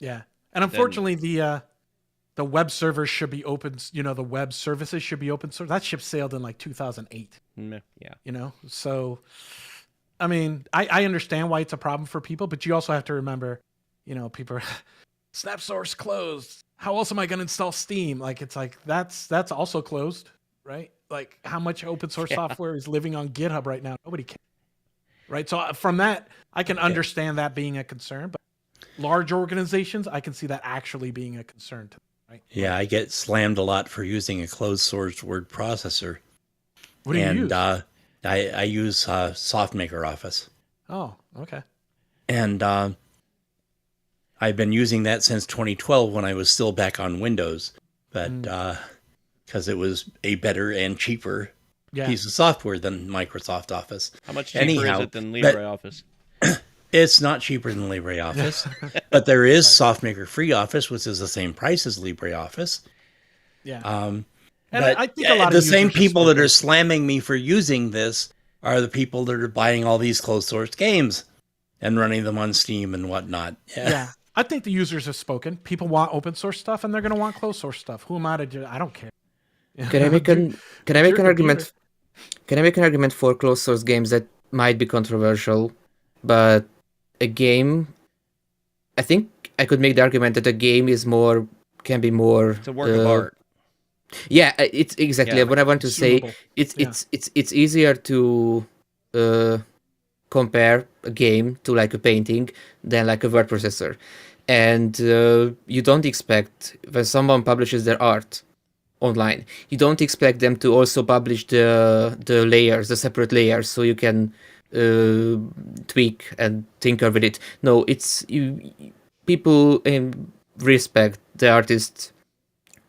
and unfortunately the web servers should be open. The web services should be open source. That ship sailed in like 2008. So I mean, I understand why it's a problem for people, but you also have to remember, people Snap Source closed. How else am I going to install Steam? Like, it's like, that's also closed, right? Like, how much open source software is living on GitHub right now? Nobody cares, right? So from that, I can understand that being a concern, but large organizations, I can see that actually being a concern to them, right? Yeah, I get slammed a lot for using a closed source word processor. What do you use? I use SoftMaker Office. Oh, okay. And I've been using that since 2012 when I was still back on Windows, but because it was a better and cheaper piece of software than Microsoft Office. How much cheaper is it than LibreOffice? It's not cheaper than LibreOffice, but there is SoftMaker Free Office, which is the same price as LibreOffice. Yeah. And I think a lot of the same users people that are slamming me for using this are the people that are buying all these closed source games and running them on Steam and whatnot. Yeah. I think the users have spoken. People want open source stuff, and they're going to want closed source stuff. Who am I to do? I don't care. Can I make an argument? Can I make an argument for closed source games that might be controversial, but a game? I think I could make the argument that a game can be more. It's a work of art. Yeah, it's exactly what I want to say. It's easier to compare a game to like a painting than like a word processor, and you don't expect when someone publishes their art online, you don't expect them to also publish the layers, the separate layers, so you can tweak and tinker with it. No, it's people respect the artist,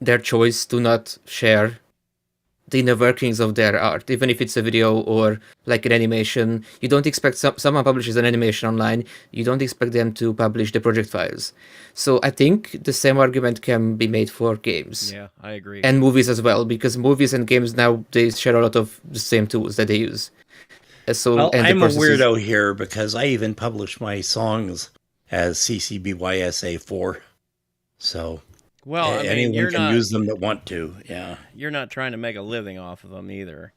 their choice to not share the inner workings of their art, even if it's a video or like an animation. You don't expect someone publishes an animation online, you don't expect them to publish the project files. So I think the same argument can be made for games. Yeah, I agree. And movies as well, because movies and games now, they share a lot of the same tools that they use. So I'm a weirdo here because I even publish my songs as CCBYSA4. So anyone can use them that want to. Yeah, you're not trying to make a living off of them either.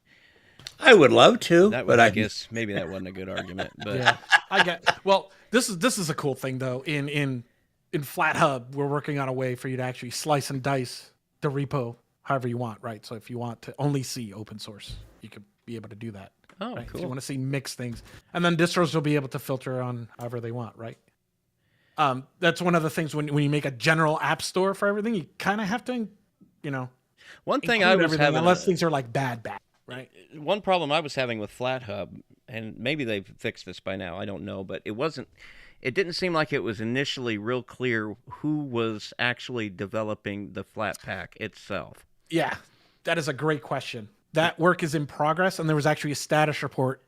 I would love to, but I guess maybe that wasn't a good argument. But yeah, I get. Well, this is a cool thing though. In FlatHub, we're working on a way for you to actually slice and dice the repo however you want, right? So if you want to only see open source, you could be able to do that. Oh, right? cool. If you want to see mixed things, and then distros will be able to filter on however they want, right? That's one of the things when you make a general app store for everything, you kind of have to, one thing I was having, unless things are like bad, right? One problem I was having with FlatHub, and maybe they've fixed this by now, I don't know, but it didn't seem like it was initially real clear who was actually developing the Flatpak itself. Yeah, that is a great question. That work is in progress, and there was actually a status report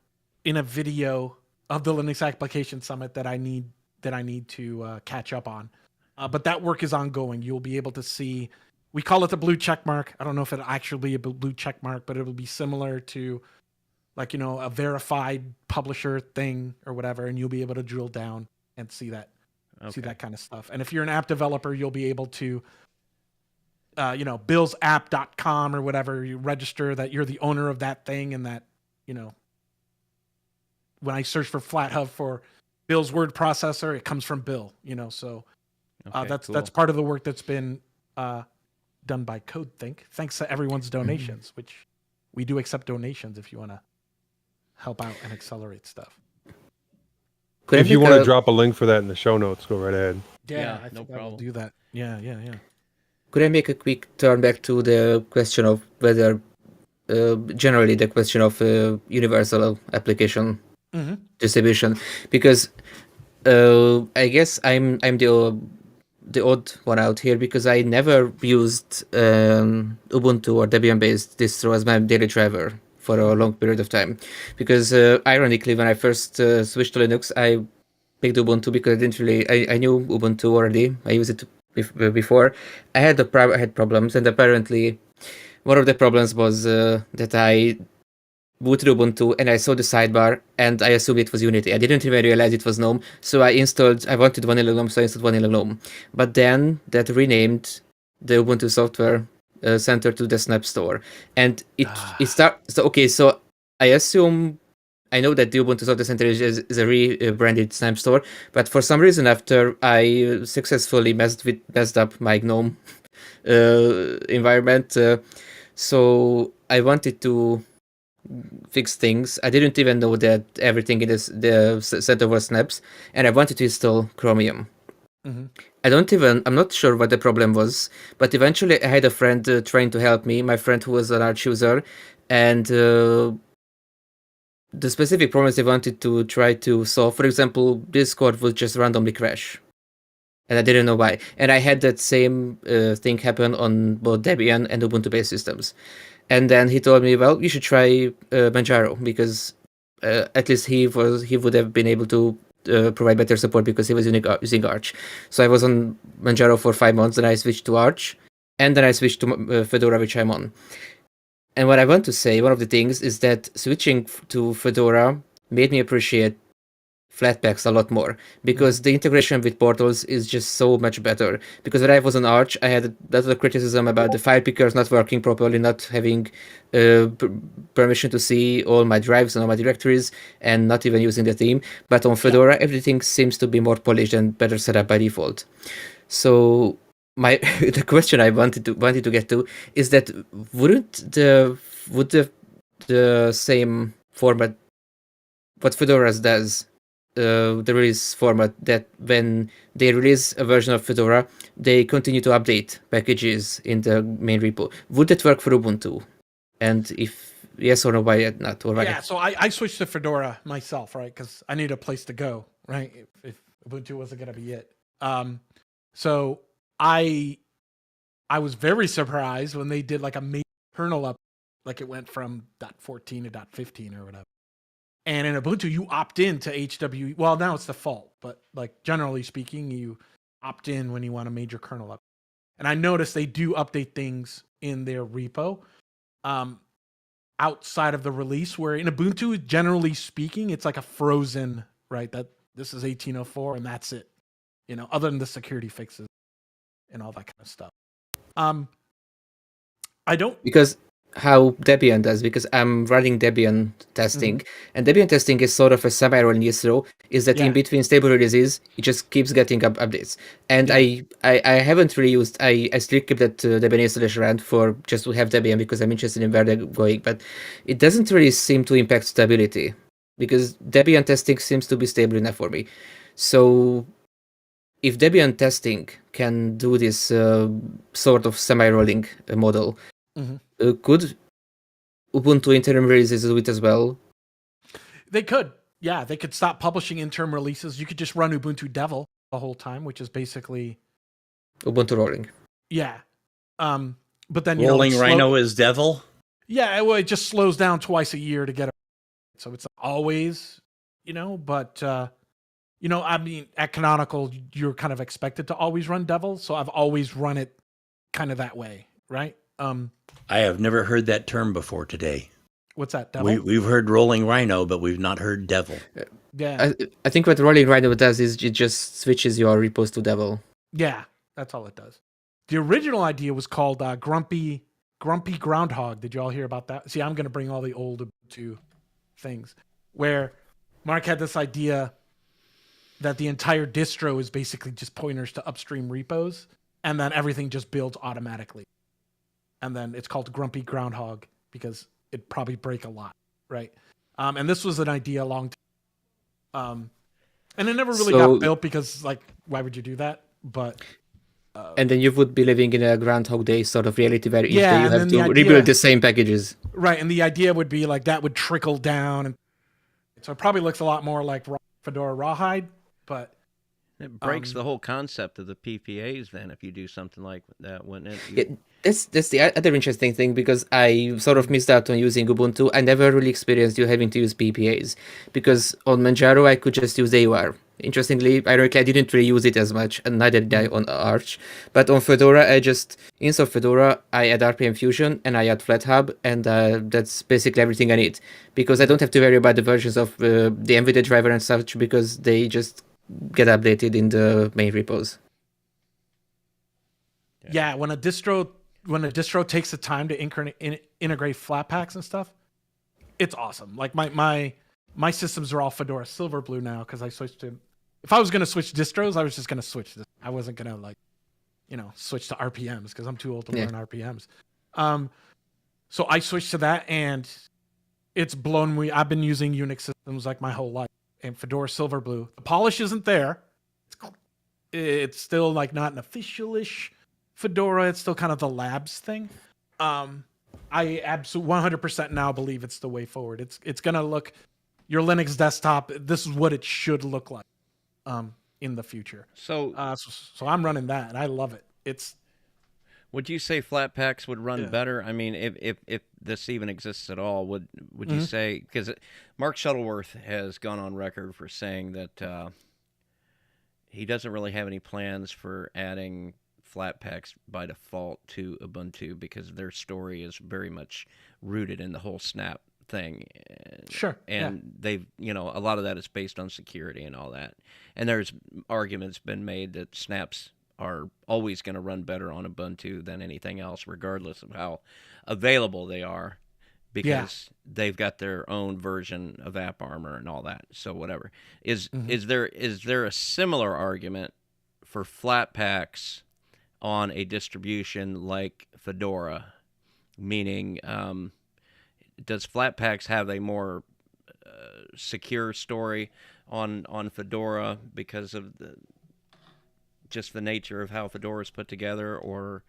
in a video of the Linux Application Summit that I need to catch up on. But that work is ongoing. You'll be able to see, we call it the blue check mark. I don't know if it'll actually be a blue check mark, but it'll be similar to like, a verified publisher thing or whatever. And you'll be able to drill down and see that Okay. kind of stuff. And if you're an app developer, you'll be able to, billsapp.com or whatever, you register that you're the owner of that thing, and that, when I search for FlatHub for Bill's word processor, it comes from Bill, so Okay, that's cool. part of the work that's been done by CodeThink. Thanks to everyone's donations, which we do accept donations if you want to help out and accelerate stuff. Could I If you make want to a- drop a link for that in the show notes, go right ahead. Yeah, I no think I will problem. do that. Yeah. Could I make a quick turn back to the question of whether, generally, the question of universal application Mm-hmm. distribution? Because I guess I'm the odd one out here, because I never used Ubuntu or Debian-based distro as my daily driver for a long period of time. Because ironically, when I first switched to Linux, I picked Ubuntu because I knew Ubuntu already. I used it before. I had problems, and apparently one of the problems was that I booted Ubuntu and I saw the sidebar and I assumed it was Unity. I didn't even realize it was GNOME, so I wanted vanilla GNOME, so I installed vanilla GNOME. But then that renamed the Ubuntu Software Center to the Snap Store, and so I assume, I know that the Ubuntu Software Center is a rebranded Snap Store, but for some reason, after I successfully messed up my GNOME environment, so I wanted to fix things. I didn't even know that everything in the center was snaps, and I wanted to install Chromium. Mm-hmm. I'm not sure what the problem was, but eventually I had a friend trying to help me, my friend who was an Arch user, and the specific problems they wanted to try to solve, for example, Discord would just randomly crash. And I didn't know why. And I had that same thing happen on both Debian and Ubuntu-based systems. And then he told me, well, you should try Manjaro, because at least he would have been able to provide better support because he was using Arch. So I was on Manjaro for 5 months, and I switched to Arch, and then I switched to Fedora, which I'm on. And what I want to say, one of the things, is that switching to Fedora made me appreciate Flatpaks a lot more, because the integration with portals is just so much better. Because when I was on Arch, I had a lot of criticism about the file pickers not working properly, not having permission to see all my drives and all my directories, and not even using the theme. But on Fedora, everything seems to be more polished and better set up by default. So the question I wanted to get to is that would the same format, what Fedora does, the release format, that when they release a version of Fedora, they continue to update packages in the main repo. Would that work for Ubuntu? And if yes or no, why not? Or why Yeah, so I switched to Fedora myself, right? Because I need a place to go, right? If Ubuntu wasn't going to be it. So I was very surprised when they did like a major kernel up, like it went from .14 to .15 or whatever. And in Ubuntu, you opt in to HW. Well, now it's default, but like generally speaking, you opt in when you want a major kernel up. And I noticed they do update things in their repo outside of the release, where in Ubuntu, generally speaking, it's like a frozen, right? That this is 1804 and that's it. Other than the security fixes and all that kind of stuff. I don't, because how Debian does, because I'm running Debian testing, and Debian testing is sort of a semi-rolling distro, is that in between stable releases, it just keeps getting updates. And I haven't really used, I still keep that Debian installation around for just to have Debian because I'm interested in where they're going, but it doesn't really seem to impact stability, because Debian testing seems to be stable enough for me. So if Debian testing can do this sort of semi-rolling model, could Ubuntu interim releases do it as well? They could. Yeah, they could stop publishing interim releases. You could just run Ubuntu Devil the whole time, which is basically Ubuntu rolling. Yeah. But then, Rolling Rhino is Devil? Yeah, well, it just slows down twice a year to get it. So it's always, but, I mean, at Canonical, you're kind of expected to always run Devil. So I've always run it kind of that way, right? I have never heard that term before today. What's that, Devil? We've heard Rolling Rhino, but we've not heard Devil. Yeah. I think what Rolling Rhino does is it just switches your repos to Devil. Yeah, that's all it does. The original idea was called Grumpy Groundhog. Did you all hear about that? See, I'm going to bring all the old Ubuntu things, where Mark had this idea that the entire distro is basically just pointers to upstream repos, and then everything just builds automatically. And then it's called Grumpy Groundhog because it'd probably break a lot, right? And this was an idea a long time. And it never really got built because, like, why would you do that? But and then you would be living in a Groundhog Day sort of reality where each day you have to idea, rebuild the same packages. Right, and the idea would be like that would trickle down. And so it probably looks a lot more like Fedora Rawhide, but... It breaks the whole concept of the PPAs then if you do something like that, wouldn't it? Yeah, that's the other interesting thing, because I sort of missed out on using Ubuntu. I never really experienced you having to use PPAs, because on Manjaro I could just use AUR. Interestingly, ironically, I didn't really use it as much, and neither did I on Arch. But on Fedora, instead of Fedora, I add RPM Fusion and I add FlatHub, and that's basically everything I need. Because I don't have to worry about the versions of the NVIDIA driver and such, because they just get updated in the main repos. Yeah, when a distro takes the time to integrate Flatpaks and stuff, it's awesome. Like my systems are all Fedora Silverblue now because I switched to. If I was going to switch distros, I was just going to switch this. I wasn't going to switch to RPMs because I'm too old to learn RPMs. So I switched to that, and it's blown me. I've been using Unix systems like my whole life, and Fedora Silverblue. The polish isn't there. It's still like not an official-ish Fedora. It's still kind of the labs thing. I absolutely 100% now believe it's the way forward. It's going to look your Linux desktop. This is what it should look like in the future. So I'm running that, and I love it. Would you say Flatpaks would run better? I mean, if this even exists at all, would you say, because Mark Shuttleworth has gone on record for saying that he doesn't really have any plans for adding Flatpaks by default to Ubuntu because their story is very much rooted in the whole Snap thing. Sure. And they've, a lot of that is based on security and all that. And there's arguments been made that Snaps are always going to run better on Ubuntu than anything else, regardless of how available they are, because they've got their own version of AppArmor and all that. So whatever. Is there a similar argument for Flatpaks on a distribution like Fedora? Meaning, does Flatpaks have a more secure story on Fedora because of just the nature of how Fedora is put together, or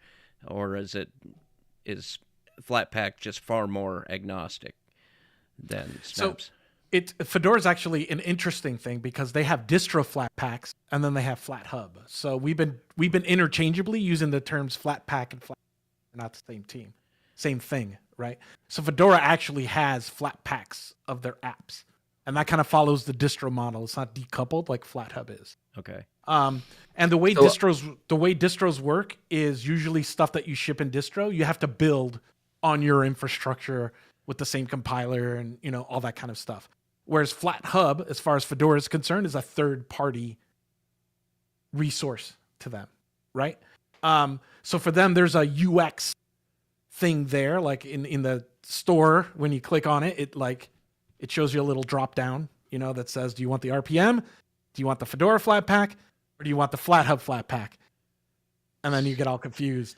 is Flatpak just far more agnostic than Snaps? So Fedora is actually an interesting thing because they have distro Flatpaks and then they have FlatHub. So we've been interchangeably using the terms Flatpak and Flat, not the same thing, right? So Fedora actually has Flatpaks of their apps, and that kind of follows the distro model. It's not decoupled like FlatHub is. Okay. And the way distros work is usually stuff that you ship in distro, you have to build on your infrastructure with the same compiler and all that kind of stuff. Whereas FlatHub, as far as Fedora is concerned, is a third-party resource to them, right? So for them, there's a UX thing there, like in the store when you click on it, it shows you a little drop down, that says, do you want the RPM? Do you want the Fedora Flatpak? Or do you want the FlatHub Flatpak? And then you get all confused.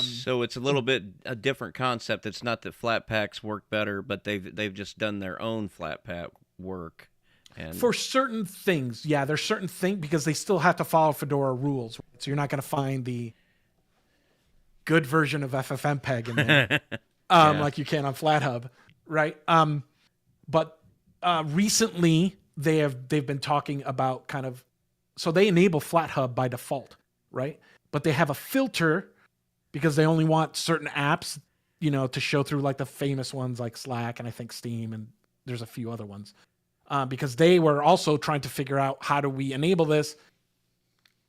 So it's a little bit a different concept. It's not that Flatpaks work better, but they've just done their own Flatpak work. And for certain things, there's certain things because they still have to follow Fedora rules. Right? So you're not going to find the good version of FFmpeg in there, like you can on FlatHub, right? But recently they've been talking about kind of, so they enable FlatHub by default, right? But they have a filter because they only want certain apps, to show through, like the famous ones like Slack and I think Steam, and there's a few other ones. Because they were also trying to figure out how do we enable this.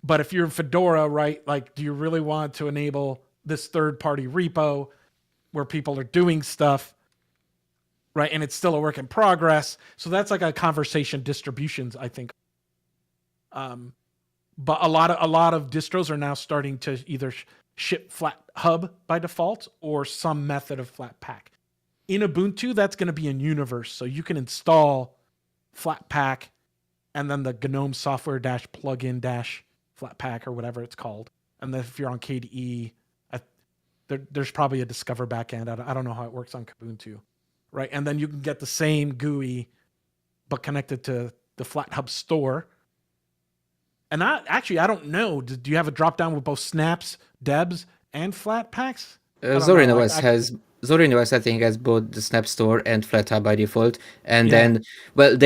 But if you're in Fedora, right, like, do you really want to enable this third-party repo where people are doing stuff? right? And it's still a work in progress. So that's like a conversation distributions, I think. But a lot of distros are now starting to either ship flat hub by default or some method of flat pack. In Ubuntu, that's going to be in universe, so you can install Flatpak and then the GNOME software plugin Flatpak or whatever it's called. And then if you're on KDE, there's probably a Discover backend. I don't know how it works on Ubuntu, right? And then you can get the same GUI, but connected to the FlatHub store. And I don't know. Do you have a drop down with both snaps, debs, and Flatpaks? Zorin OS, I think, has both the Snap Store and FlatHub by default. And then, well,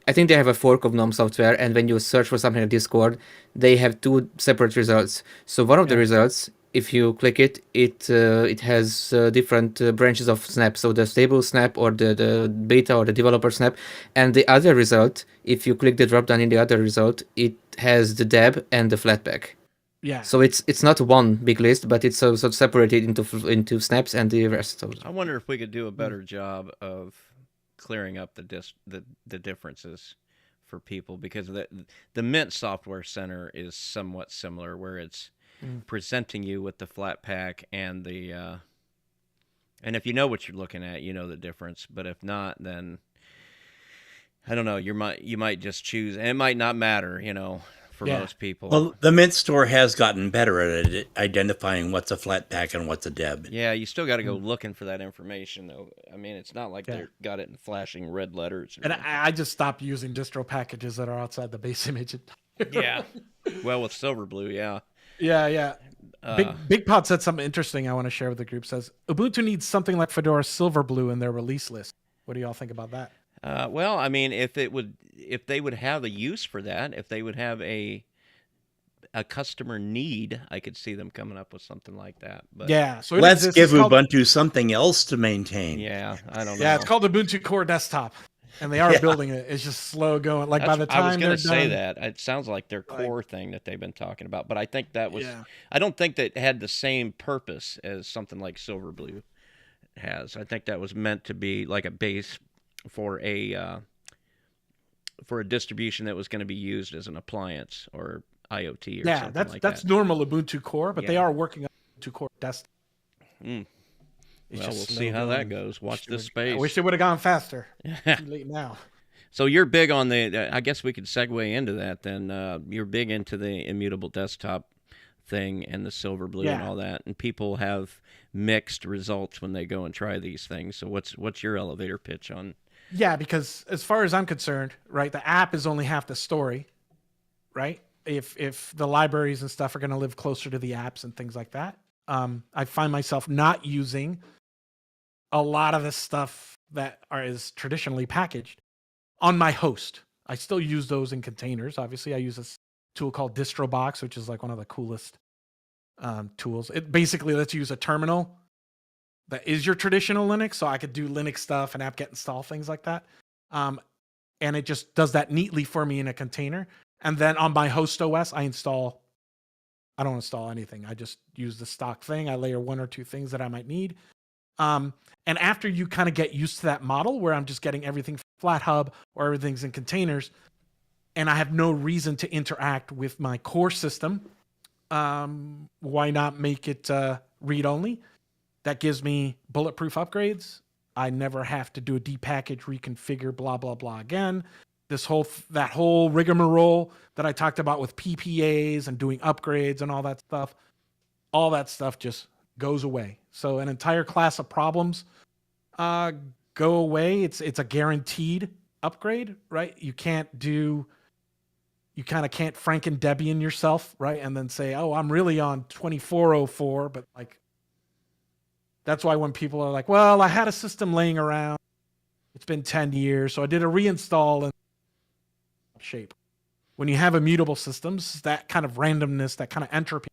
I think they have a fork of GNOME software. And when you search for something on Discord, they have two separate results. So one of the results, if you click it, it has different branches of Snap. So the stable Snap or the beta or the developer Snap. And the other result, if you click the drop down in the other result, it has the deb and the Flatpak. Yeah. So it's not one big list, but it's also separated into snaps and the rest. I wonder if we could do a better job of clearing up the differences for people, because the Mint Software Center is somewhat similar, where it's presenting you with the Flatpak and the and if you know what you're looking at, you know the difference. But if not, then I don't know. You might just choose, and it might not matter, for most people. Well, the Mint store has gotten better at identifying what's a Flatpak and what's a deb. Yeah, you still got to go looking for that information, though. I mean, it's not like they got it in flashing red letters. And I just stopped using distro packages that are outside the base image. Yeah. Well, with Silverblue, yeah. Yeah. Big Pod said something interesting I want to share with the group. Says Ubuntu needs something like Fedora Silverblue in their release list. What do y'all think about that? Well, I mean, if they would have a use for that, if they would have a customer need, I could see them coming up with something like that. But yeah, so let's give Ubuntu something else to maintain. Yeah, I don't know. Yeah, it's called Ubuntu Core Desktop, and they are building it. It's just slow going. Like by the time I was going to say done, that it sounds like their core thing that they've been talking about, but I think that was. Yeah. I don't think that had the same purpose as something like Silverblue has. I think that was meant to be like a base for a distribution that was going to be used as an appliance or IoT or something like that. That's normal Ubuntu Core, but they are working on Ubuntu Core Desktop. Well, we'll see how that goes. Watch this space. I wish it would have gone faster. Too late now. So you're big on I guess we could segue into that then. You're big into the immutable desktop thing and the Silverblue and all that, and people have mixed results when they go and try these things. So what's your elevator pitch on? Yeah, because as far as I'm concerned, right, the app is only half the story, right? If the libraries and stuff are going to live closer to the apps and things like that, I find myself not using a lot of the stuff that is traditionally packaged on my host. I still use those in containers. Obviously, I use this tool called DistroBox, which is like one of the coolest tools. It basically lets you use a terminal that is your traditional Linux, so I could do Linux stuff and apt-get install, things like that. And it just does that neatly for me in a container. And then on my host OS, I don't install anything. I just use the stock thing. I layer one or two things that I might need. And after you kind of get used to that model where I'm just getting everything from FlatHub or everything's in containers, and I have no reason to interact with my core system, why not make it read-only? That gives me bulletproof upgrades. I never have to do a depackage, reconfigure, blah, blah, blah again. That whole rigmarole that I talked about with PPAs and doing upgrades and all that stuff just goes away. So an entire class of problems go away. It's a guaranteed upgrade, right? You kind of can't Franken Debian yourself, right? And then say, oh, I'm really on 2404, but like, that's why when people are like, well, I had a system laying around, it's been 10 years, so I did a reinstall and shape. When you have immutable systems, that kind of randomness, that kind of entropy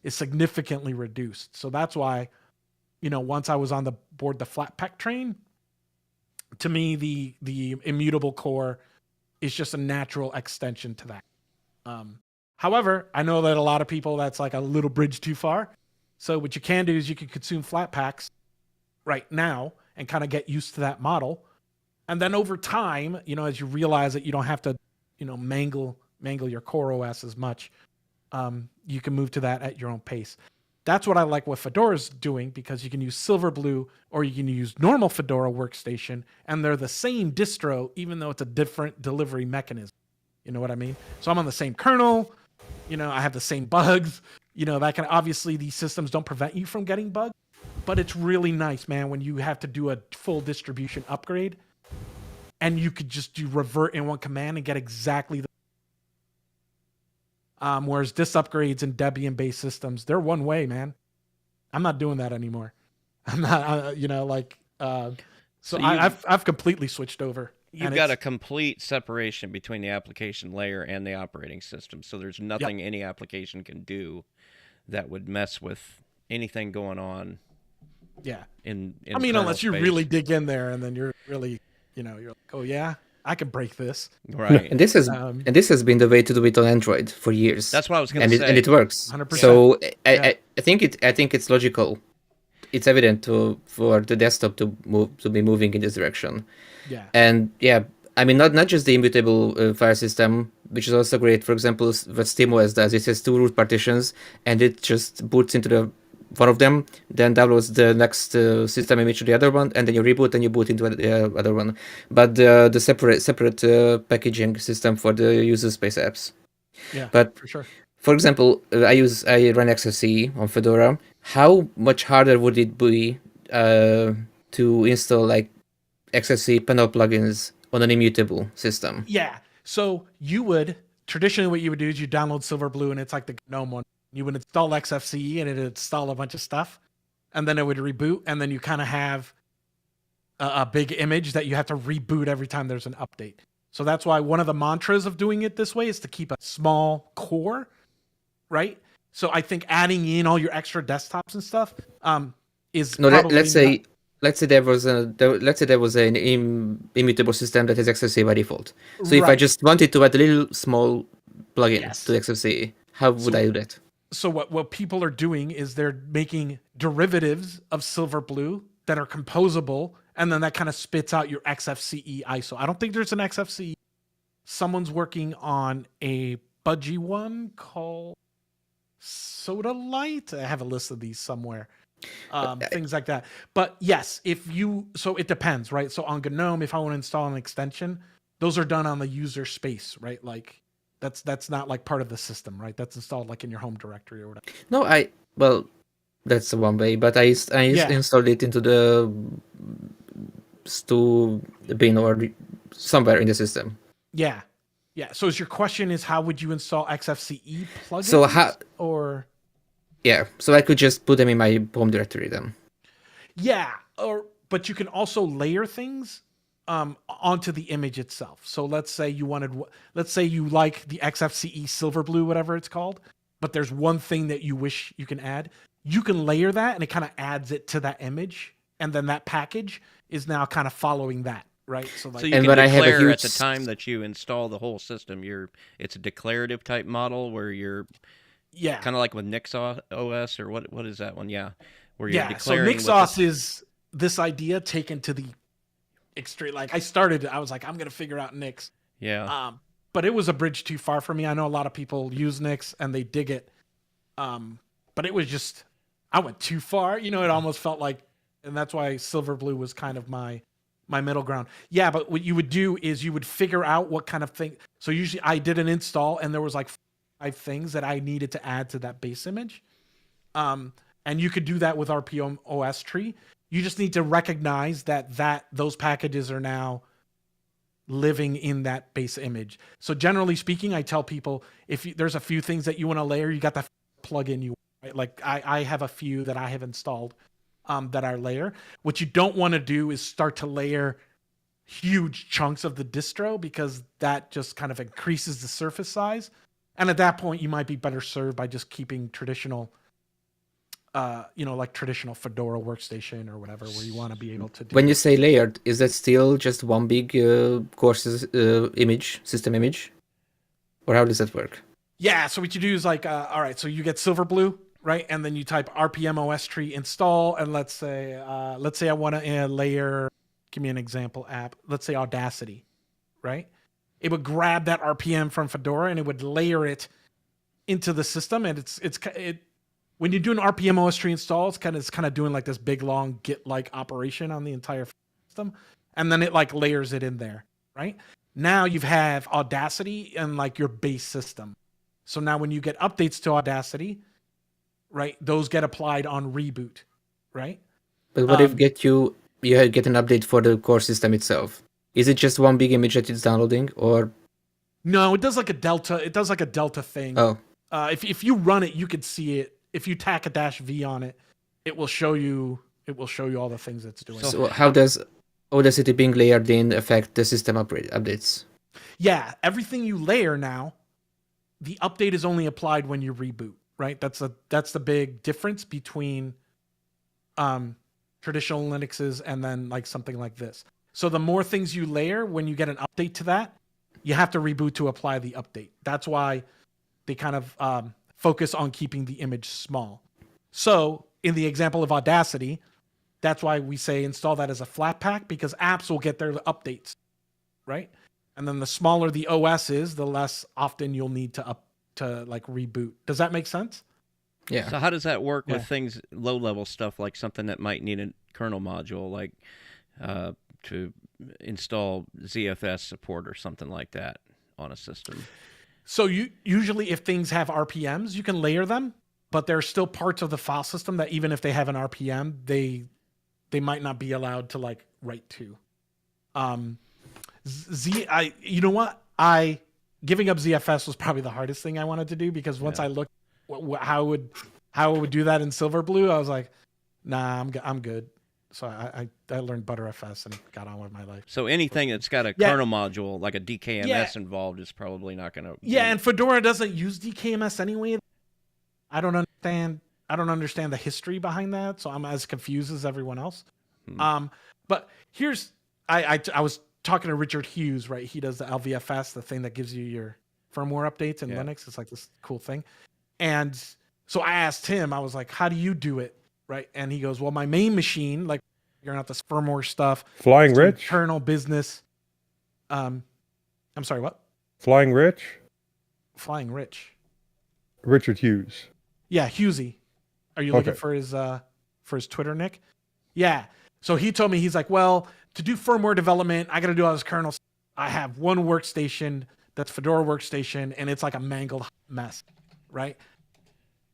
is significantly reduced. So that's why, once I was on the Flatpak train, to me, the immutable core is just a natural extension to that. However, I know that a lot of people, that's like a little bridge too far. So what you can do is you can consume Flatpaks right now and kind of get used to that model. And then over time, as you realize that you don't have to, mangle your core OS as much, you can move to that at your own pace. That's what I like what Fedora's doing, because you can use Silverblue or you can use normal Fedora workstation, and they're the same distro, even though it's a different delivery mechanism. You know what I mean? So I'm on the same kernel, I have the same bugs, that can, obviously these systems don't prevent you from getting bugs, but it's really nice, man, when you have to do a full distribution upgrade and you could just do revert in one command and get exactly the whereas disk upgrades and Debian-based systems, they're one way, man. I'm not doing that anymore. I'm not, so I've completely switched over. You've got a complete separation between the application layer and the operating system. So there's nothing any application can do that would mess with anything going on. Yeah. In unless you space. really dig in there, and then you're really, you're like, oh yeah, I can break this. Right. And this has been the way to do it on Android for years. That's what I was going to say. And it works. 100%. So I think it's logical. It's evident for the desktop to be moving in this direction. Yeah. And not just the immutable file system, which is also great. For example, what SteamOS does, it has two root partitions, and it just boots into one of them, then downloads the next system image to the other one, and then you reboot and you boot into the other one. But the separate packaging system for the user space apps. Yeah, but for sure. For example, I run XFCE on Fedora. How much harder would it be to install like XFCE panel plugins on an immutable system? Yeah. So traditionally what you would do is you download Silverblue, and it's like the GNOME one. You would install XFCE and it'd install a bunch of stuff, and then it would reboot, and then you kind of have a big image that you have to reboot every time there's an update. So that's why one of the mantras of doing it this way is to keep a small core, right? So I think adding in all your extra desktops and stuff is let's say there was an immutable system that has XFCE by default. So if I just wanted to add a little small plugin to XFCE, how would I do that? So what people are doing is they're making derivatives of Silverblue that are composable, and then that kind of spits out your XFCE ISO. I don't think there's an XFCE. Someone's working on a budgie one called Soda Light. I have a list of these somewhere. Things like that. But yes, so it depends, right? So on GNOME, if I want to install an extension, those are done on the user space, right? Like that's not like part of the system, right? That's installed like in your home directory or whatever. No, that's one way, but I installed it into the stu bin or somewhere in the system. Yeah. So your question is, how would you install XFCE plugins? So I could just put them in my home directory then. Yeah, but you can also layer things onto the image itself. So let's say you like the XFCE Silverblue, whatever it's called, but there's one thing that you wish you can add. You can layer that, and it kind of adds it to that image, and then that package is now kind of following that, right? So you can declare at the time that you install the whole system. It's a declarative type model where you're kind of like with NixOS or what is that one? Yeah, where you're declaring. So NixOS is this idea taken to the extreme. Like I was like, I'm gonna figure out Nix. Yeah. But it was a bridge too far for me. I know a lot of people use Nix and they dig it. But it was just, I went too far. It almost felt like, and that's why Silverblue was kind of my middle ground. Yeah, but what you would do is you would figure out what kind of thing. So usually I did an install, and there was like 5 things that I needed to add to that base image. And you could do that with RPM OS tree. You just need to recognize that those packages are now living in that base image. So generally speaking, I tell people, if there's a few things that you want to layer, you got that plugin you want, right? Like I have a few that I have installed that are layer. What you don't want to do is start to layer huge chunks of the distro, because that just kind of increases the surface size. And at that point, you might be better served by just keeping traditional, like traditional Fedora workstation or whatever, where you want to be able to do. When you say layered, is that still just one big system image? Or how does that work? Yeah, so what you do is like, all right, so you get Silverblue, right? And then you type RPM OS tree install, and let's say I want to layer. Give me an example app. Let's say Audacity, right? It would grab that RPM from Fedora and it would layer it into the system, and when you do an RPM OS tree install, it's kind of doing like this big long Git like operation on the entire system, and then it like layers it in there, right? Now you have Audacity and like your base system. So now when you get updates to Audacity, right, those get applied on reboot, right? But what if you get an update for the core system itself? Is it just one big image that it's downloading, or no? It does like a delta. It does like a delta thing. Oh, if you run it, you could see it. If you tack a -v on it, it will show you. It will show you all the things it's doing. so how does Audacity being layered in affect the system updates? Yeah, everything you layer now, the update is only applied when you reboot, right? That's the big difference between traditional Linuxes and then like something like this. So the more things you layer, when you get an update to that, you have to reboot to apply the update. That's why they kind of focus on keeping the image small. So in the example of Audacity, that's why we say install that as a Flatpak, because apps will get their updates, right? And then the smaller the OS is, the less often you'll need to like reboot. Does that make sense? Yeah. So how does that work with things, low-level stuff, like something that might need a kernel module, like to install ZFS support or something like that on a system? So usually if things have RPMs, you can layer them, but there are still parts of the file system that even if they have an RPM, they might not be allowed to like write to. You know what? Giving up ZFS was probably the hardest thing I wanted to do, because once I looked how it would do that in Silverblue, I was like, nah, I'm good. So I learned ButterFS and got on with my life. So anything that's got a kernel module, like a DKMS involved, is probably not going to... Yeah, and Fedora doesn't use DKMS anyway. I don't understand the history behind that, so I'm as confused as everyone else. But here's... I was talking to Richard Hughes, right? He does the LVFS, the thing that gives you your firmware updates in Linux. It's like this cool thing. And so I asked him, I was like, how do you do it? Right. And he goes, well, my main machine, like figuring out this firmware stuff. Flying Rich? Internal business. I'm sorry, what? Flying Rich? Flying Rich. Richard Hughes. Yeah, Hughesy. Are you looking for his Twitter nick? Yeah. So he told me, he's like, well, to do firmware development, I got to do all this kernel. I have one workstation that's Fedora workstation, and it's like a mangled mess, right?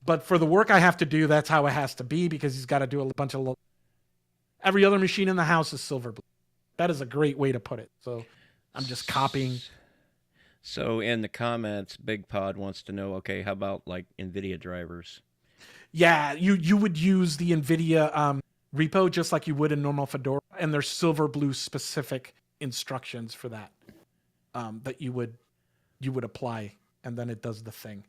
But for the work I have to do, that's how it has to be, because he's got to do a bunch of every other machine in the house is Silverblue. That is a great way to put it. So I'm just copying. So in the comments, Big Pod wants to know, okay, how about like NVIDIA drivers? Yeah, you would use the NVIDIA repo just like you would in normal Fedora, and there's Silverblue specific instructions for that that you would apply, and then it does the thing.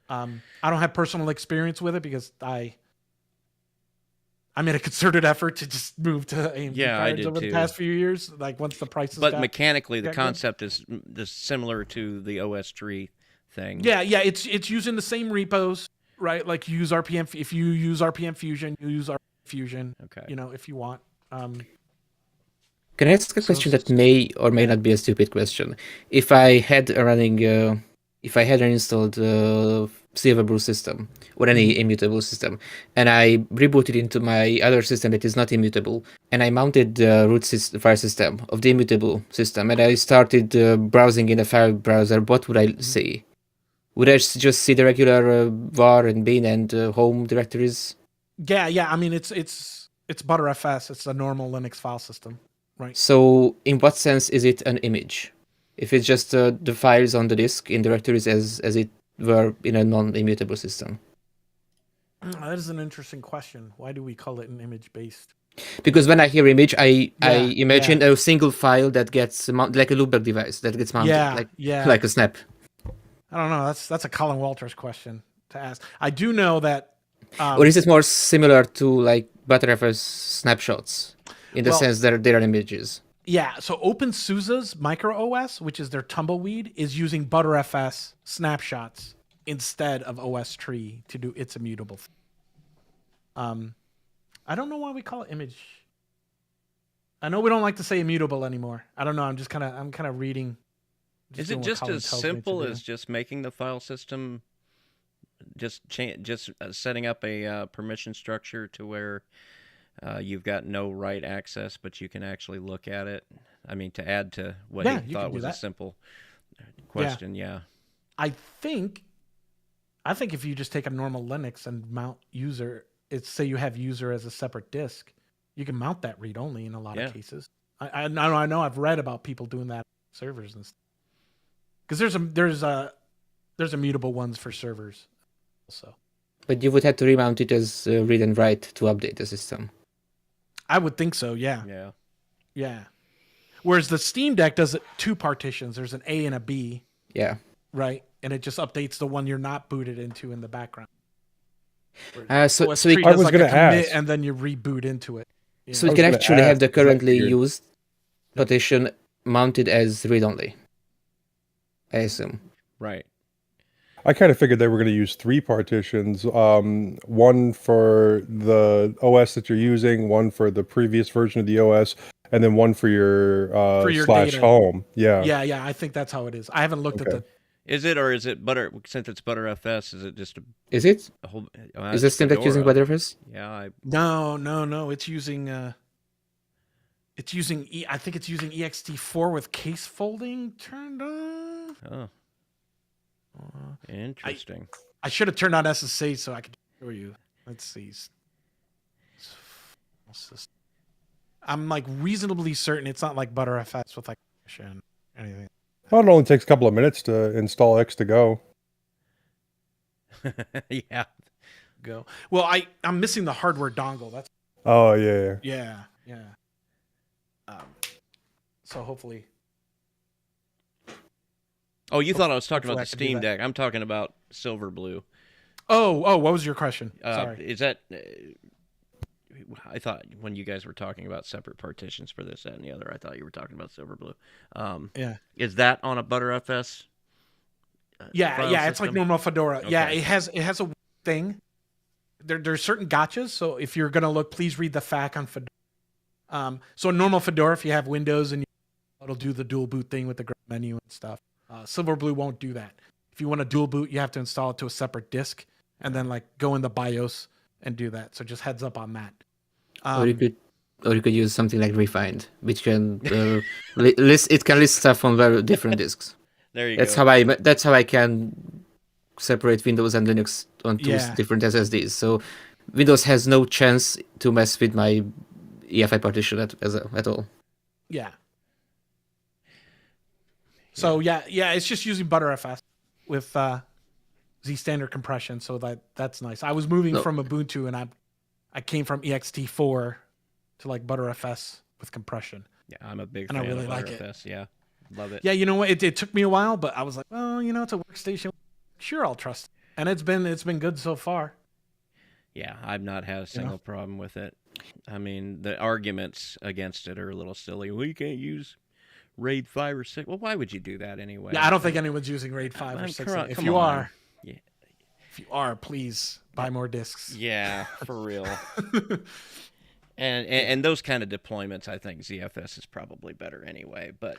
I don't have personal experience with it because I made a concerted effort to just move to AMD cards over the past few years. Like once the prices, but mechanically, the concept is similar to the OS tree thing. Yeah, it's using the same repos, right? Like you use RPM. If you use RPM Fusion, you use RPM Fusion. Okay, if you want. Can I ask a question that may or may not be a stupid question? If I had an installed Silverblue system or any immutable system, and I rebooted into my other system that is not immutable, and I mounted the root file system of the immutable system, and I started browsing in a file browser, what would I see? Would I just see the regular var and bin and home directories? Yeah. I mean, it's ButterFS. It's a normal Linux file system, right? So, in what sense is it an image? If it's just the files on the disk in directories as it were in a non-immutable system? That is an interesting question. Why do we call it an image-based? Because when I hear image, I imagine a single file that gets like a loopback device that gets mounted, like a snap. I don't know. That's a Colin Walters question to ask. I do know that. Or is it more similar to like ButterFS snapshots in the sense that they are images? Yeah, so OpenSUSE's micro OS, which is their tumbleweed, is using ButterFS snapshots instead of OS tree to do its immutable thing. I don't know why we call it image. I know we don't like to say immutable anymore. I don't know. I'm kind of reading. Is it doing what just Colin as tells me to simple do. as just making the file system, just setting up a permission structure to where you've got no write access, but you can actually look at it? I mean, to add to what Yeah, he you thought can do was a that. simple question, yeah. I think if you just take a normal Linux and mount user, it's say you have user as a separate disk, you can mount that read only in a lot Yeah. of cases. I know I've read about people doing that on servers and stuff. Because there's immutable ones for servers also. But you would have to remount it as read and write to update the system. I would think so, yeah. Yeah. Yeah. Whereas the Steam Deck does it two partitions. There's an A and a B, Yeah. right? And it just updates the one you're not booted into in the background. So OS so tree it, I does was like a gonna commit ask. and then you reboot into it. Yeah. so I it was can gonna actually have ask, the is that currently weird? used partition mounted as read only. I assume. Right. I kind of figured they were going to use 3 partitions, one for the OS that you're using, one for the previous version of the OS, and then one for your, slash data. home. Yeah. Yeah, I think that's how it is. I haven't looked at Okay. the Is it, or is it Butter? Since it's ButterFS, is it just Is it? a whole? Is the Steam Deck using ButterFS? Yeah, No, it's using I think it's using ext4 with case folding turned on. Oh, interesting. I should have turned on SSH so I could show you. Let's see. I'm like reasonably certain it's not like ButterFS with like and anything. Well, it only takes a couple of minutes to install X2Go. Yeah. Go. Well, I'm missing the hardware dongle. That's Oh, yeah. yeah. So hopefully. Oh, you thought I was talking Hopefully about I the can do Steam that. Deck. I'm talking about Silverblue. Oh, what was your question? Sorry. Is that? I thought when you guys were talking about separate partitions for this, that, and the other, I thought you were talking about Silverblue. Yeah. Is that on a ButterFS? Yeah, file it's like system? normal Fedora. Yeah, Okay. it has a thing. There's certain gotchas. So if you're gonna look, please read the FAQ on Fedora. So in normal Fedora, if you have Windows and it'll do the dual boot thing with the grub menu and stuff. Silverblue won't do that. If you want a dual boot, you have to install it to a separate disk and then like go in the BIOS and do that. So just heads up on that. Or you could use something like Refined, which can list stuff on very different disks. There you That's go. how I can separate Windows and Linux on two Yeah. different SSDs. So Windows has no chance to mess with my EFI partition at all. Yeah. So yeah, it's just using ButterFS with Z standard compression. So that's nice. I was moving from Ubuntu and I came from ext4 to like ButterFS with compression. Yeah, I'm a big And I fan really of like it. ButterFS. Yeah, love it. Yeah, you know what? It took me a while, but I was like, well, it's a workstation. Sure, I'll trust it. And it's been good so far. Yeah, I've not had a single problem with it. I mean, the arguments against it are a little silly. Well, you can't use RAID 5 or 6. Well, why would you do that anyway? Yeah, I don't think anyone's using RAID 5 or Man, 6. come If on. you are, Yeah. if you are, please buy more discs. Yeah, for real. And those kind of deployments, I think ZFS is probably better anyway. But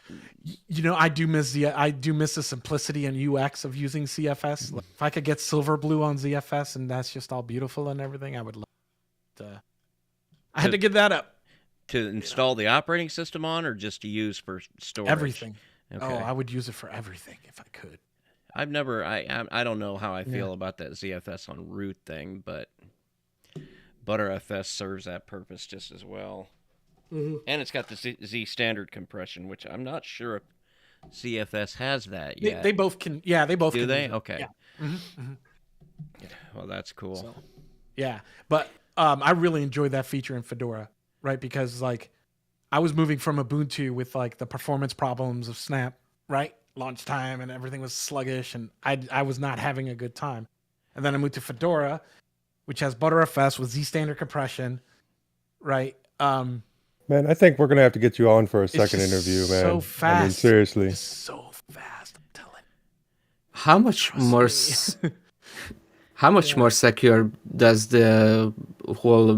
I do miss the simplicity and UX of using CFS. Like, if I could get Silverblue on ZFS and that's just all beautiful and everything, I would love it. I had to give that up. to install the operating system on, or just to use for storage? Everything. Okay. Oh, I would use it for everything if I could. I've never. I don't know how I feel about that ZFS on root thing, but ButterFS serves that purpose just as well. Mm-hmm. And it's got the Z standard compression, which I'm not sure if ZFS has that yet. They both can. Yeah, they both Do can. they? use it. Okay. Yeah. Mm-hmm. Well, that's cool. So, yeah, but I really enjoyed that feature in Fedora, right? Because like I was moving from Ubuntu with like the performance problems of Snap, right? Launch time and everything was sluggish, and I was not having a good time. And then I moved to Fedora, which has ButterFS with Z standard compression, right? Man, I think we're gonna have to get you on for a second just interview, man. so fast. I mean, seriously. It's so fast, I'm telling How much more? How much more secure does the whole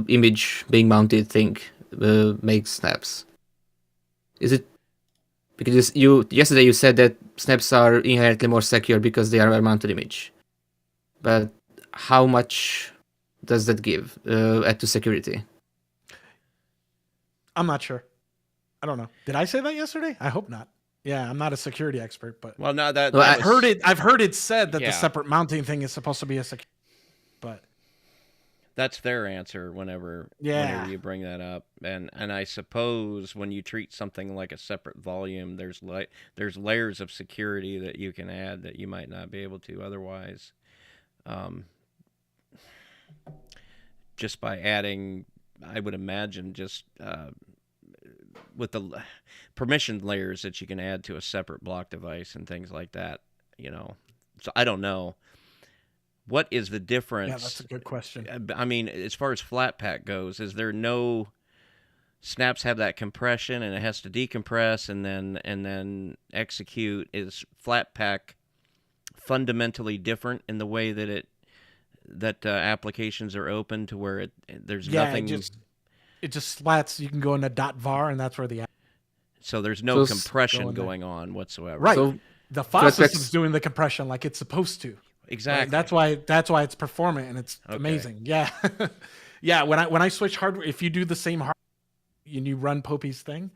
image being mounted thing make snaps? Is it because yesterday you said that snaps are inherently more secure because they are a mounted image, but how much does that give add to security? I'm not sure. I don't know. Did I say that yesterday? I hope not. Yeah, I'm not a security expert, but Well, no, I've heard it. I've heard it said that Yeah. the separate mounting thing is supposed to be a security, but That's their answer whenever you bring that up, and I suppose when you treat something like a separate volume, there's layers of security that you can add that you might not be able to otherwise. Just by adding, I would imagine, just with the permission layers that you can add to a separate block device and things like that, So I don't know. What is the difference? Yeah, that's a good question. I mean, as far as flat pack goes, is there no snaps have that compression and it has to decompress and then execute? Is flat pack fundamentally different in the way that applications are open to where there's nothing? It just slats. You can go into .var and that's where the so there's no compression going on whatsoever. Right. So the file system's doing the compression like it's supposed to. Exactly. Right? That's why it's performant and it's amazing. Yeah. Yeah. When I switch hardware, if you do the same hardware and you run Popey's thing,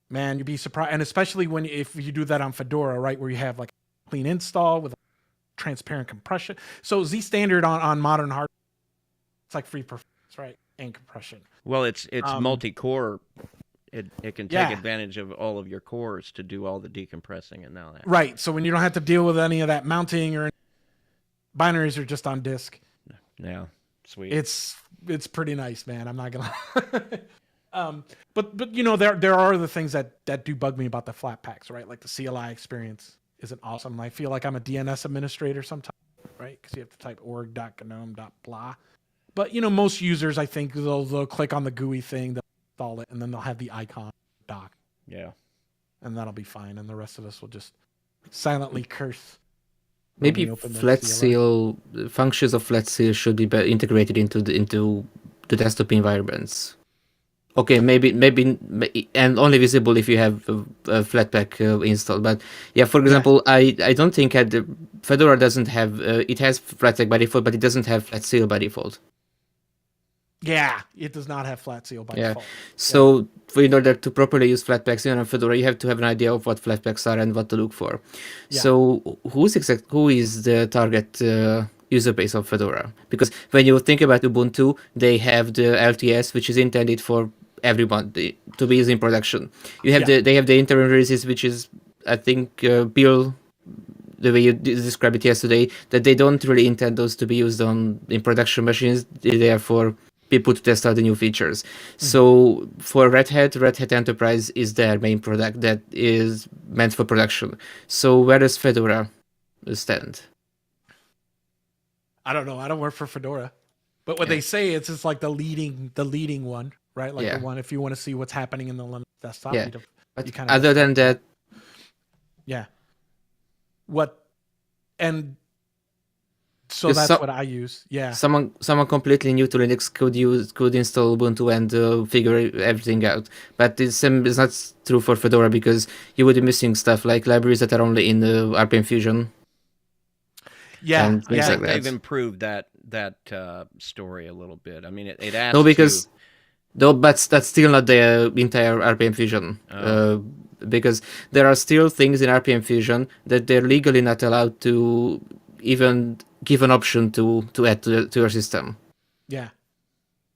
man, you'd be surprised. And especially if you do that on Fedora, right, where you have like a clean install with transparent compression. So Z standard on modern hardware, it's like free performance, right, and compression. Well, it's multi-core. It can take advantage of all of your cores to do all the decompressing and all that. Right. So when you don't have to deal with any of that mounting or binaries are just on disk. Yeah. Sweet. It's pretty nice, man. I'm not gonna lie. But there are other things that do bug me about the flat packs, right? Like the CLI experience isn't awesome. I feel like I'm a DNS administrator sometimes, right? Because you have to type org.gnome.blah. But most users, I think they'll click on the GUI thing, they'll install it, and then they'll have the icon dock. Yeah. And that'll be fine. And the rest of us will just silently curse. Maybe Flat Seal functions of Flat Seal should be integrated into the desktop environments. Okay, maybe, and only visible if you have a Flatpak installed. But yeah, for example, I don't think Fedora doesn't have it has Flatpak by default, but it doesn't have Flat Seal by default. Yeah, it does not have Flat Seal by default. So in order to properly use Flatpaks in Fedora, you have to have an idea of what Flatpaks are and what to look for. Yeah. So who is the target user base of Fedora? Because when you think about Ubuntu, they have the LTS, which is intended for everyone to be used in production. You have they have the interim releases, which is, I think, Bill, the way you described it yesterday, that they don't really intend those to be used in production machines. They are for people to test out the new features. Mm-hmm. So for Red Hat Enterprise is their main product that is meant for production. So where does Fedora stand? I don't know. I don't work for Fedora, but what they say it's just like the leading one, right? Like the one if you want to see what's happening in the Linux desktop. Yeah. But other than that, so that's what I use. Yeah. Someone completely new to Linux could install Ubuntu and figure everything out. But it's not true for Fedora because you would be missing stuff like libraries that are only in RPM Fusion. Yeah, like they've improved that story a little bit. I mean, it asks but that's still not the entire RPM Fusion. Because there are still things in RPM Fusion that they're legally not allowed to even give an option to add to your system. Yeah.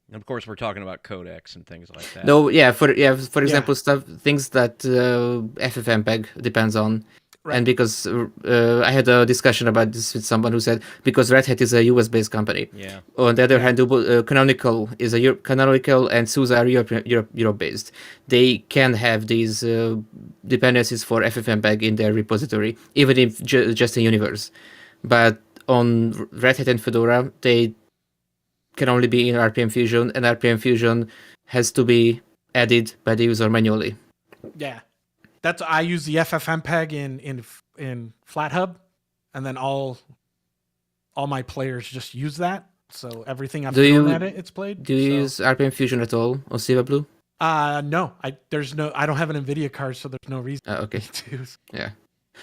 And of course, we're talking about codecs and things like that. No, for example, things that FFmpeg depends on. Right. And because I had a discussion about this with someone who said because Red Hat is a US-based company. Yeah. On the other hand, Canonical is Canonical and SUSE are Europe-based. They can have these dependencies for FFmpeg in their repository, even if just in universe. But on Red Hat and Fedora, they can only be in RPM Fusion, and RPM Fusion has to be added by the user manually. Yeah. I use the FFmpeg in FlatHub, and then all my players just use that. So everything I've Do thrown you- at it, it's played. Do you So- use RPM Fusion at all on Silver Blue? No, I don't have an NVIDIA card, so there's no reason Okay. to. Yeah.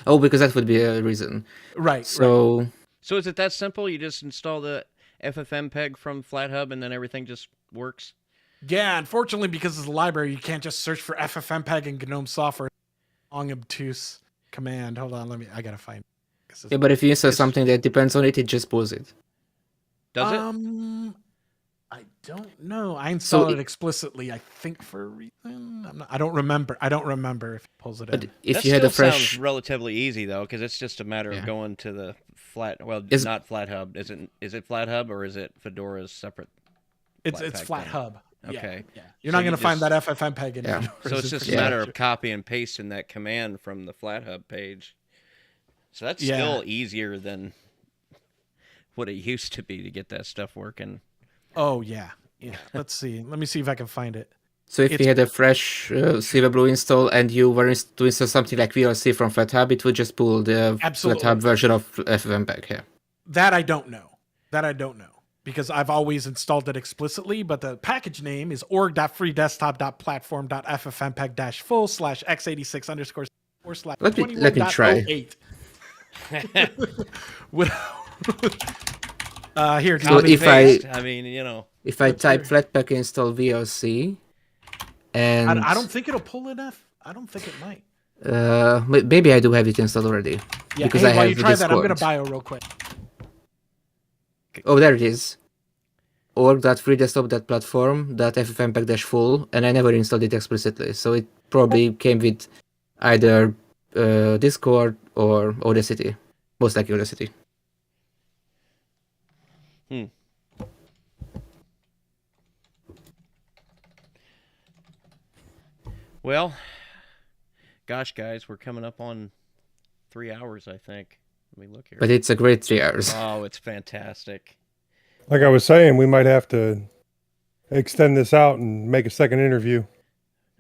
Oh, because that would be a reason. Right. So So is it that simple? You just install the FFmpeg from FlatHub and then everything just works? Yeah, unfortunately, because it's a library, you can't just search for FFmpeg and GNOME software. Long obtuse command. Hold on, I gotta find. yeah, but if you install something that depends on it, it just pulls it. Does it? I don't know. I installed So it explicitly. I think for a reason. I don't remember. I don't remember if it pulls it But in. if that you had a still fresh, sounds relatively easy though, because it's just a matter of Yeah. going to the Is- not FlatHub. Is it FlatHub or is it Fedora's separate? It's Flatpak FlatHub. Okay. Yeah. You're So not you going to find just- that FFmpeg in Yeah. yours. So it's just a Yeah. matter of copy and pasting that command from the FlatHub page. So that's Yeah. still easier than what it used to be to get that stuff working. Oh yeah. Let's see. Let me see if I can find it. so if it's- you had a fresh Silver Blue install and you were to install something like VLC from FlatHub, it would just pull the Absolutely. FlatHub version of FFmpeg. Yeah. That I don't know. Because I've always installed it explicitly, but the package name is org.freedesktop.platform.ffmpeg-full/x86_4/. Let me try. Here, So Copy if I- paste. I mean, you know, If I type Flatpak install VLC, and I don't think it'll pull enough. I don't think it might. maybe I do have it installed already. Yeah, Because hey, I while have you the try that, I'm gonna Discord. bio real quick. Oh, there it is. org.freedesktop.platform.ffmpeg-full, and I never installed it explicitly, so it probably came with either Discord or Audacity. Most likely Audacity. well, gosh, guys, we're coming up on 3 hours, I think. Let me look here. But it's a great 3 hours. Oh, it's fantastic. Like I was saying, we might have to extend this out and make a second interview.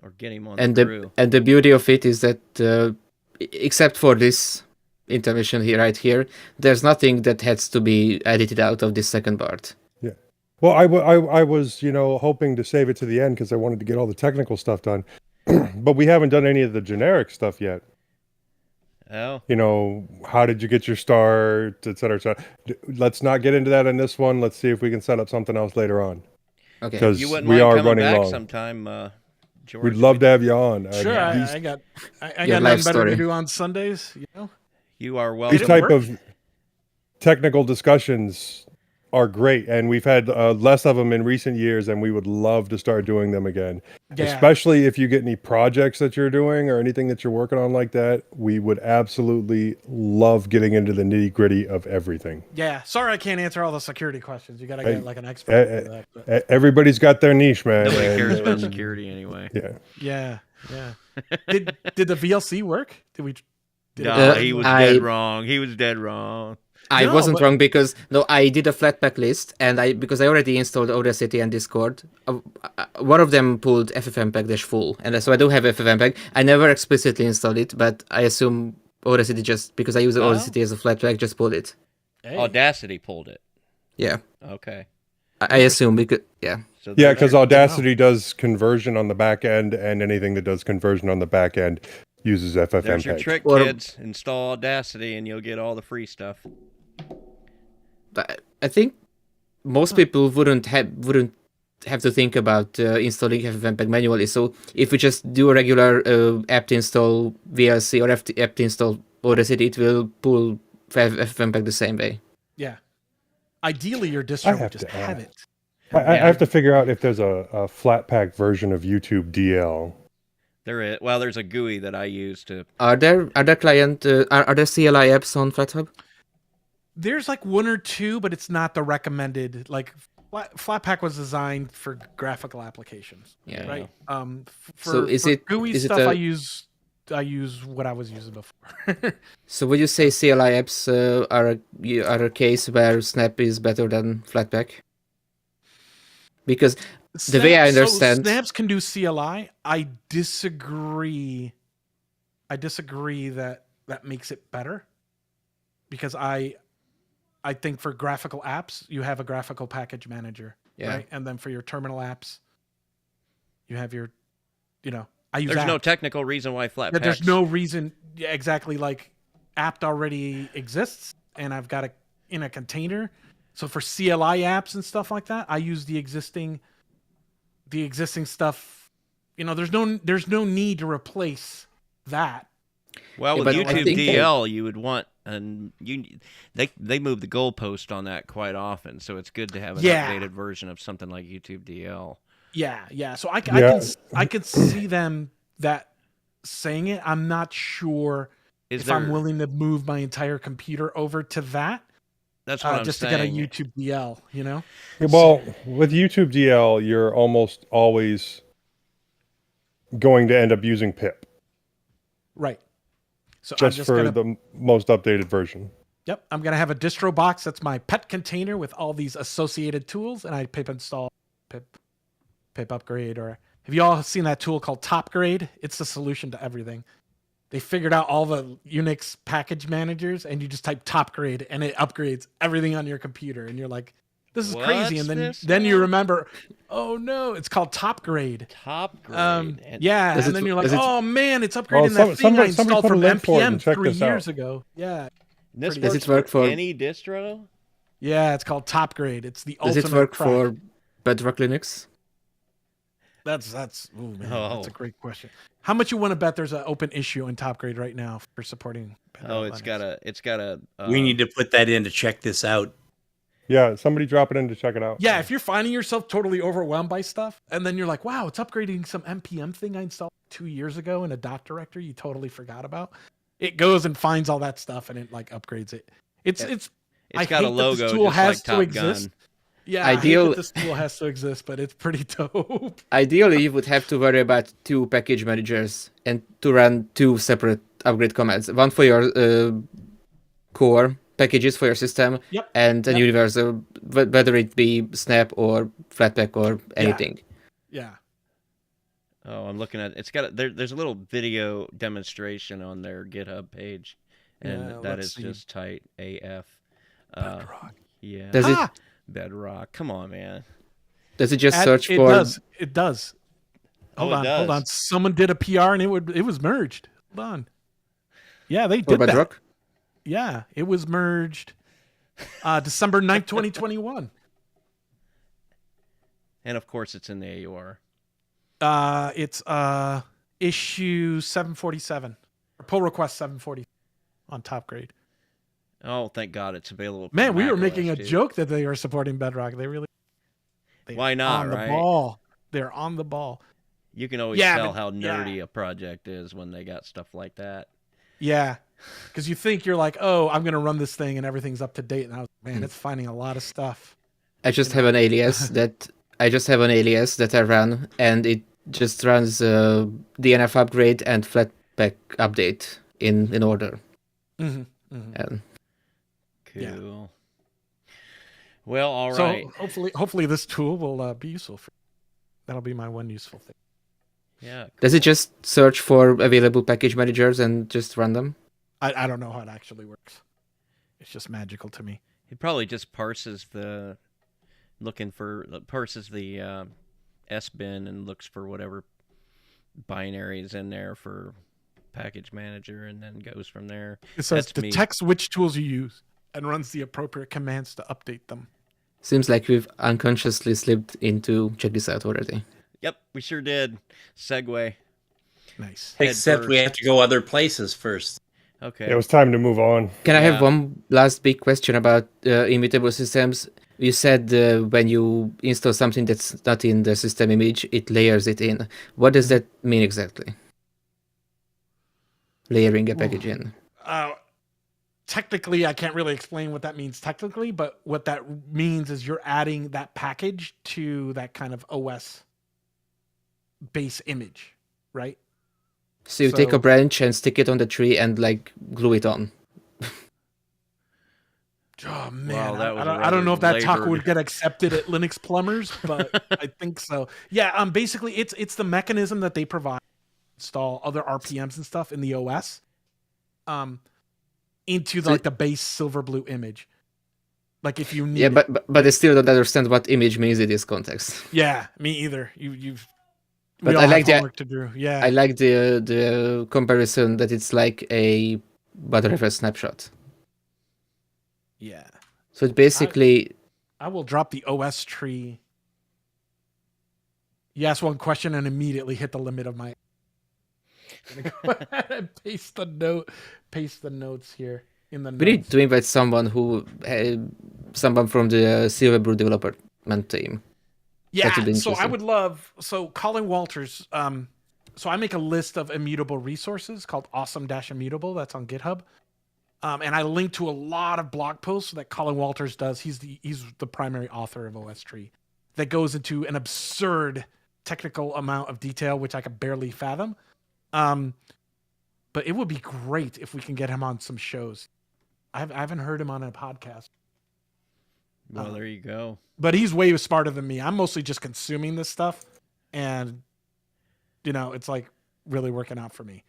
Or get him on And the the crew. and the beauty of it is that except for this intermission here, right here, there's nothing that has to be edited out of this second part. Well, I was, hoping to save it to the end because I wanted to get all the technical stuff done. But we haven't done any of the generic stuff yet. Oh, How did you get your start, et cetera, et cetera. Let's not get into that in this one. Let's see if we can set up something else later on. Okay. Because you wouldn't we mind are coming running back long. sometime, George? We'd love to have you on. Sure, These, I got Your nothing life better story. to do on Sundays. You are these welcome. Did it type work? of technical discussions are great, and we've had less of them in recent years, and we would love to start doing them again. Yeah. Especially if you get any projects that you're doing or anything that you're working on like that, we would absolutely love getting into the nitty gritty of everything. Yeah. Sorry, I can't answer all the security questions. You got to Hey, get like an expert. for that, but- Everybody's got their niche, man. Nobody and- cares about and- security anyway. Yeah. Yeah. Did the VLC work? Did we? Did No, it- he was I- dead wrong. He was dead wrong. I No, wasn't but- wrong because I did a Flatpak list, and because I already installed Audacity and Discord, one of them pulled FFmpeg-full, and so I do have FFmpeg. I never explicitly installed it, but I assume Audacity just because I use Oh. Audacity as a Flatpak just pulled it. Hey. Audacity pulled it. Yeah, Okay. I assume because So Yeah, there- because Audacity does conversion on the back end, and anything that does conversion on the back end uses there's your FFmpeg. trick, Or- kids. Install Audacity and you'll get all the free stuff. I think most people wouldn't have to think about installing FFmpeg manually. So if we just do a regular apt install VLC or apt install Audacity, it will pull FFmpeg the same way. Yeah. Ideally, your I distro have would just to have ask. it. I have to figure out if there's a Flatpak version of YouTube DL. There's a GUI that I use to. Are there client are there CLI apps on FlatHub? There's like one or two, but it's not the recommended. Like Flatpak was designed for graphical applications. Yeah. Right. So is for it- GUI is it stuff? a- I use what I was using before. So would you say CLI apps are a case where Snap is better than Flatpak? Because the way I understand, Snaps can do CLI. I disagree. That that makes it better. Because I think for graphical apps, you have a graphical package manager, right? And then for your terminal apps, you have your, I use There's no apt. technical reason why Flatpaks. There's no reason exactly, like apt already exists, and I've got it in a container. So for CLI apps and stuff like that, I use the existing stuff. There's no need to replace that. Well, with YouTube DL, you would want, and they move the goalpost on that quite often, so it's good to have an updated version of something like YouTube DL. Yeah. So I can see them saying it. I'm not sure if I'm willing to move my entire computer over to that. That's what I'm just saying. To get a YouTube DL, Well, with YouTube DL, you're almost always going to end up using pip. Right. So just for the most updated version. Yep. I'm going to have a distro box. That's my pet container with all these associated tools. And I pip install, pip upgrade. Or have you all seen that tool called Top Grade? It's the solution to everything. They figured out all the Unix package managers, and you just type Top Grade and it upgrades everything on your computer. And you're like, this is crazy. And then you remember, oh no, it's called Top Grade. Top Grade. And then you're like, oh man, it's upgrading that thing I installed from NPM 3 years ago. Yeah. Does it work for any distro? Yeah, it's called Top Grade. It's the ultimate. Does it work for Bedrock Linux? That's that's a great question. How much you want to bet there's an open issue in Top Grade right now for supporting Bedrock Linux? It's got a we need to put that in to check this out. Yeah, somebody drop it in to check it out. Yeah, if you're finding yourself totally overwhelmed by stuff, and then you're like, wow, it's upgrading some NPM thing I installed 2 years ago in a directory you totally forgot about. It goes and finds all that stuff and it like upgrades it. It's got a logo this tool just has like Top to exist. Gun. Yeah, I hate that this tool has to exist, but it's pretty dope. Ideally, you would have to worry about 2 package managers and to run 2 separate upgrade commands. One for your core packages for your system, and a universal, whether it be Snap or Flatpak or anything. Yeah. Oh, I'm looking at it's got there's a little video demonstration on their GitHub page, and that is just tight AF. Bedrock. Yeah. Does it Bedrock? Come on, man. Does it just search for? It does. Hold on. Someone did a PR and it was merged. Hold on. Yeah, they did Bedrock? that. Yeah, it was merged December 9th, 2021. And of course, it's in the AUR. It's issue 747 or pull request 740 on Top Grade. Oh, thank God it's available. Man, we were making a joke that they were supporting Bedrock. Why not? On the right? ball. They're on the ball. You can always tell how nerdy a project is when they got stuff like that. Yeah, because you think you're like, oh, I'm gonna run this thing and everything's up to date, and I was man, it's finding a lot of stuff. I just have an alias that I run, and it just runs DNF upgrade and Flatpak update in order. Mm-hmm. Mm-hmm. Cool. Yeah. Well, all right. So hopefully this tool will be useful. That'll be my one useful thing. Yeah. Cool. Does it just search for available package managers and just run them? I don't know how it actually works. It's just magical to me. It probably just parses the SBin and looks for whatever binary is in there for package manager and then goes from there. It says detects which tools you use and runs the appropriate commands to update them. Seems like we've unconsciously slipped into check this out already. Yep, we sure did. Segue. Nice. Except we have to go other places first. Okay. It was time to move on. Can I have one last big question about immutable systems? You said when you install something that's not in the system image, it layers it in. What does that mean exactly? Layering a package in. Technically, I can't really explain what that means technically, but what that means is you're adding that package to that kind of OS base image, right? So you take a branch and stick it on the tree and like glue it on. Oh man, I don't know if that talk would get accepted at Linux plumbers, but I think so. Yeah, basically it's the mechanism that they provide to install other RPMs and stuff in the OS. into the base Silverblue image. Like if you need Yeah, but I still don't understand what image means in this context. Yeah, me either. You've But we all I have like homework to do. Yeah. I like the comparison that it's like a Butterfly snapshot. Yeah. So it basically I will drop the OS tree. You ask one question and immediately hit the limit of my. I'm gonna go ahead and paste the notes here in the we need notes. to invite someone someone from the Silverblue development team. Yeah, so I would love Colin Walters. So I make a list of immutable resources called awesome-immutable. That's on GitHub. And I link to a lot of blog posts that Colin Walters does. He's the primary author of OS Tree that goes into an absurd technical amount of detail, which I could barely fathom. But it would be great if we can get him on some shows. I haven't heard him on a podcast. Well, there you go. But he's way smarter than me. I'm mostly just consuming this stuff, and it's like really working out for me.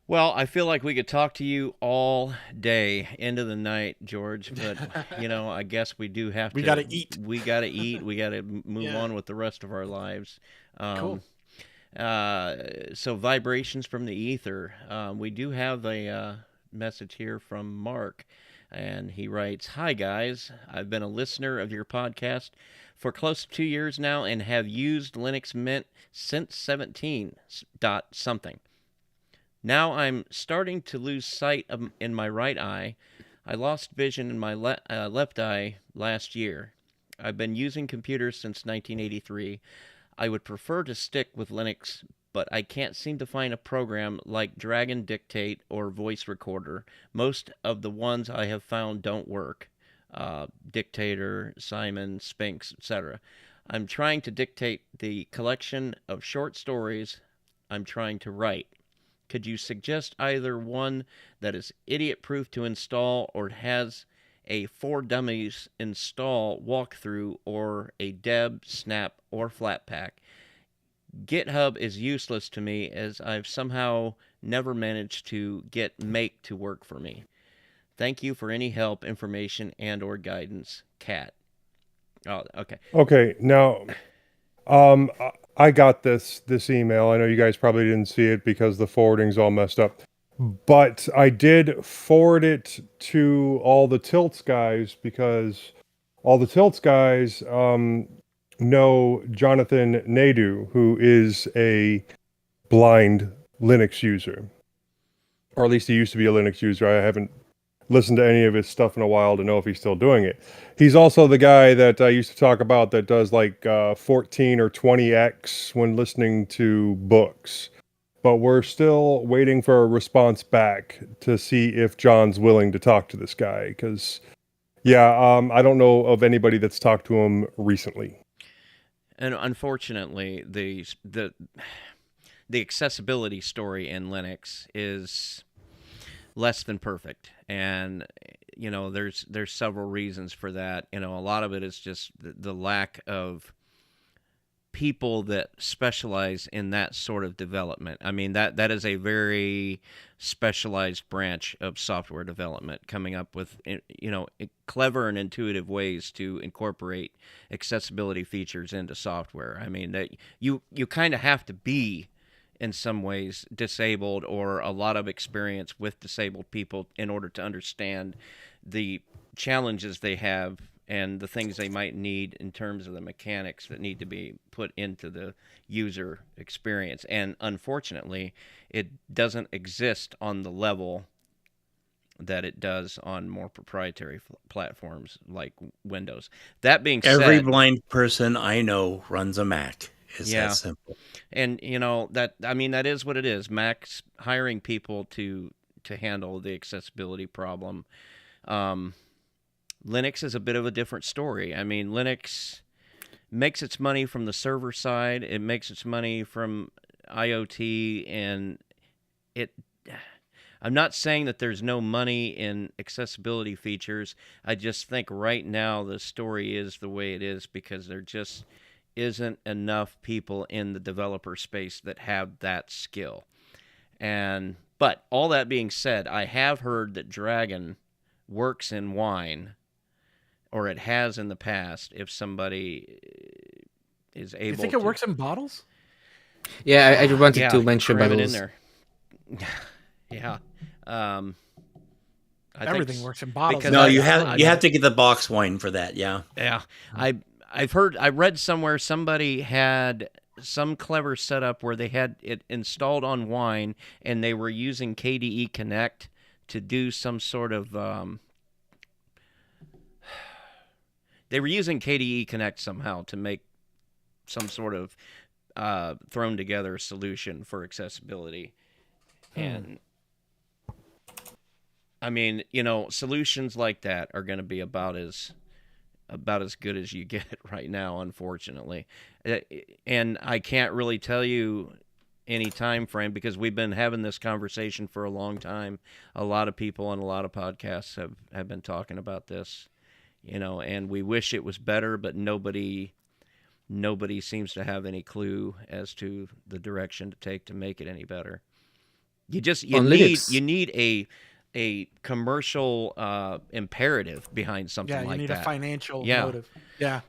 Well, I feel like we could talk to you all day into the night, George, but I guess we do have to. We got to eat. We got to eat. We got to move on with the rest of our lives. Cool. So vibrations from the ether. We do have a message here from Mark, and he writes, "Hi guys, I've been a listener of your podcast for close to 2 years now and have used Linux Mint since 17 dot something. Now I'm starting to lose sight in my right eye. I lost vision in my left eye last year. I've been using computers since 1983. I would prefer to stick with Linux, but I can't seem to find a program like Dragon Dictate or Voice Recorder. Most of the ones I have found don't work. Dictator, Simon, Sphinx, etc. I'm trying to dictate the collection of short stories I'm trying to write. Could you suggest either one that is idiot-proof to install or has a For Dummies install walkthrough or a Deb, Snap, or Flatpak? GitHub is useless to me as I've somehow never managed to get Make to work for me. Thank you for any help, information, and or guidance. Cat." Oh, okay. Okay, now, I got this email. I know you guys probably didn't see it because the forwarding's all messed up. But I did forward it to all the Tilts guys because all the Tilts guys know Jonathan Naidu, who is a blind Linux user. Or at least he used to be a Linux user. I haven't listened to any of his stuff in a while to know if he's still doing it. He's also the guy that I used to talk about that does like 14 or 20x when listening to books. But we're still waiting for a response back to see if John's willing to talk to this guy. Because, I don't know of anybody that's talked to him recently. And unfortunately, the accessibility story in Linux is less than perfect, and there's several reasons for that. A lot of it is just the lack of people that specialize in that sort of development. I mean, that is a very specialized branch of software development, coming up with clever and intuitive ways to incorporate accessibility features into software. I mean, that you kind of have to be in some ways disabled or a lot of experience with disabled people in order to understand the challenges they have and the things they might need in terms of the mechanics that need to be put into the user experience. And unfortunately, it doesn't exist on the level that it does on more proprietary platforms like Windows. That being said, every blind person I know runs a Mac. It's that simple. And that is what it is. Mac's hiring people to handle the accessibility problem. Linux is a bit of a different story. I mean, Linux makes its money from the server side. It makes its money from IoT, and I'm not saying that there's no money in accessibility features. I just think right now the story is the way it is because there just isn't enough people in the developer space that have that skill. But all that being said, I have heard that Dragon works in wine, or it has in the past. If somebody is able, You think it works in bottles? Yeah, I wanted yeah, to mention cram it bottles. in there. Yeah. I Everything think works in bottles. because No, I- you I- have to get the box wine for that. Yeah. Yeah, I read somewhere somebody had some clever setup where they had it installed on wine and they were using KDE Connect to do some sort of they were using KDE Connect somehow to make some sort of thrown together solution for accessibility. And I mean, solutions like that are going to be about as good as you get right now, unfortunately. And I can't really tell you any time frame because we've been having this conversation for a long time. A lot of people on a lot of podcasts have been talking about this, and we wish it was better, but nobody seems to have any clue as to the direction to take to make it any better. You On Linux. need a commercial imperative behind something Yeah, you like need that. a financial Yeah. motive. Yeah.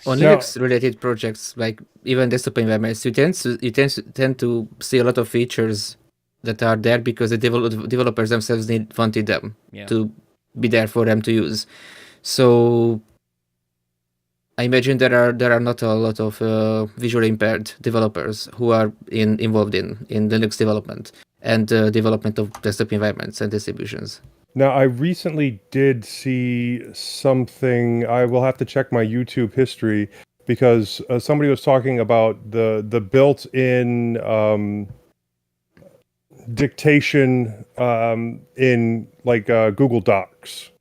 On No. Linux-related projects, like even desktop environments, you tend to see a lot of features that are there because the developers themselves wanted them Yeah. to be there for them to use. So I imagine there are not a lot of visually impaired developers who are involved in Linux development and development of desktop environments and distributions. Now, I recently did see something. I will have to check my YouTube history because somebody was talking about the built-in dictation in like Google Docs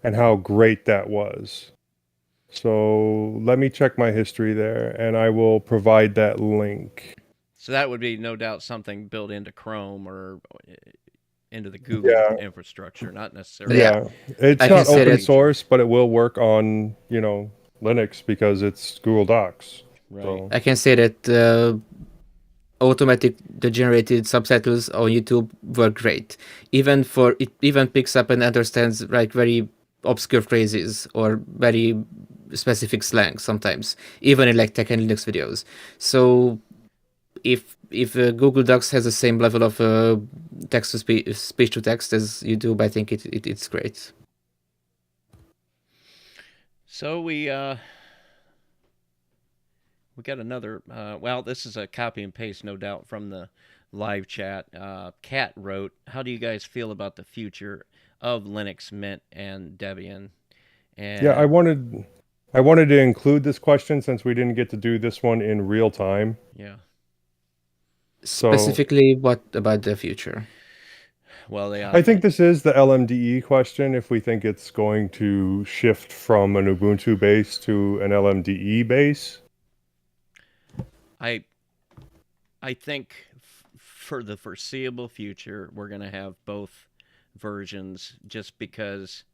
and how great that was. So let me check my history there, and I will provide that link. So that would be no doubt something built into Chrome or into the Google Yeah. infrastructure, not necessarily. Yeah, it's I can not say open that- source, but it will work on Linux because it's Google Docs. Right. So, I can say that the generated subtitles on YouTube work great. It even picks up and understands like very obscure phrases or very specific slang sometimes, even in like tech and Linux videos. So if Google Docs has the same level of text to speech to text as YouTube, I think it's great. So we got another. Well, this is a copy and paste, no doubt, from the live chat. Kat wrote, "How do you guys feel about the future of Linux, Mint, and Debian?" And yeah, I wanted to include this question since we didn't get to do this one in real time. yeah. So Specifically, what about the future? Well, they. I think this is the LMDE question. If we think it's going to shift from an Ubuntu base to an LMDE base. I think for the foreseeable future, we're going to have both versions just because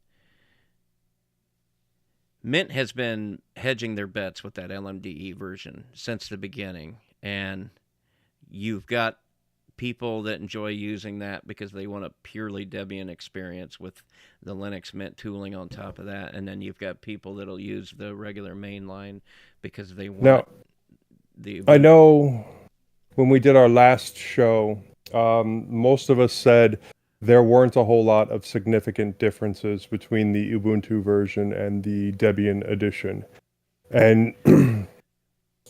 Mint has been hedging their bets with that LMDE version since the beginning. And you've got people that enjoy using that because they want a purely Debian experience with the Linux Mint tooling on top of that. And then you've got people that'll use the regular mainline because they want Now, the I know when we did our last show, most of us said there weren't a whole lot of significant differences between the Ubuntu version and the Debian edition. And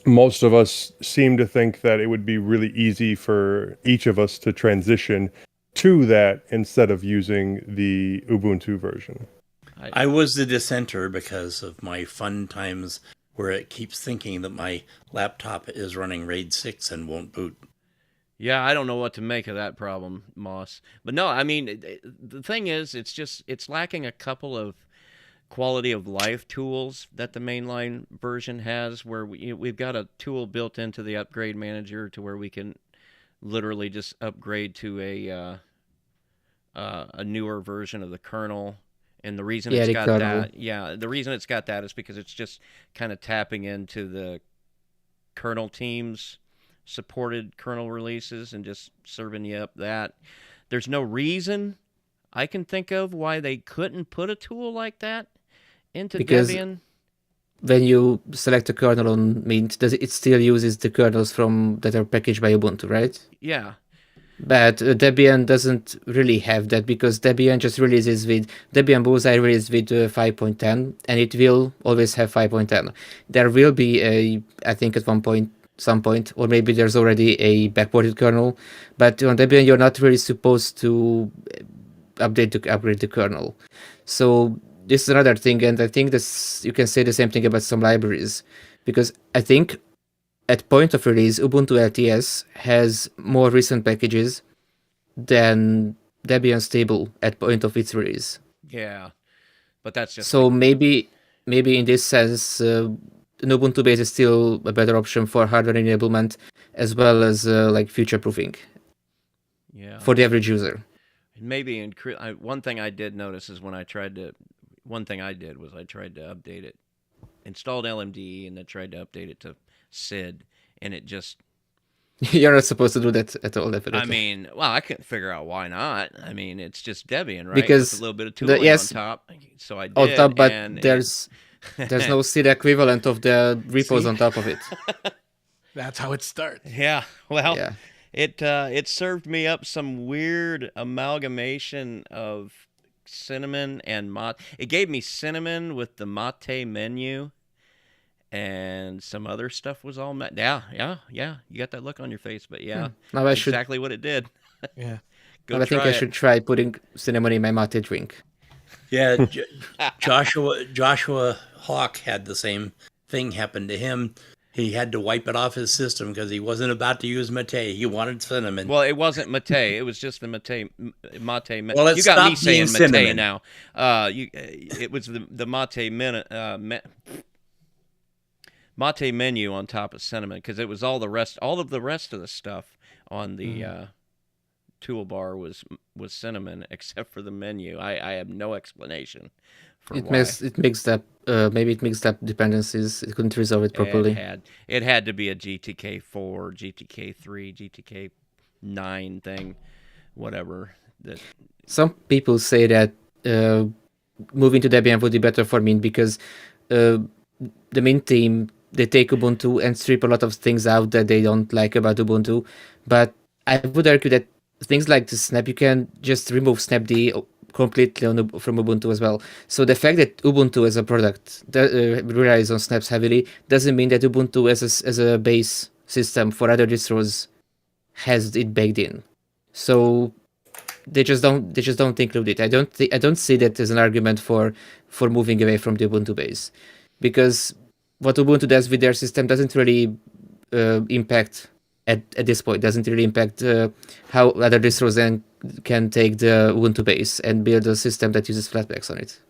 most of us seem to think that it would be really easy for each of us to transition to that instead of using the Ubuntu version. I was the dissenter because of my fun times where it keeps thinking that my laptop is running RAID 6 and won't boot. Yeah, I don't know what to make of that problem, Moss. But no, I mean, the thing is, it's lacking a couple of quality of life tools that the mainline version has, where we've got a tool built into the upgrade manager to where we can literally just upgrade to a newer version of the kernel. And the reason it's got that, the reason it's got that is because it's just kind of tapping into the kernel team's supported kernel releases and just serving you up that. There's no reason I can think of why they couldn't put a tool like that into Because Debian. when you select a kernel on Mint, it still uses the kernels that are packaged by Ubuntu, right? Yeah. But Debian doesn't really have that, because Debian just releases with Debian Bullseye released with 5.10, and it will always have 5.10. There will be I think at some point, or maybe there's already a backported kernel, but on Debian you're not really supposed to upgrade the kernel. So this is another thing, and I think you can say the same thing about some libraries, because I think at point of release, Ubuntu LTS has more recent packages than Debian stable at point of its release. Yeah. But that's just so maybe in this sense, an Ubuntu base is still a better option for hardware enablement, as well as like future proofing. Yeah. For the average user. Maybe one thing I did notice is I tried to update it, installed LMDE, and then tried to update it to SID, and it just... You're not supposed to do that at all, definitely. I mean, well, I couldn't figure out why not. I mean, it's just Debian, right? Because with a little bit of tooling on top. So I did. On top, but and there's no SID equivalent of the repos on top of it. That's how it starts. Yeah. Well, yeah. It served me up some weird amalgamation of cinnamon and mate. It gave me cinnamon with the mate menu, and some other stuff was all yeah. You got that look on your face, but yeah, now exactly what it did. Yeah. I think I should try putting cinnamon in my mate drink. Yeah, Joshua Hawk had the same thing happen to him. He had to wipe it off his system because he wasn't about to use mate. He wanted cinnamon. Well, it wasn't mate. It was just the mate. Well, you got me saying mate cinnamon now. It was the mate menu on top of cinnamon, because it was all of the rest of the stuff on the toolbar was cinnamon, except for the menu. I have no explanation for why. It mixed up. Maybe it mixed up dependencies. It couldn't resolve it properly. It had to be a GTK4, GTK3, GTK9 thing, whatever. Some people say that moving to Debian would be better for Mint, because the Mint team, they take Ubuntu and strip a lot of things out that they don't like about Ubuntu. But I would argue that things like the snap, you can just remove snapd completely from Ubuntu as well. So the fact that Ubuntu as a product relies on snaps heavily doesn't mean that Ubuntu as a base system for other distros has it baked in. So they just don't include it. I don't see that as an argument for moving away from the Ubuntu base, because what Ubuntu does with their system doesn't really impact at this point. Doesn't really impact how other distros then can take the Ubuntu base and build a system that uses Flatpaks on it.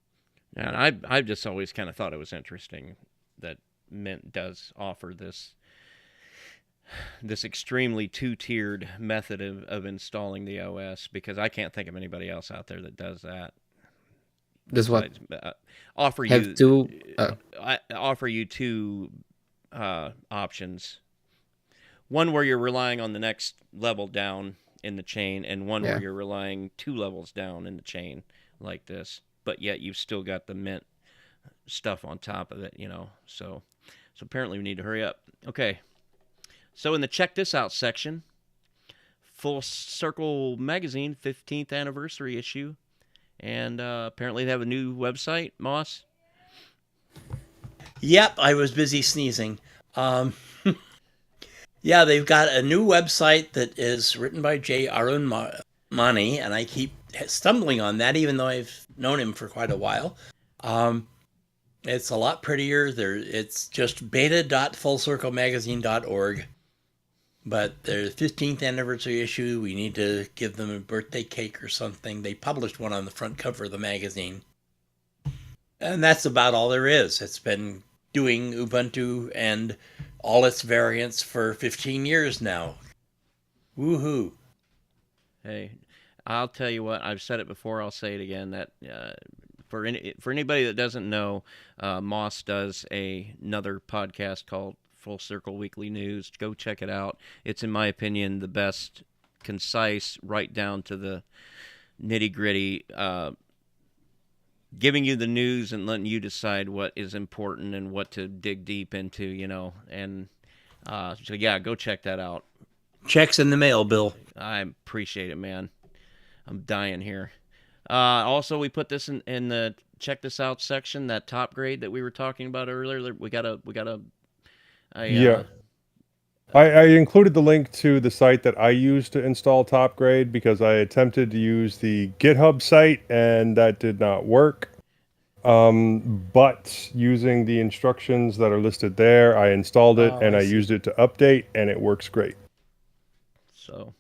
And I've just always kind of thought it was interesting that Mint does offer this extremely two-tiered method of installing the OS, because I can't think of anybody else out there that does that. Does what? Offer you two options. One where you're relying on the next level down in the chain, and one where you're relying 2 levels down in the chain like this, but yet you've still got the Mint stuff on top of it, So apparently we need to hurry up. Okay. So in the check this out section, Full Circle Magazine 15th anniversary issue, and apparently they have a new website, Moss. Yep, I was busy sneezing. Yeah, they've got a new website that is written by J. Arun Mani, and I keep stumbling on that, even though I've known him for quite a while. It's a lot prettier. It's just beta.fullcirclemagazine.org. But their 15th anniversary issue, we need to give them a birthday cake or something. They published one on the front cover of the magazine. And that's about all there is. It's been doing Ubuntu and all its variants for 15 years now. Woohoo. Hey, I'll tell you what, I've said it before, I'll say it again, that for anybody that doesn't know, Moss does another podcast called Full Circle Weekly News. Go check it out. It's, in my opinion, the best, concise, right down to the nitty-gritty, giving you the news and letting you decide what is important and what to dig deep into, you know. And so, yeah, go check that out. Checks in the mail, Bill. I appreciate it, man. I'm dying here. Also, we put this in the check this out section, that top grade that we were talking about earlier. We got a Yeah. I included the link to the site that I used to install Top Grade because I attempted to use the GitHub site and that did not work. But using the instructions that are listed there, I installed it and I used it to update, and it works great. So,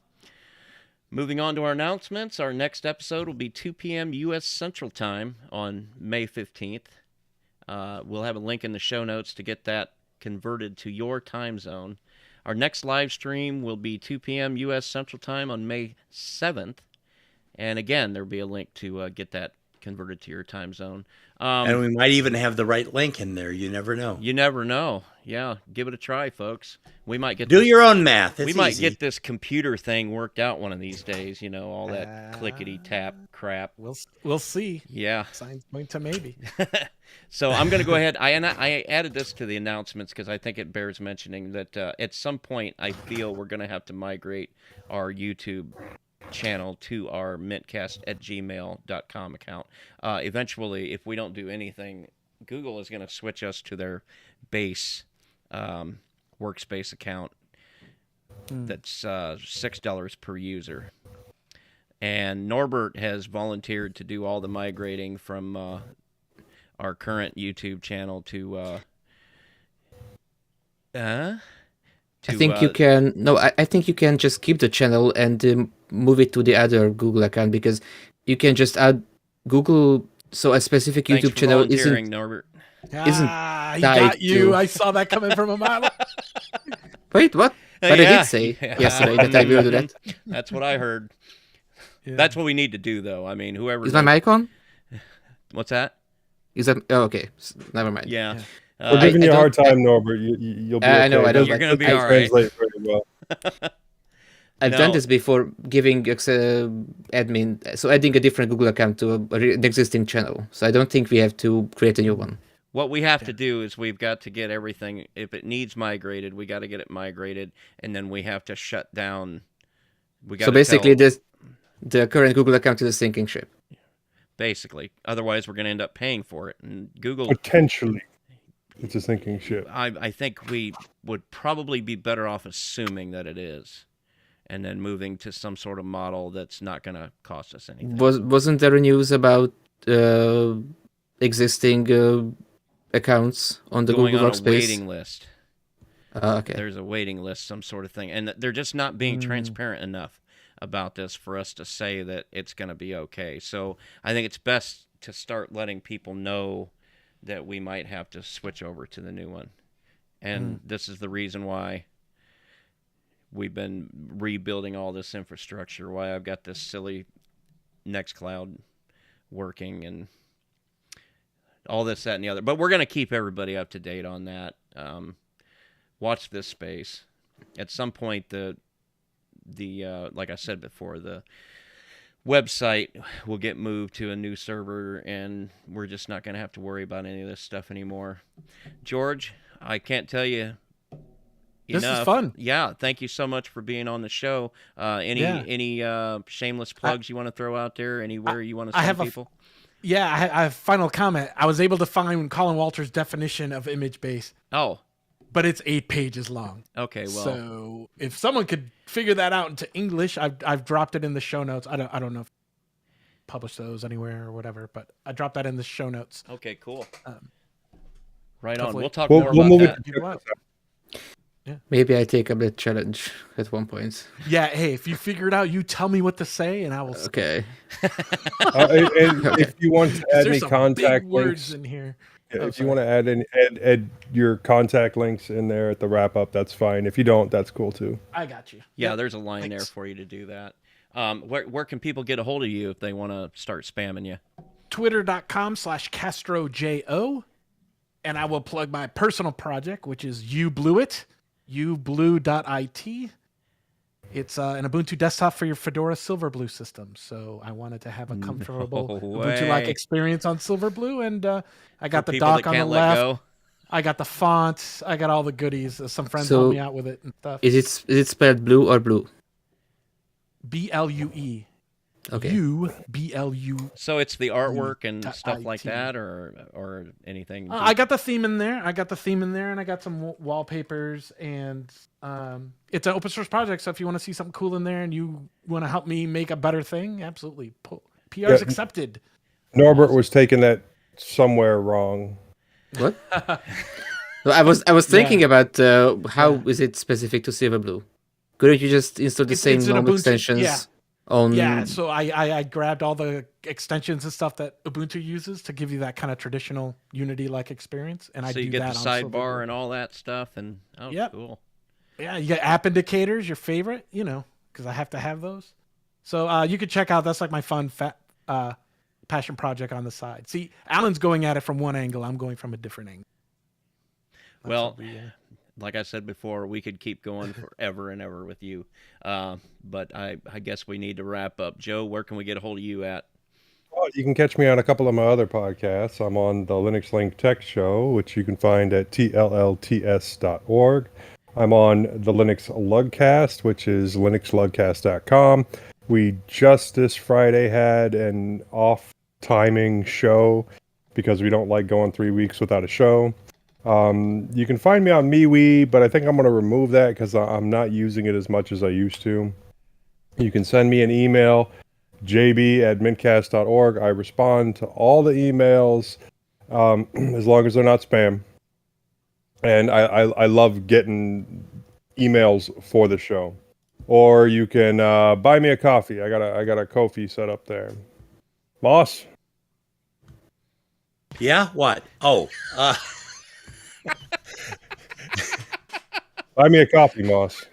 moving on to our announcements, our next episode will be 2 p.m. U.S. Central Time on May 15th. We'll have a link in the show notes to get that converted to your time zone. Our next live stream will be 2 p.m. U.S. Central Time on May 7th. And again, there'll be a link to get that converted to your time zone. And we might even have the right link in there. You never know. You never know. Yeah, give it a try, folks. We might get your own math. It's might easy. get this computer thing worked out one of these days. You know, all that clickety tap crap. We'll see. Yeah. Signs point to maybe. So I'm going to go ahead. I added this to the announcements because I think it bears mentioning that at some point I feel we're going to have to migrate our YouTube channel to our mintcast@gmail.com account. Eventually, if we don't do anything, Google is going to switch us to their base workspace account. That's $6 per user. And Norbert has volunteered to do all the migrating from our current YouTube channel to I think you can. No, I think you can just keep the channel and move it to the other Google account, because you can just add Google. So a specific Thanks YouTube for channel volunteering, Norbert. He got you. I saw that coming from a mile. Wait, what? But I did say yesterday that I will do that. That's what I heard. Yeah. That's what we need to do, though. I mean, whoever. Is my mic on? What's that? Is that? Oh, okay. Never mind. Yeah. We're giving you a don't- hard time, Norbert. You'll be okay. I know, I don't You're like- going to be I all right. Translate very well. I've No. done this before, giving admin, so adding a different Google account to an existing channel. So I don't think we have to create a new one. What we have to do is we've got to get everything. If it needs migrated, we got to get it migrated, and then we have to shut down. So basically, the current Google account is a sinking ship. Basically, otherwise we're going to end up paying for it. And Google, Potentially, it's a sinking ship. I think we would probably be better off assuming that it is, and then moving to some sort of model that's not going to cost us anything. Wasn't there news about existing accounts on the Going Google on a Workspace? waiting list. Okay. There's a waiting list, some sort of thing, and they're just not being transparent enough about this for us to say that it's going to be okay. So I think it's best to start letting people know that we might have to switch over to the new one. And this is the reason why we've been rebuilding all this infrastructure, why I've got this silly Nextcloud working and all this, that, and the other. But we're going to keep everybody up to date on that. Watch this space. At some point, the like I said before, the website will get moved to a new server, and we're just not going to have to worry about any of this stuff anymore. George, I can't tell you This enough. is fun. Yeah, thank you so much for being on the show. Any shameless plugs you want to throw out there? Anywhere you want to send people? Yeah, I have a final comment. I was able to find Colin Walters' definition of image base, Oh, but it's 8 pages long. okay. Well, So if someone could figure that out into English, I've dropped it in the show notes. I don't know if publish those anywhere or whatever, but I dropped that in the show notes. okay, cool. Um, Right on. hopefully- We'll talk We'll more move about it that. to You want? Maybe I take up that challenge at one point. Yeah, hey, if you figure it out, you tell me what to say, and I will. Okay. And if you want to add any There's some contact big links, words in here. if you want to add your contact links in there at the wrap up, that's fine. If you don't, that's cool too. I got you. Yeah, Yep. there's a line there Thanks. for you to do that. Where can people get a hold of you if they want to start spamming you? Twitter.com/CastroJO And I will plug my personal project, which is ublueit, ublue.it. It's an Ubuntu desktop for your Fedora Silverblue system. So I wanted to have a comfortable Ubuntu-like experience on Silverblue, and I got the dock on the left. I got the font. I got all the goodies. Some friends helped me out with it and stuff. Is it spelled blue or blue? BLUE. Okay. UBLU. So it's the artwork and stuff like that, or anything. I got the theme in there. And I got some wallpapers, and it's an open source project. So if you want to see something cool in there and you want to help me make a better thing, absolutely. PR's accepted. Norbert was taking that somewhere wrong. What? I was thinking about how is it specific to Silverblue? Couldn't you just install the same normal extensions? Yeah. So I grabbed all the extensions and stuff that Ubuntu uses to give you that kind of traditional Unity-like experience, and I do that. So you get the sidebar and all that stuff, and cool. Yeah, you get app indicators, your favorite, because I have to have those. So you could check out. That's like my fun passion project on the side. See, Alan's going at it from one angle. I'm going from a different angle. Well, like I said before, we could keep going forever and ever with you. But I guess we need to wrap up. Joe, where can we get a hold of you at? Well, you can catch me on a couple of my other podcasts. I'm on the Linux Link Tech Show, which you can find at tllts.org. I'm on the Linux Lugcast, which is linuxlugcast.com. We just this Friday had an off-timing show because we don't like going 3 weeks without a show. You can find me on MeWe, but I think I'm going to remove that because I'm not using it as much as I used to. You can send me an email, jb@mintcast.org. I respond to all the emails as long as they're not spam. And I love getting emails for the show. Or you can buy me a coffee. I got a Ko-fi set up there. Moss? Yeah? What? Oh. Buy me a coffee, Moss.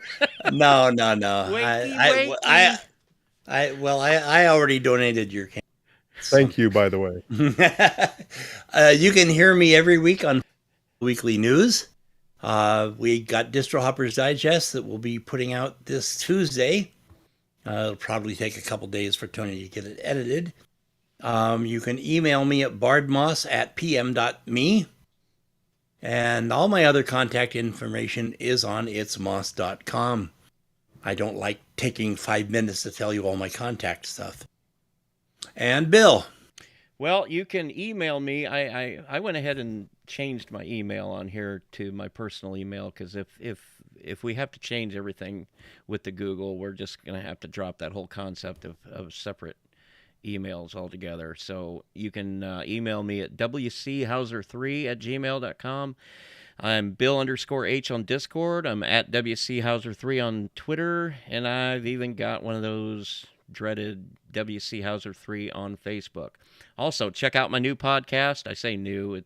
No. Wakey. I already donated your can. Thank you, by the way. You can hear me every week on Weekly News. We got Distro Hoppers Digest that we'll be putting out this Tuesday. It'll probably take a couple days for Tony to get it edited. You can email me at bardmoss@pm.me. And all my other contact information is on itsmoss.com. I don't like taking 5 minutes to tell you all my contact stuff. And Bill. Well, you can email me. I went ahead and changed my email on here to my personal email because if we have to change everything with the Google, we're just going to have to drop that whole concept of separate emails altogether. So you can email me at wchauser3@gmail.com. I'm Bill_H on Discord. I'm at WCHauser3 on Twitter. And I've even got one of those dreaded WCHauser3 on Facebook. Also, check out my new podcast. I say new.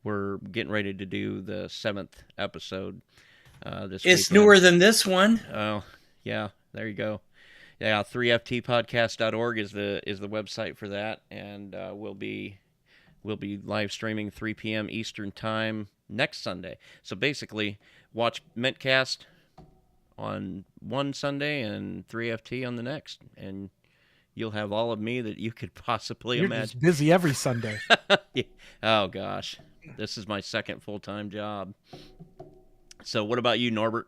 We're getting ready to do the 7th episode this week. It's newer than this one. Oh, yeah. There you go. Yeah, 3ftpodcast.org is the website for that, and we'll be live streaming 3 p.m. Eastern Time next Sunday. So basically, watch mintCast on one Sunday and 3FT on the next, and you'll have all of me that you could possibly You're imagine. Just busy every Sunday. Yeah. Oh gosh, this is my second full-time job. So what about you, Norbert?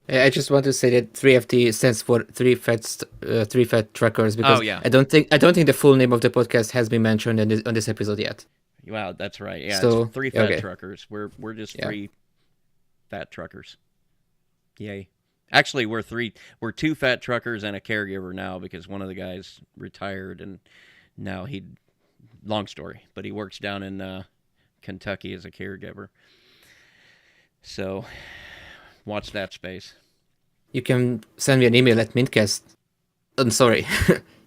I just want to say that 3FT stands for three fat truckers because I don't think the full name of the podcast has been mentioned on this episode yet. Wow, that's right. Yeah, so, it's 3 fat truckers. We're just 3 fat truckers. Yay. Actually, we're 2 fat truckers and a caregiver now because one of the guys retired and now long story, but he works down in Kentucky as a caregiver. So watch that space. You can send me an email at mintcast. I'm sorry.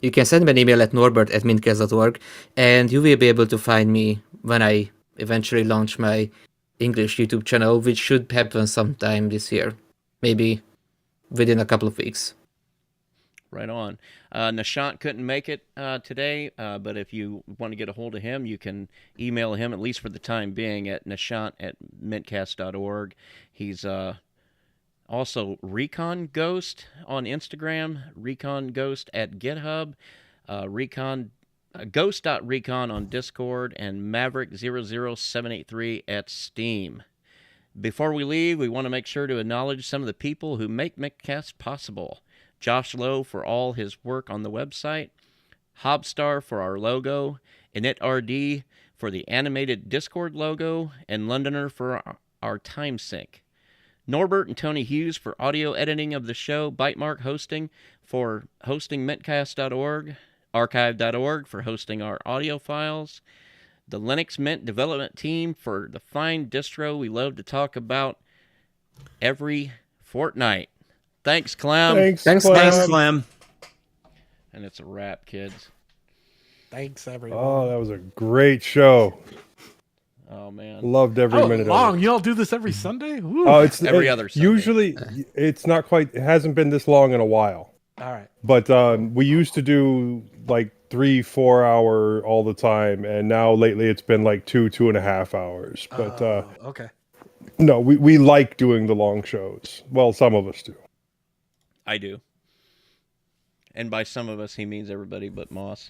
You can send me an email at norbert@mintcast.org, and you will be able to find me when I eventually launch my English YouTube channel, which should happen sometime this year. Maybe within a couple of weeks. Right on. Nishant couldn't make it today, but if you want to get a hold of him, you can email him, at least for the time being, at nishant@mintcast.org. He's also Recon Ghost on Instagram, Recon Ghost at GitHub, Ghost.recon on Discord, and Maverick00783 at Steam. Before we leave, we want to make sure to acknowledge some of the people who make mintCast possible. Josh Lowe for all his work on the website, Hobstar for our logo, InitRD for the animated Discord logo, and Londoner for our time sync. Norbert and Tony Hughes for audio editing of the show, Bytemark Hosting for hosting mintcast.org, archive.org for hosting our audio files, the Linux Mint development team for the fine distro we love to talk about every fortnight. Thanks, Clem. Thanks, Thanks, Clem. Thanks, Clem. And it's a wrap, kids. Thanks, everyone. Oh, that was a great show. Oh, man. Loved every minute long. of it. You all do this every Sunday? Woo. Oh, it's Every other Sunday. Usually, it's not quite. It hasn't been this long in a while. All right. But we used to do like 3-4 hour all the time, and now lately it's been like 2.5 hours. But Okay. no, we like doing the long shows. Well, some of us do. I do. And by some of us, he means everybody but Moss.